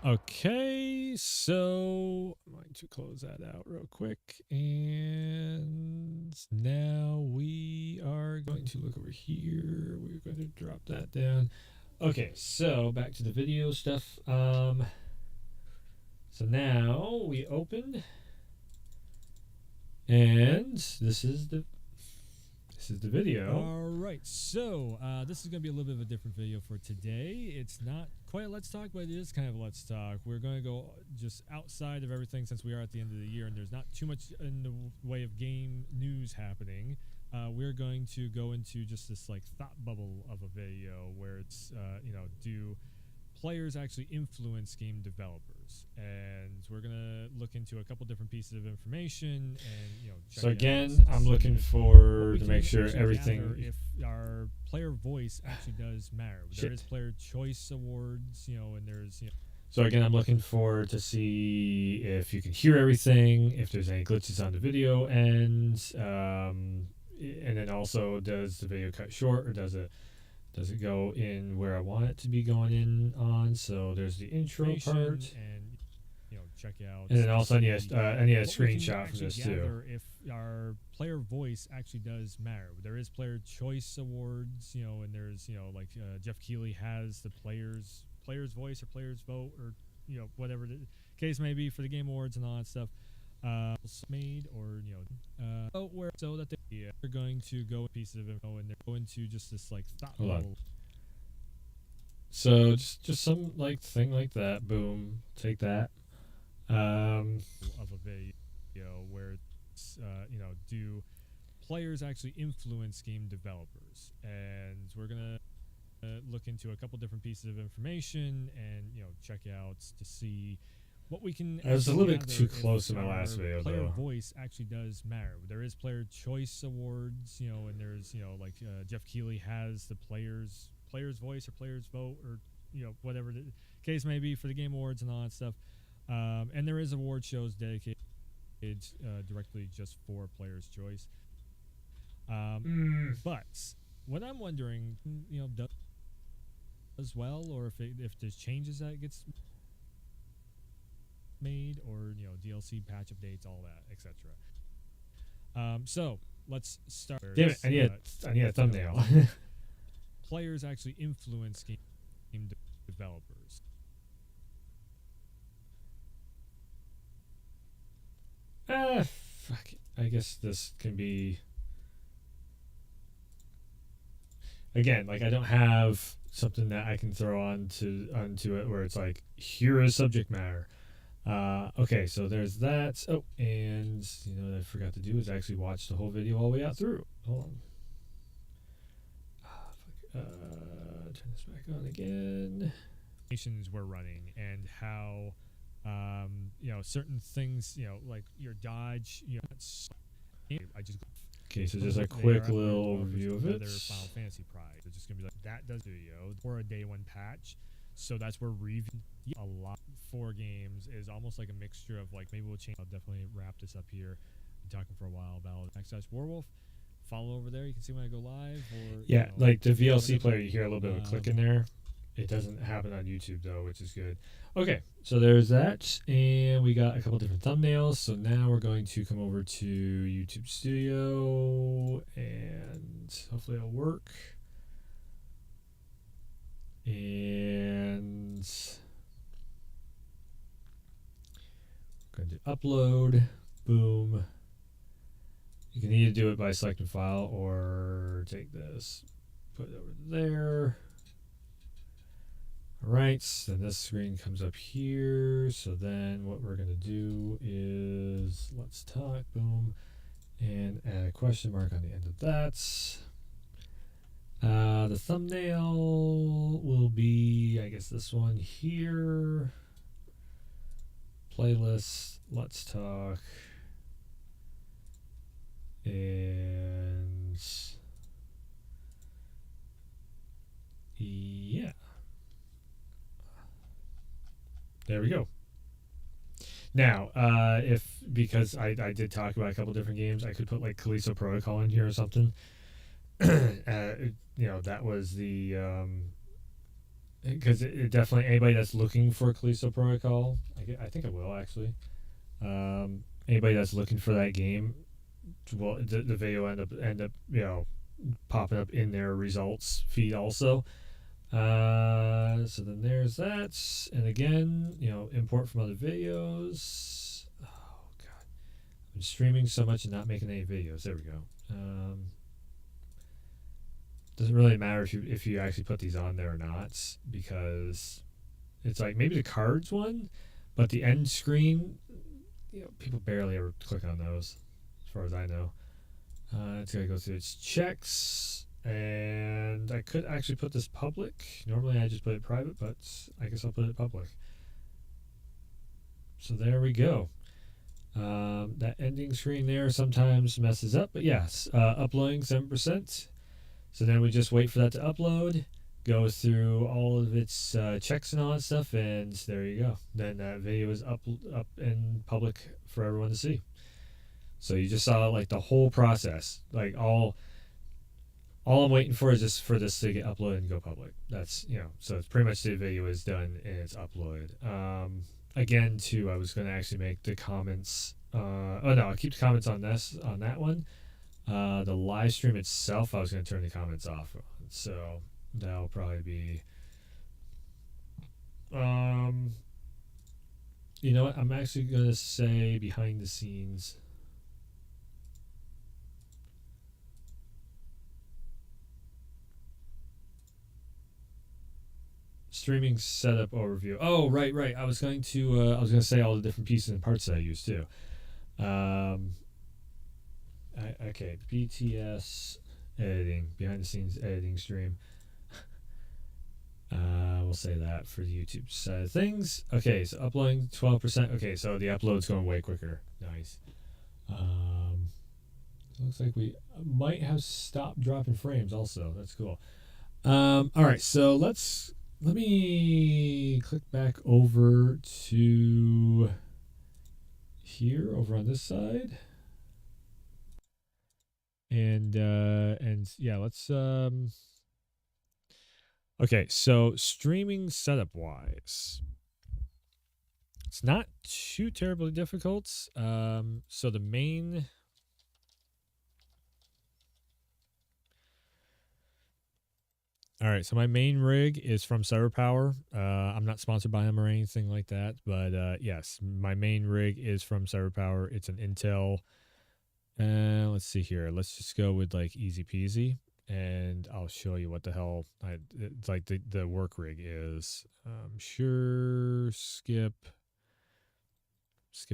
Okay, so I'm going to close that out real quick. And now we are going to look over here. We're going to drop that down. Okay, so back to the video stuff. So now we open, and this is the video. All right, so this is going to be a little bit of a different video for today. It's not quite a Let's Talk, but it is kind of a Let's Talk. We're going to go just outside of everything since we are at the end of the year and there's not too much in the way of game news happening. We're going to go into just this like thought bubble of a video where it's, do players actually influence game developers, and we're gonna look into a couple different pieces of information and check So it again, out. I'm looking for to make sure Actually everything. gather if our player voice actually does matter. There is player choice awards, and there's So again, I'm looking for to see if you can hear everything, if there's any glitches on the video end, and then also does the video cut short or does it go in where I want it to be going in on? So there's the intro part, and check out. and then also I need a screenshot from actually this too. gather if our player voice actually does matter. There is player choice awards, and there's like Jeff Keighley has the players voice or players vote or whatever the case may be for the game awards and all that stuff. Made or so that they're going to go pieces of info and they're going to just this like thought bubble. So just some like thing like that. Boom, take that. Of a video where it's, do players actually influence game developers? And we're gonna look into a couple different pieces of information and check out to see what we can. I was a little bit too close in my last video, player though. voice actually does matter. There is player choice awards, and there's like Jeff Keighley has the players voice or players vote or whatever the case may be for the game awards and all that stuff. And there is award shows dedicated directly just for players' choice. But what I'm wondering, does as well, or if there's changes that gets made, or DLC patch updates, all that, etc. So let's start. Damn it! I need a thumbnail. Players actually influence game developers. Fuck it. I guess this can be. Again, like I don't have something that I can throw onto it where it's like, here is subject matter. Okay, so there's that. Oh, and what I forgot to do is actually watch the whole video all the way out through. Hold on. Turn this back on again. Nations were running and how certain things, like your dodge, I just. Okay, so just a quick little overview of it. Final Fantasy Pride. It's just gonna be like that does video or a day one patch. So that's where review a lot for games is almost like a mixture of like maybe we'll change. I'll definitely wrap this up here. Been talking for a while about Access Warwolf. Follow over there. You can see when I go live. Or yeah, like the VLC player, you hear a little bit of a click in there. It doesn't happen on YouTube though, which is good. Okay, so there's that, and we got a couple different thumbnails. So now we're going to come over to YouTube Studio, and hopefully it'll work. And going to upload. Boom. You can either do it by selecting file or take this, put it over there. All right, so this screen comes up here. So then what we're going to do is let's talk, boom. and add a question mark on the end of that. The thumbnail will be, I guess, this one here. Playlist, let's talk. And yeah. There we go. Now, if because I did talk about a couple different games, I could put like Callisto Protocol in here or something. That was the because it definitely anybody that's looking for Callisto Protocol, I think I will actually. Anybody that's looking for that game, well, the video end up popping up in their results feed also. So then there's that, and again, import from other videos. Oh god, I'm streaming so much and not making any videos. There we go. Doesn't really matter if you actually put these on there or not, because it's like maybe the cards one, but the end screen, people barely ever click on those, as far as I know. It's gonna go through its checks. And I could actually put this public. Normally I just put it private, but I guess I'll put it public. So there we go. That ending screen there sometimes messes up, but yes, uploading 7%. So then we just wait for that to upload, go through all of its checks and all that stuff, and there you go. Then that video is up in public for everyone to see. So you just saw like the whole process, like all I'm waiting for is just for this to get uploaded and go public. That's, so it's pretty much the video is done and it's uploaded. Again, too, I was going to actually make the comments. I'll keep the comments on that one. The live stream itself, I was going to turn the comments off. So that'll probably be. You know what? I'm actually going to say behind the scenes. Streaming setup overview. Oh, right. I was going to say all the different pieces and parts that I use too. Okay, BTS editing, behind the scenes editing stream. We'll say that for the YouTube side of things. Okay, so uploading 12%. Okay, so the upload's going way quicker. Nice. Looks like we might have stopped dropping frames also. That's cool. All right, so let me click back over to here over on this side. And yeah, let's okay, so streaming setup wise, it's not too terribly difficult. So the main All right, so my main rig is from CyberPower. I'm not sponsored by them or anything like that, but yes, my main rig is from CyberPower. It's an Intel. Let's see here. Let's just go with like easy peasy, and I'll show you what the hell it's like the work rig is. Sure, skip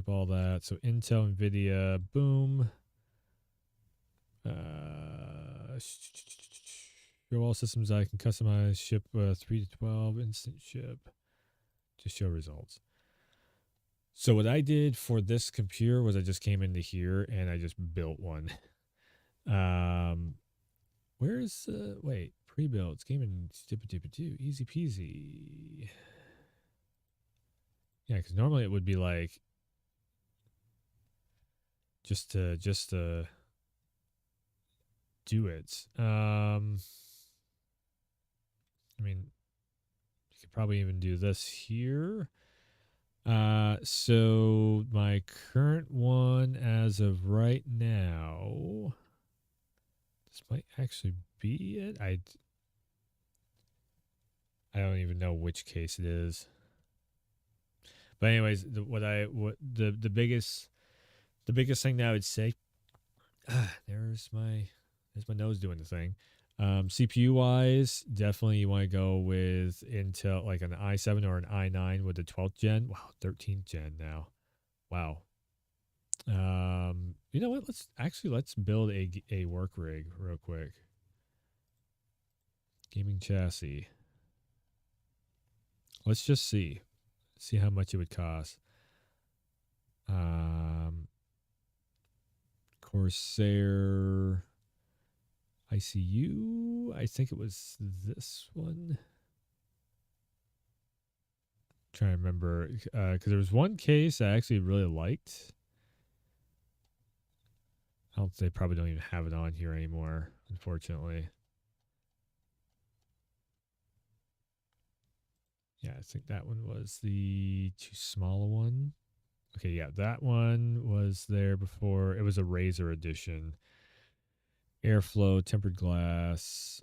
all that. So Intel, NVIDIA, boom. Show all systems I can customize, ship 3 to 12, instant ship. Just show results. So what I did for this computer was I just came into here and I just built one. Where's wait, pre-built? It's came in easy peasy. Yeah, because normally it would be like just to do it. I mean, you could probably even do this here. So my current one as of right now, this might actually be it. I don't even know which case it is. But anyways, the biggest thing that I would say, there's my nose doing the thing. CPU wise, definitely you want to go with Intel, like an i7 or an i9 with the 12th gen. Wow, 13th gen now. Wow. You know what? Let's build a work rig real quick. Gaming chassis. Let's just see how much it would cost. Corsair ICU. I think it was this one. Trying to remember because there was one case I actually really liked. They probably don't even have it on here anymore, unfortunately. Yeah, I think that one was the too small one. Okay, yeah, that one was there before. It was a Razor edition. Airflow, tempered glass.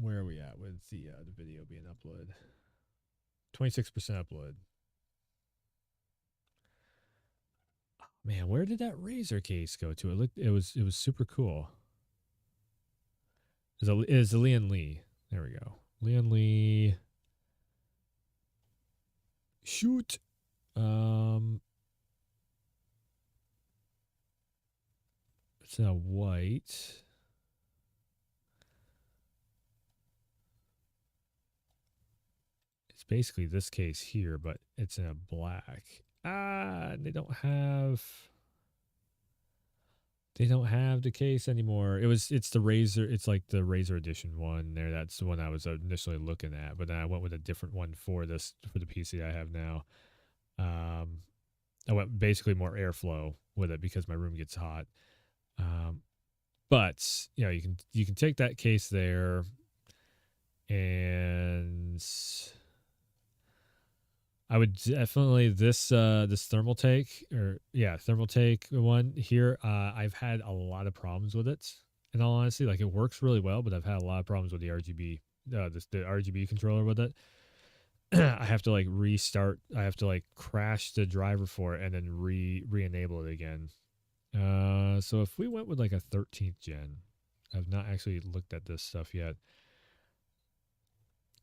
Where are we at with the video being uploaded? 26% upload. Man, where did that Razor case go to? It was super cool. It is a Leon Lee. There we go. Leon Lee. Shoot. It's in a white. It's basically this case here, but it's in a black. They don't have the case anymore. It's the Razor. It's like the Razor edition one there. That's the one I was initially looking at, but then I went with a different one for the PC I have now. I went basically more airflow with it because my room gets hot. But you know, you can take that case there, and I would definitely this thermal take one here. I've had a lot of problems with it. In all honesty, like it works really well, but I've had a lot of problems with the RGB the RGB controller with it. I have to like restart. I have to like crash the driver for it and then re-enable it again. So if we went with like a 13th gen, I've not actually looked at this stuff yet.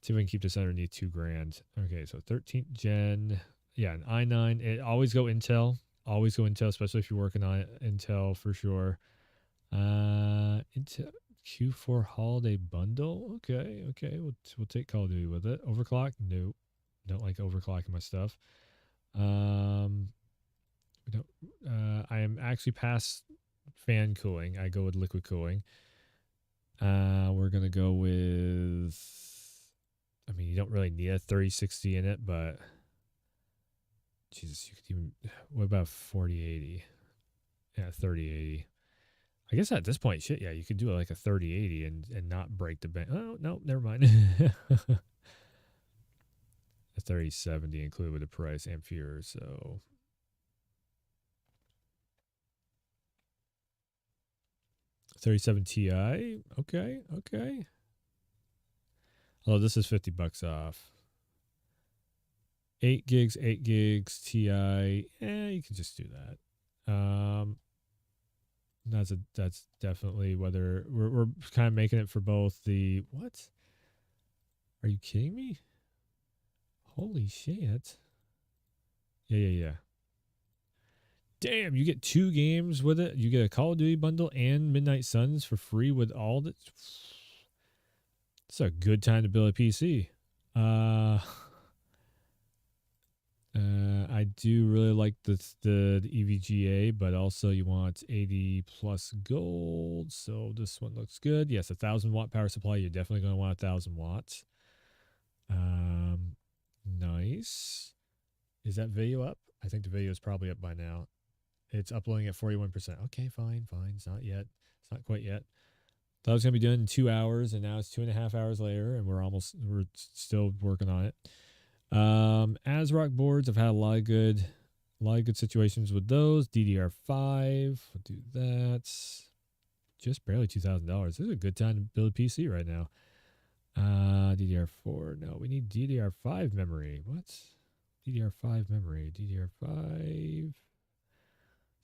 See if we can keep this underneath $2,000. Okay, so 13th gen. Yeah, an i9. Always go Intel. Always go Intel, especially if you're working on Intel for sure. Intel Q4 holiday bundle. Okay. We'll take Call of Duty with it. Overclock? Nope. Don't like overclocking my stuff. We don't. I am actually past fan cooling. I go with liquid cooling. We're gonna go with. I mean, you don't really need a 3060 in it, but Jesus, you could even. What about 4080? Yeah, 3080. I guess at this point, shit, yeah, you could do like a 3080 and not break the bank. Oh no, never mind. A 3070 included with the price Ampere, so. $37 Ti. Okay. Oh, this is $50 off. 8 gigs Ti. You can just do that. That's definitely whether we're kind of making it for both the what? Are you kidding me? Holy shit. Yeah. Damn, you get 2 games with it. You get a Call of Duty bundle and Midnight Suns for free with all the. It's a good time to build a PC. I do really like the EVGA, but also you want 80 plus gold. So this one looks good. Yes, 1,000-watt power supply. You're definitely going to want 1,000 watts. Nice. Is that video up? I think the video is probably up by now. It's uploading at 41%. Okay, fine. It's not yet. It's not quite yet. Thought I was going to be done in 2 hours, and now it's 2.5 hours later, and we're still working on it. ASRock boards, I've had a lot of good situations with those. DDR5, we'll do that. Just barely $2,000. This is a good time to build a PC right now. DDR4, no, we need DDR5 memory. What? DDR5 memory, DDR5.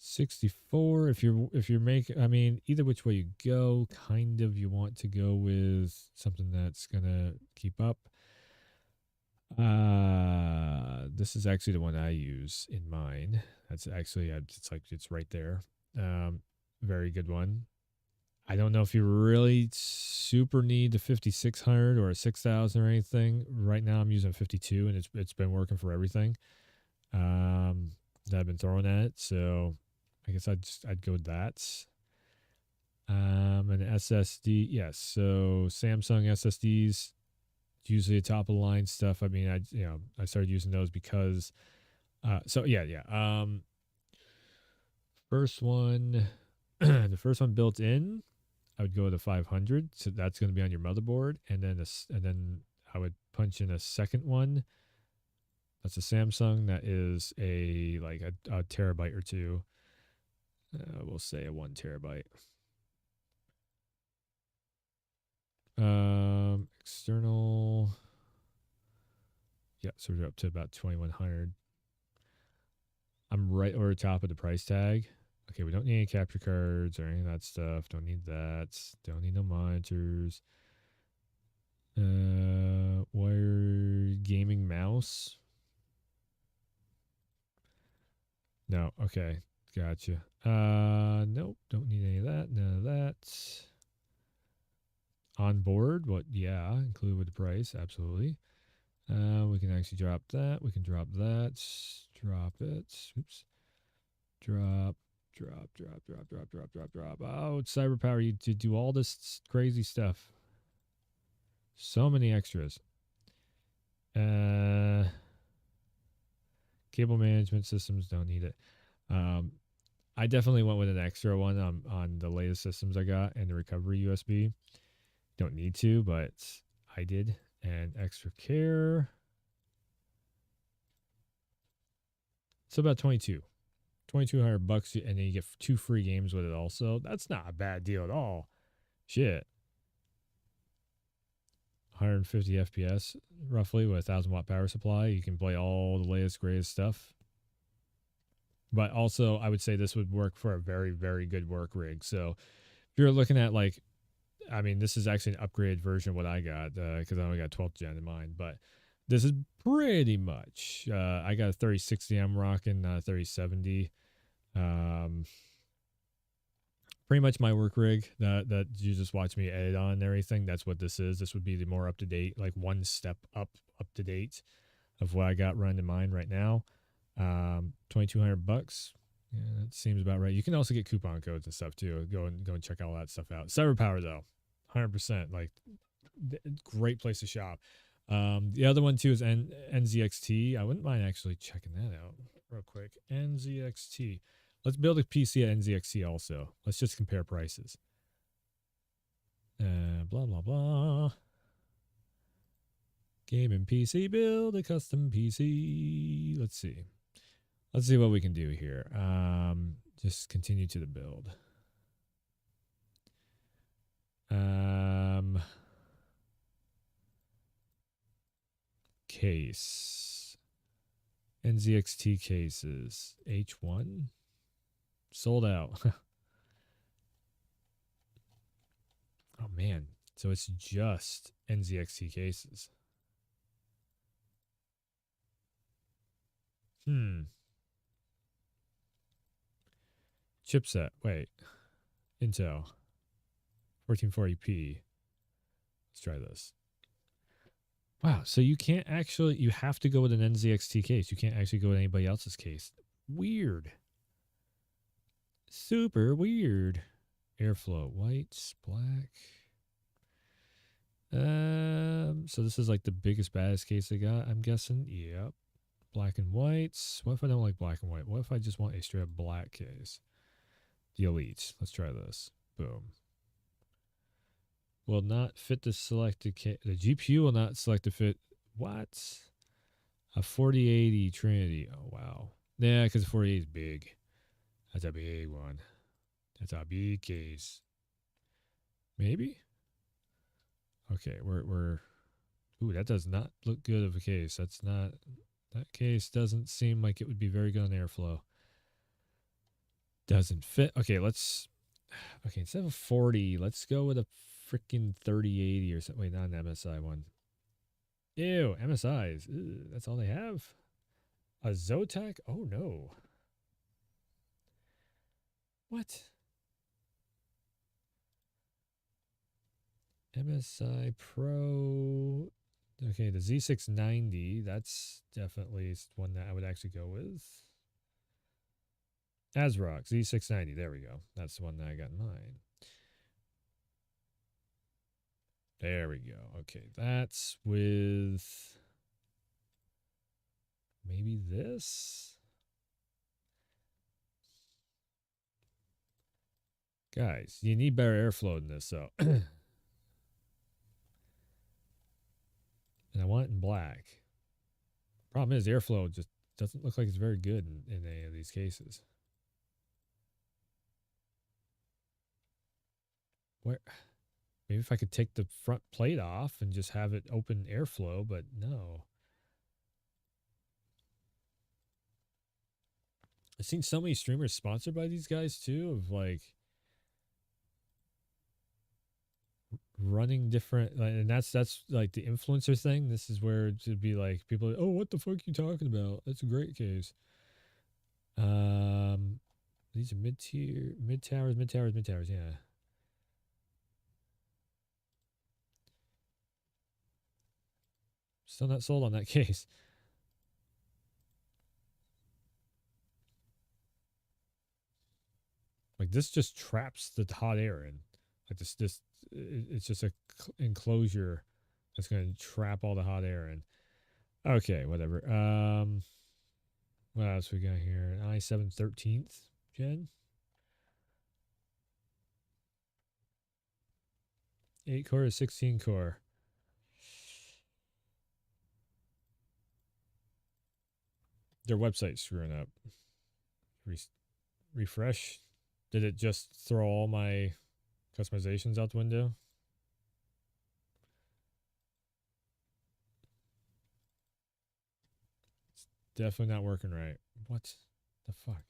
64. If you're making, I mean, either which way you go, kind of you want to go with something that's gonna keep up. This is actually the one I use in mine. That's actually it's right there. Very good one. I don't know if you really super need the 5600 or a 6000 or anything. Right now I'm using 52 and it's been working for everything that I've been throwing at it. So I guess I'd go with that. An SSD, yes. So Samsung SSDs, usually a top of the line stuff. I mean, I started using those because so yeah. First one the first one built in, I would go with a 500. So that's going to be on your motherboard, and then I would punch in a second one. That's a Samsung that is a terabyte or two. We'll say a 1 terabyte. External. Yeah, so we're up to about 2100. I'm right over the top of the price tag. Okay, we don't need any capture cards or any of that stuff. Don't need that. Don't need no monitors. Wired gaming mouse. No, okay. Gotcha. Nope, don't need any of that. None of that. On board, what? Yeah, included with the price, absolutely. We can actually drop that. We can drop that. Drop it. Oops. Drop. Oh, it's cyber power. You to do all this crazy stuff. So many extras. Cable management systems, don't need it. I definitely went with an extra one on the latest systems I got, and the recovery USB. Don't need to, but I did. And extra care. So about 2,200 bucks, and then you get 2 free games with it also. That's not a bad deal at all. Shit. 150 FPS roughly with a 1,000 watt power supply. You can play all the latest, greatest stuff. But also, I would say this would work for a very, very good work rig. So if you're looking at this is actually an upgraded version of what I got because I only got 12th gen in mine. But this is pretty much, I got a 3060 I'm rocking, not a 3070. Pretty much my work rig that you just watch me edit on and everything. That's what this is. This would be the more up to date, like one step up to date of what I got running in mine right now. 2,200 bucks. Yeah, that seems about right. You can also get coupon codes and stuff too. Go and check all that stuff out. Cyber Power though, 100%. Like, great place to shop. The other one too is NZXT. I wouldn't mind actually checking that out real quick. NZXT. Let's build a PC at NZXT also. Let's just compare prices. Blah, blah, blah. Gaming PC, build a custom PC. Let's see. Let's see what we can do here. Just continue to the build. Case. NZXT cases. H1. Sold out. Oh, man. So it's just NZXT cases. Chipset. Wait. Intel. 1440p. Let's try this. Wow. So you can't actually, you have to go with an NZXT case. You can't actually go with anybody else's case. Weird. Super weird. Airflow. Whites. Black. So this is like the biggest, baddest case I got, I'm guessing. Yep. Black and whites. What if I don't like black and white? What if I just want a straight up black case? The Elite. Let's try this. Boom. Will not fit the selected case. The GPU will not select the fit. What? A 4080 Trinity. Oh, wow. Yeah, because 4080 is big. That's a big one. That's a big case. Maybe? Okay, we're ooh, that does not look good of a case. That's not, that case doesn't seem like it would be very good on airflow. Doesn't fit. Okay, instead of a 40, let's go with a freaking 3080 or something. Wait, not an MSI one. Ew, MSIs. Ew, that's all they have. A Zotac? Oh no. What? MSI Pro. Okay, the Z690. That's definitely one that I would actually go with. ASRock Z690. There we go. That's the one that I got in mind. There we go. Okay, that's with maybe this. Guys, you need better airflow than this, though. And I want it in black. Problem is, airflow just doesn't look like it's very good in any of these cases. Where? Maybe if I could take the front plate off and just have it open airflow, but no. I've seen so many streamers sponsored by these guys too, of like running different, and that's like the influencer thing. This is where it should be like people, oh, what the fuck are you talking about? That's a great case. These are mid-tier, mid-towers, yeah. Still not sold on that case. Like this just traps the hot air in. Like this it's just a enclosure that's going to trap all the hot air in. Okay, whatever. What else we got here? An i7 13th gen. 8 core to 16 core. Their website's screwing up. Refresh. Did it just throw all my customizations out the window? It's definitely not working right. What the fuck?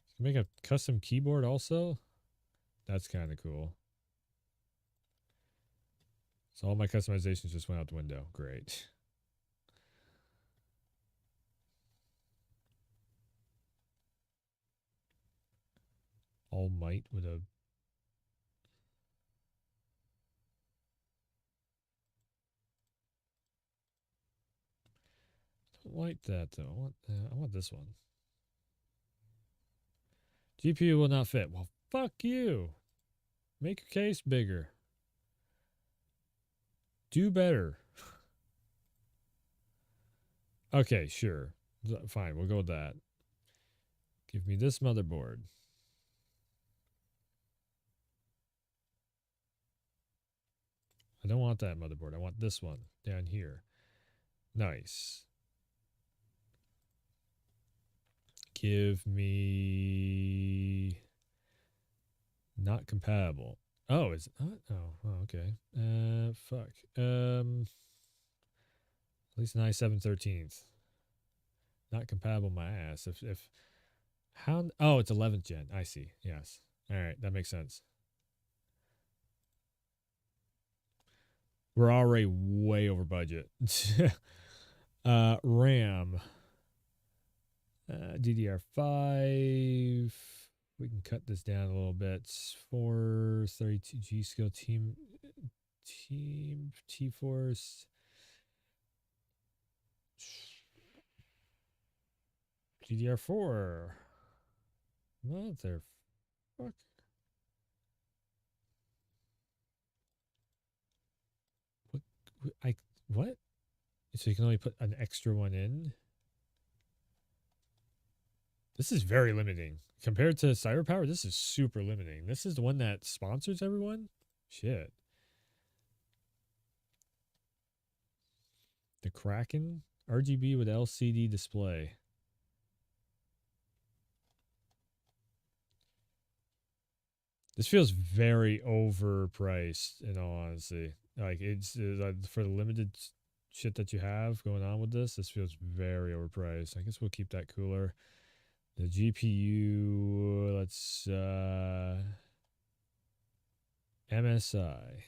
You can make a custom keyboard also? That's kind of cool. So all my customizations just went out the window. Great. All Might with a... I don't like that though. I want this one. GPU will not fit. Well, fuck you. Make your case bigger. Do better. Okay, sure. Fine, we'll go with that. Give me this motherboard. I don't want that motherboard. I want this one down here. Nice. Give me not compatible. Oh, is it not? Oh, okay. Fuck. At least an i7 13th. Not compatible my ass. If how oh, it's 11th gen. I see. Yes. All right, that makes sense. We're already way over budget. RAM. DDR5. We can cut this down a little bit. 432 G skill team T-Force. DDR4. Mother fuck. What? So you can only put an extra one in? This is very limiting. Compared to CyberPower, this is super limiting. This is the one that sponsors everyone? Shit. The Kraken? RGB with LCD display. This feels very overpriced, in all honesty. Like, it's for the limited shit that you have going on with this, this feels very overpriced. I guess we'll keep that cooler. The GPU, let's MSI.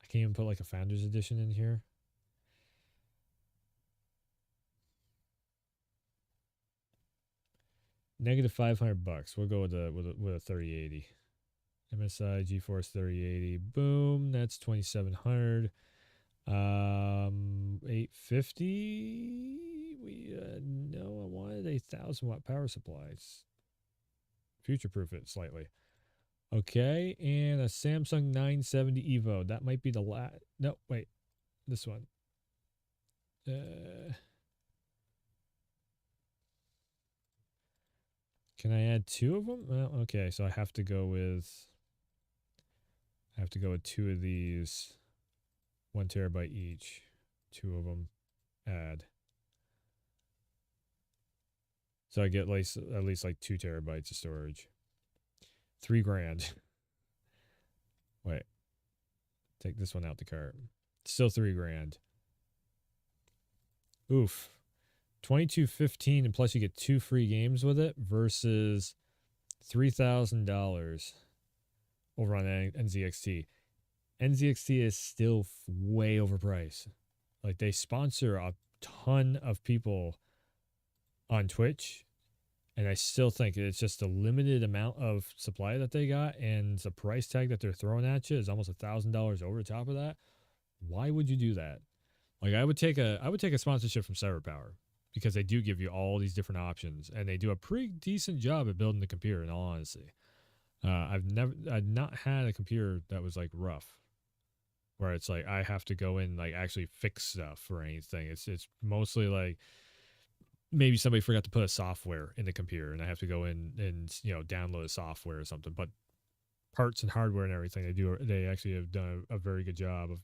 I can't even put like a Founders Edition in here. negative $500. We'll go with a 3080. MSI GeForce 3080. Boom. That's 2700. 850. We no, I wanted a 1,000-watt power supplies. Future proof it slightly. Okay, and a Samsung 970 Evo. That might be the last. No, wait, this one. Can I add two of them? Well, okay, so I have to go with. I have to go with two of these. 1 terabyte each. Two of them. Add. So I get at least like 2 terabytes of storage. $3,000. Wait. Take this one out the cart. Still $3,000. Oof. 2215 and plus you get 2 free games with it versus $3,000 over on NZXT. NZXT is still way overpriced. Like they sponsor a ton of people on Twitch, and I still think it's just a limited amount of supply that they got, and the price tag that they're throwing at you is almost $1,000 over the top of that. Why would you do that? Like I would take a sponsorship from CyberPower because they do give you all these different options, and they do a pretty decent job at building the computer. In all honesty, I've not had a computer that was like rough, where it's like I have to go in like actually fix stuff or anything. It's mostly like maybe somebody forgot to put a software in the computer and I have to go in and download a software or something. But parts and hardware and everything they actually have done a very good job of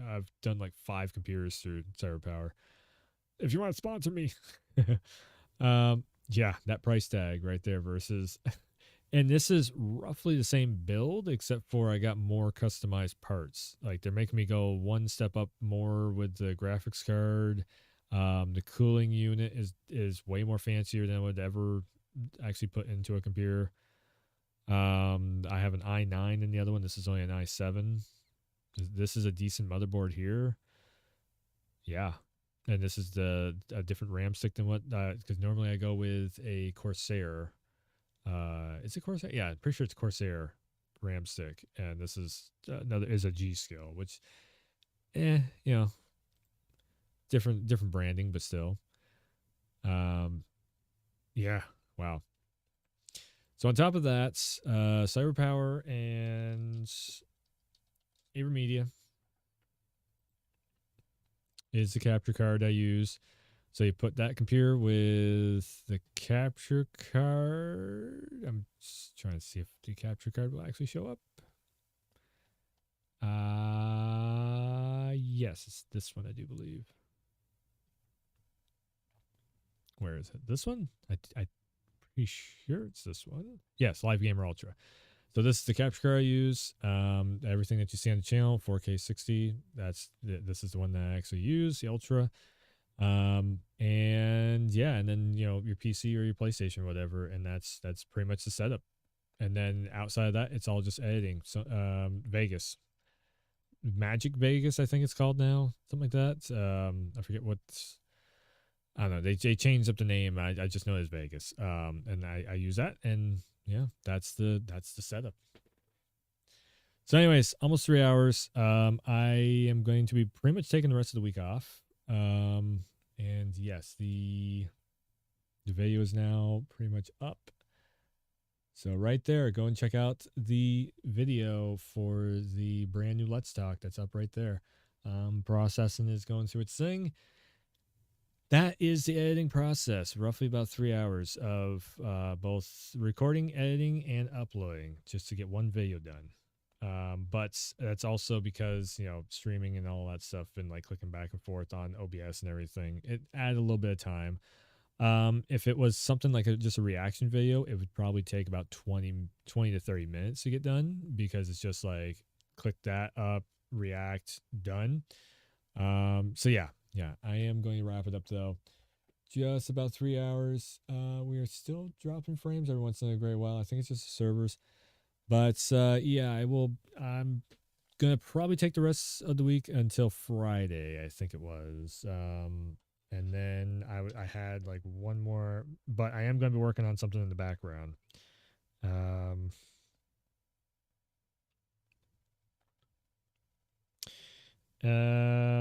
I've done like 5 computers through CyberPower. If you want to sponsor me. Yeah, that price tag right there versus and this is roughly the same build except for I got more customized parts. Like they're making me go one step up more with the graphics card. The cooling unit is way more fancier than I would ever actually put into a computer. I have an i9 in the other one. This is only an i7. This is a decent motherboard here. Yeah. And this is a different RAM stick than what, because normally I go with a Corsair. Is it Corsair? Yeah, I'm pretty sure it's Corsair RAM stick. And this is is a G Skill, which, different branding, but still. Yeah, wow. So on top of that, CyberPower and AverMedia is the capture card I use. So you put that computer with the capture card. I'm just trying to see if the capture card will actually show up. Yes, it's this one, I do believe. Where is it? This one? I'm pretty sure it's this one. Yes, Live Gamer Ultra. So this is the capture card I use. Everything that you see on the channel, 4K 60. This is the one that I actually use, the Ultra. And yeah, and then your PC or your PlayStation or whatever, and that's pretty much the setup. And then outside of that, it's all just editing. So Vegas. Magic Vegas, I think it's called now. Something like that. I forget what's I don't know. They changed up the name. I just know it's Vegas. And I use that, and yeah, that's the setup. So, anyways, almost 3 hours. I am going to be pretty much taking the rest of the week off. And yes, the video is now pretty much up. So right there, go and check out the video for the brand new Let's Talk. That's up right there. Processing is going through its thing. That is the editing process, roughly about 3 hours of both recording, editing, and uploading just to get one video done. But that's also because, streaming and all that stuff and like clicking back and forth on OBS and everything, it added a little bit of time. If it was something like just a reaction video, it would probably take about 20 to 30 minutes to get done because it's just like click that up, react, done. So yeah, I am going to wrap it up though. Just about 3 hours. We are still dropping frames every once in a great while. I think it's just the servers. But yeah, I'm gonna probably take the rest of the week until Friday, I think it was. and then I had like one more, but I am going to be working on something in the background.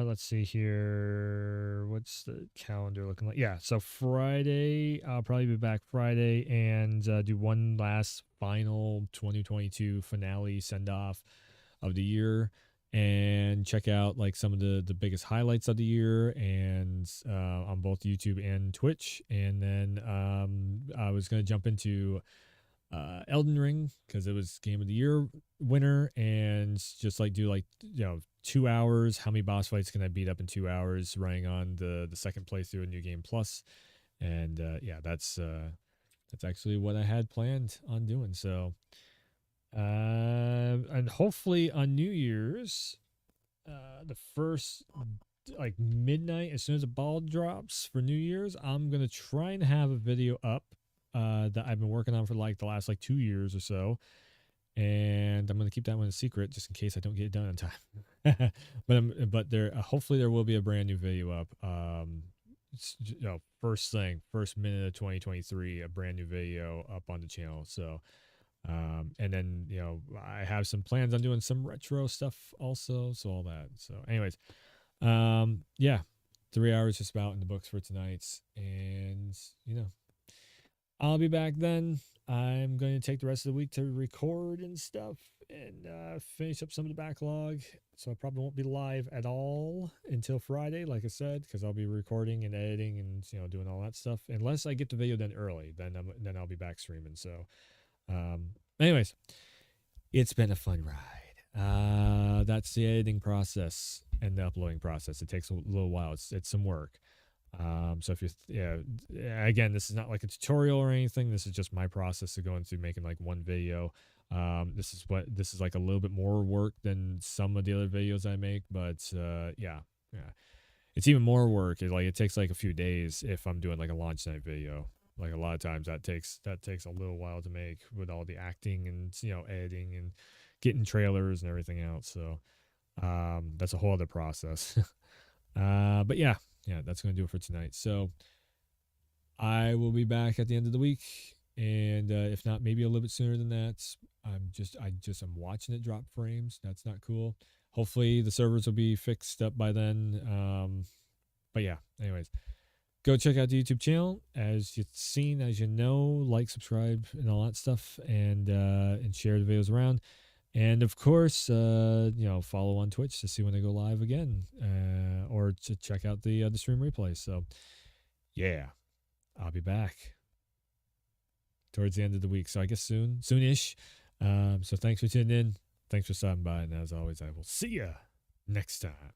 Let's see here. What's the calendar looking like? Yeah, so Friday, I'll probably be back Friday and do one last final 2022 finale send off of the year, and check out like some of the biggest highlights of the year, and on both YouTube and Twitch. And then I was gonna jump into Elden Ring because it was Game of the Year winner, and just like do like 2 hours. How many boss fights can I beat up in 2 hours? Running on the second playthrough of New Game Plus, and yeah, that's actually what I had planned on doing. So, and hopefully on New Year's, the first like midnight, as soon as the ball drops for New Year's, I'm gonna try and have a video up that I've been working on for like the last like 2 years or so, and I'm gonna keep that one a secret just in case I don't get it done on time. But there, hopefully there will be a brand new video up. First thing, first minute of 2023, a brand new video up on the channel. So, and then I have some plans on doing some retro stuff also. So all that. So, anyways, yeah, 3 hours just about in the books for tonight, and I'll be back then. I'm going to take the rest of the week to record and stuff, and finish up some of the backlog. So I probably won't be live at all until Friday, like I said, because I'll be recording and editing and doing all that stuff. Unless I get the video done early, then I'll be back streaming. So, anyways, it's been a fun ride. That's the editing process and the uploading process. It takes a little while. It's some work. So if again, this is not like a tutorial or anything. This is just my process of going through making like one video. This is like a little bit more work than some of the other videos I make, but yeah, it's even more work. It takes like a few days if I'm doing like a launch night video. Like a lot of times that takes a little while to make with all the acting and editing and getting trailers and everything else. So that's a whole other process. But yeah, that's going to do it for tonight. So I will be back at the end of the week, and if not, maybe a little bit sooner than that. I'm watching it drop frames. That's not cool. Hopefully the servers will be fixed up by then. But yeah, anyways, go check out the YouTube channel. As you've seen, as you know, like, subscribe, and all that stuff, and share the videos around. And of course, follow on Twitch to see when they go live again, or to check out the stream replay. So, yeah, I'll be back towards the end of the week. So I guess soonish. So thanks for tuning in. Thanks for stopping by, and as always, I will see you next time.